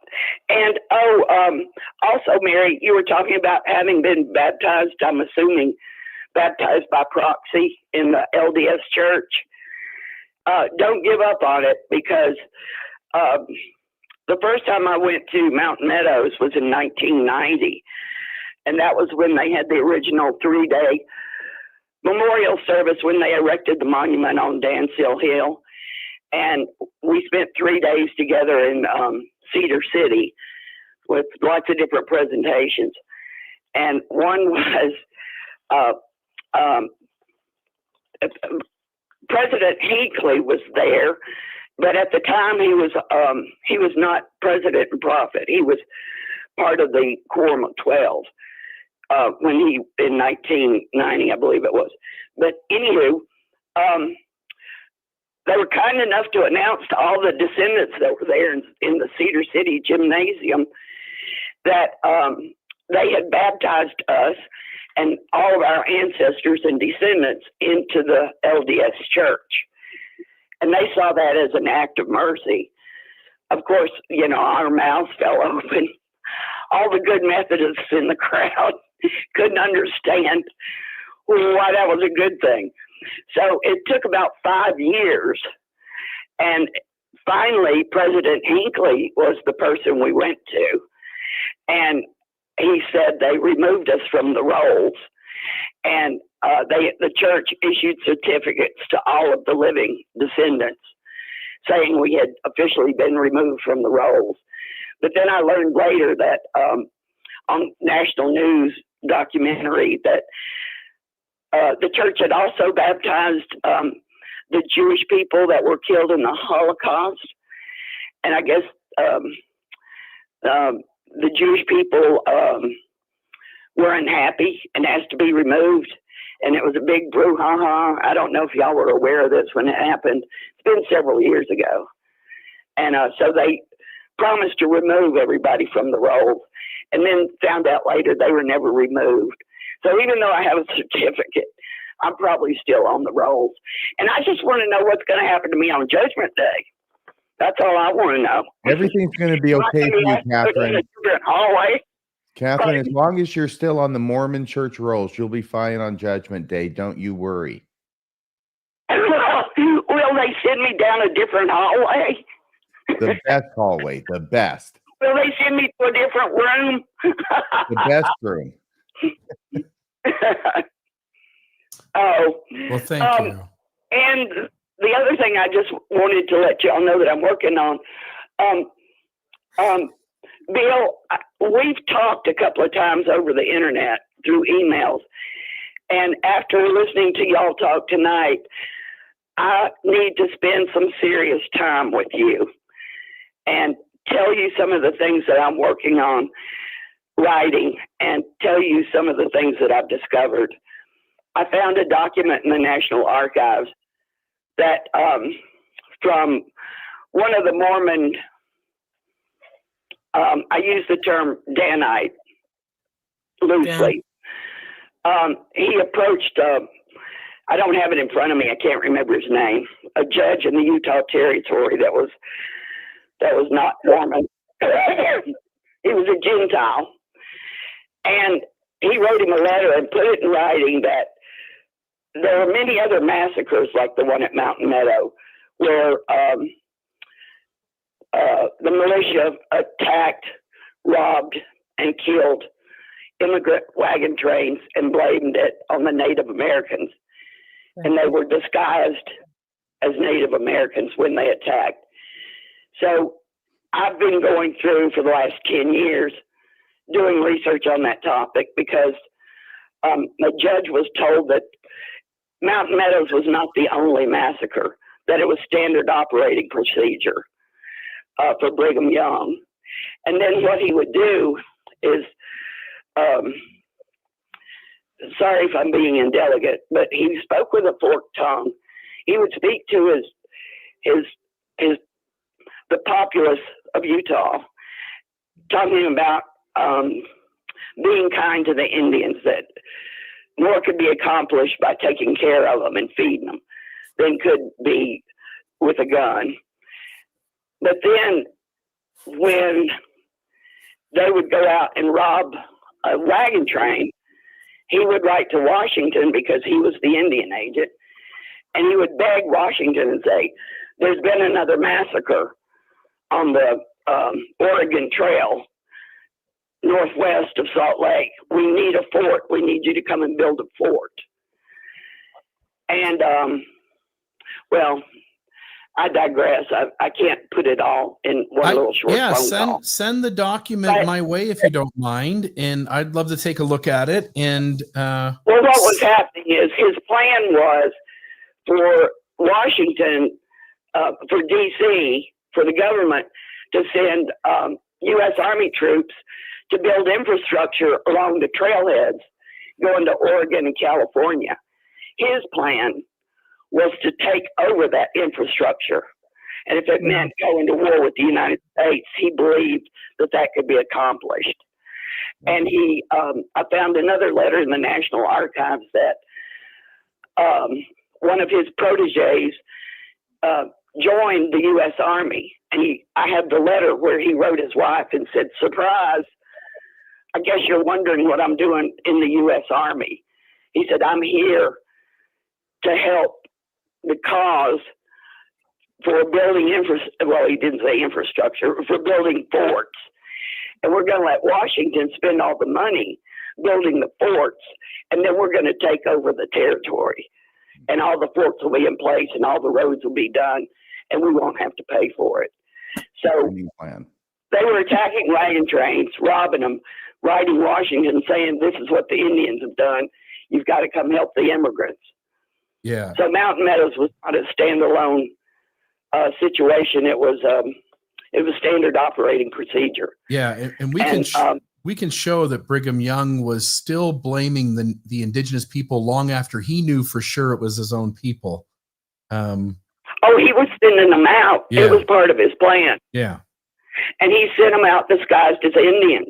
Mary, you were talking about having been baptized, I'm assuming baptized by proxy in the LDS Church. Don't give up on it, because the first time I went to Mountain Meadows was in 1990. And that was when they had the original 3-day memorial service when they erected the monument on Dancil Hill. And we spent 3 days together in Cedar City with lots of different presentations. And one was President Hinckley was there, but at the time he was not president and prophet. He was part of the Quorum of 12 when he, in 1990, I believe it was. But anywho, they were kind enough to announce to all the descendants that were there in the Cedar City Gymnasium that they had baptized us and all of our ancestors and descendants into the LDS Church. And they saw that as an act of mercy. Of course, you know, our mouths fell open. All the good Methodists in the crowd couldn't understand why that was a good thing. So it took about 5 years. And finally, President Hinckley was the person we went to. And he said they removed us from the rolls. And the church issued certificates to all of the living descendants saying we had officially been removed from the rolls. But then I learned later that on national news documentary that the church had also baptized the Jewish people that were killed in the Holocaust. And I guess the Jewish people were unhappy and asked to be removed. And it was a big brouhaha. I don't know if y'all were aware of this when it happened. It's been several years ago. And so they promised to remove everybody from the rolls, and then found out later they were never removed. So even though I have a certificate, I'm probably still on the rolls. And I just want to know what's going to happen to me on Judgment Day. That's all I want to know. Everything's going to be okay for you, Catherine. Hallway. Catherine, as long as you're still on the Mormon church rolls, you'll be fine on Judgment Day. Don't you worry. Will they send me down a different hallway? The best hallway, the best. Will they send me to a different room? The best room. Oh. Well, thank you. And the other thing I just wanted to let y'all know that I'm working on, Bill, we've talked a couple of times over the internet through emails. And after listening to y'all talk tonight, I need to spend some serious time with you and tell you some of the things that I'm working on writing and tell you some of the things that I've discovered. I found a document in the National Archives that from one of the Mormon, I use the term Danite loosely. He approached, I don't have it in front of me, I can't remember his name, a judge in the Utah Territory that was not Mormon. He was a Gentile. And he wrote him a letter and put it in writing that there are many other massacres like the one at Mountain Meadow where the militia attacked, robbed, and killed immigrant wagon trains and blamed it on the Native Americans. And they were disguised as Native Americans when they attacked. So I've been going through for the last 10 years doing research on that topic because the judge was told that Mountain Meadows was not the only massacre, that it was standard operating procedure for Brigham Young. And then what he would do is, sorry if I'm being indelicate, but he spoke with a forked tongue. He would speak to the populace of Utah, talking about being kind to the Indians, that more could be accomplished by taking care of them and feeding them than could be with a gun. But then when they would go out and rob a wagon train, he would write to Washington because he was the Indian agent, and he would beg Washington and say, there's been another massacre on the Oregon Trail northwest of Salt Lake. We need a fort. We need you to come and build a fort. And, well, I digress. I can't put it all in one little short phone call. Send the document my way if you don't mind, and I'd love to take a look at it. And well, what was happening is his plan was for Washington, for D.C., for the government to send U.S. Army troops to build infrastructure along the trailheads going to Oregon and California. His plan was to take over that infrastructure. And if it meant going to war with the United States, he believed that that could be accomplished. And he, I found another letter in the National Archives that one of his proteges joined the U.S. Army. And I have the letter where he wrote his wife and said, surprise, I guess you're wondering what I'm doing in the U.S. Army. He said, I'm here to help the cause for building well, he didn't say infrastructure, for building forts. And we're going to let Washington spend all the money building the forts, and then we're going to take over the territory. And all the forts will be in place, and all the roads will be done, and we won't have to pay for it. So they were attacking wagon trains, robbing them, writing Washington saying, this is what the Indians have done. You've got to come help the immigrants. Yeah. So Mountain Meadows was not a standalone situation. It was standard operating procedure. Yeah, and we can show that Brigham Young was still blaming the indigenous people long after he knew for sure it was his own people. He was sending them out. Yeah. It was part of his plan. Yeah. And he sent them out disguised as Indians,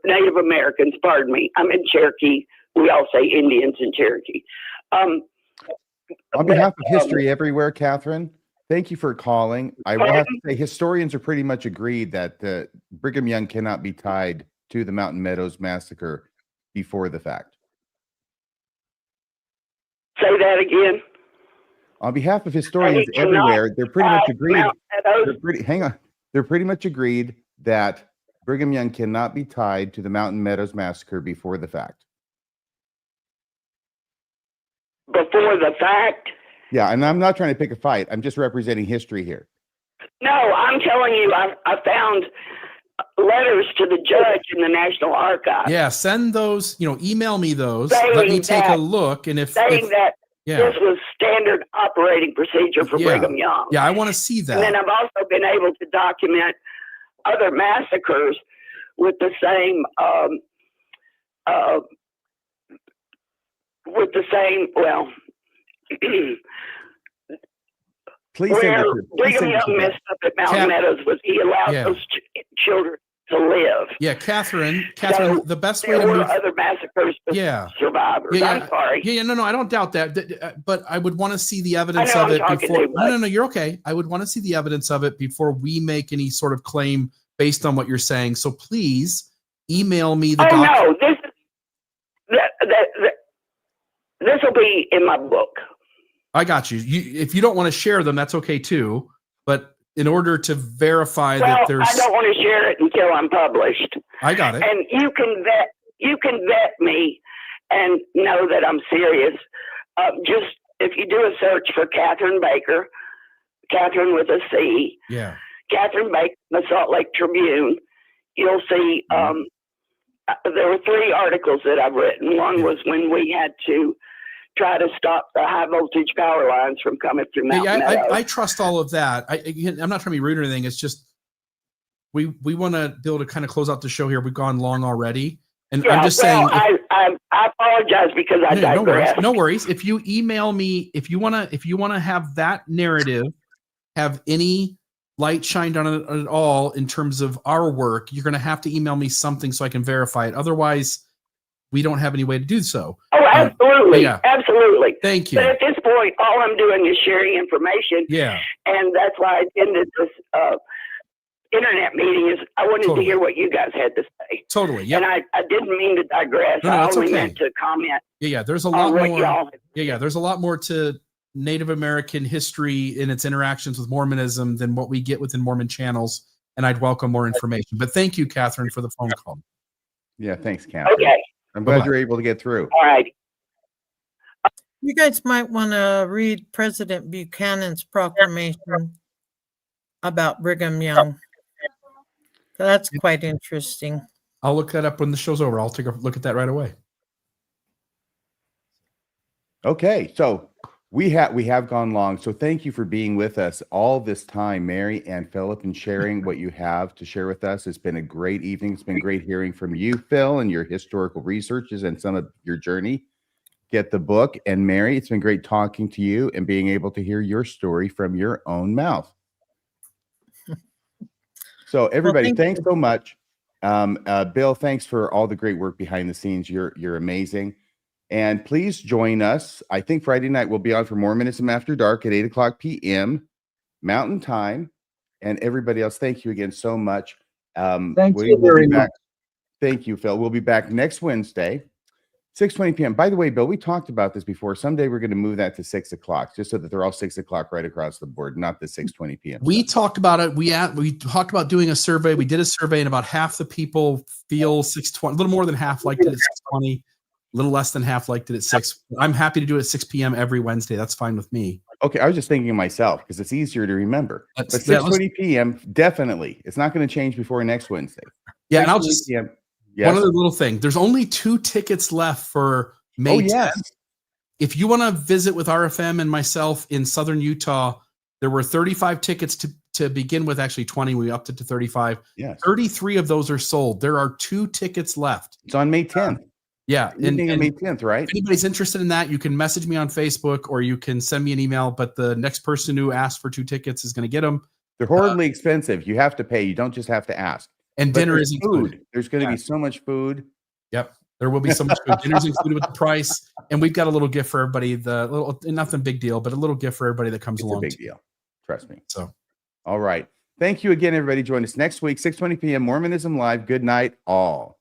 Native Americans, pardon me. I'm in Cherokee. We all say Indians in Cherokee. On behalf of History Everywhere, Catherine, thank you for calling. I will have to say historians are pretty much agreed that Brigham Young cannot be tied to the Mountain Meadows massacre before the fact. Say that again. On behalf of historians everywhere, they're pretty much agreed. They're pretty much agreed that Brigham Young cannot be tied to the Mountain Meadows massacre before the fact. Before the fact? Yeah, and I'm not trying to pick a fight. I'm just representing history here. No, I'm telling you, I found letters to the judge in the National Archives. Yeah, send those, email me those. Let me take a look. And if this was standard operating procedure for Brigham Young. Yeah, I want to see that. And then I've also been able to document other massacres with the same Please where Brigham Young messed up at Mountain Meadows was he allowed those children to live. Yeah, Catherine, so the best way to move. There were other massacres with survivors. I'm sorry. No, I don't doubt that. But I would want to see the evidence of it before. No, you're okay. I would want to see the evidence of it before we make any sort of claim based on what you're saying. So please email me the document. No, this will be in my book. I got you. If you don't want to share them, that's okay too. But in order to verify that there's, I don't want to share it until I'm published. I got it. And you can vet me and know that I'm serious. Just if you do a search for Catherine Baker, Catherine with a C, Catherine Baker, the Salt Lake Tribune, you'll see. There were 3 articles that I've written. One was when we had to try to stop the high voltage power lines from coming through Mountain Meadows. I trust all of that. I'm not trying to be rude or anything. It's just we want to be able to kind of close out the show here. We've gone long already, and I'm just saying. I apologize because I digress. No worries. If you email me, if you wanna have that narrative, have any light shined on it at all in terms of our work, you're going to have to email me something so I can verify it. Otherwise, we don't have any way to do so. Oh, absolutely. Absolutely. Thank you. But at this point, all I'm doing is sharing information. Yeah. And that's why I attended this internet meetings. I wanted Totally. to hear what you guys had to say. Totally. Yeah. And I didn't mean to digress. No, I that's only okay. meant to comment Yeah. There's a on lot what more. y'all. Yeah. There's a lot more to Native American history in its interactions with Mormonism than what we get within Mormon channels. And I'd welcome more information. But thank you, Catherine, for the phone call. Yeah, thanks, Catherine. Okay. I'm glad Bye-bye. you're able to get through. All right. You guys might want to read President Buchanan's proclamation about Brigham Young. That's quite interesting. I'll look that up when the show's over. I'll take a look at that right away. Okay, so we have gone long. So thank you for being with us all this time, Mary and Philip, and sharing what you have to share with us. It's been a great evening. It's been great hearing from you, Phil, and your historical researches and some of your journey. Get the book. And Mary, it's been great talking to you and being able to hear your story from your own mouth. So everybody, thanks so much. Bill, thanks for all the great work behind the scenes. You're amazing. And please join us. I think Friday night we'll be on for Mormonism After Dark at 8:00 p.m. Mountain Time. And everybody else, thank you again so much. Thank We you will very be back. much. Thank you, Phil. We'll be back next Wednesday, 6:20 p.m. By the way, Bill, we talked about this before. Someday we're going to move that to 6 o'clock, just so that they're all 6 o'clock right across the board, not the 6:20 p.m. We talked about it. We talked about doing a survey. We did a survey, and about half the people feel 6:20. A little more than half liked it at 6:20. A little less than half liked it at 6. I'm happy to do it at 6 p.m. every Wednesday. That's fine with me. Okay, I was just thinking of myself because it's easier to remember. But That's- that was- 6:20 p.m. definitely. It's not going to change before next Wednesday. Yeah, and I'll 6:20 just p.m. one other little thing. There's only 2 tickets left for May 10th. If you want to visit with RFM and myself in Southern Utah, there were 35 tickets to begin with. Actually, 20. We upped it to 35. Yes. 33 of those are sold. There are 2 tickets left. It's on May 10th. Yeah, and and May 10th, right? if anybody's interested in that, you can message me on Facebook or you can send me an email. But the next person who asks for 2 tickets is going to get them. They're horribly expensive. You have to pay. You don't just have to ask. And But dinner there's is included. There's going to be so much food. Yep. There will be so much food. Dinner's included with the price. And we've got a little gift for everybody. Nothing big deal, but a little gift for everybody that comes along. It's a big deal. Trust me. So, all right. Thank you again, everybody. Join us next week, 6:20 p.m. Mormonism Live. Good night, all.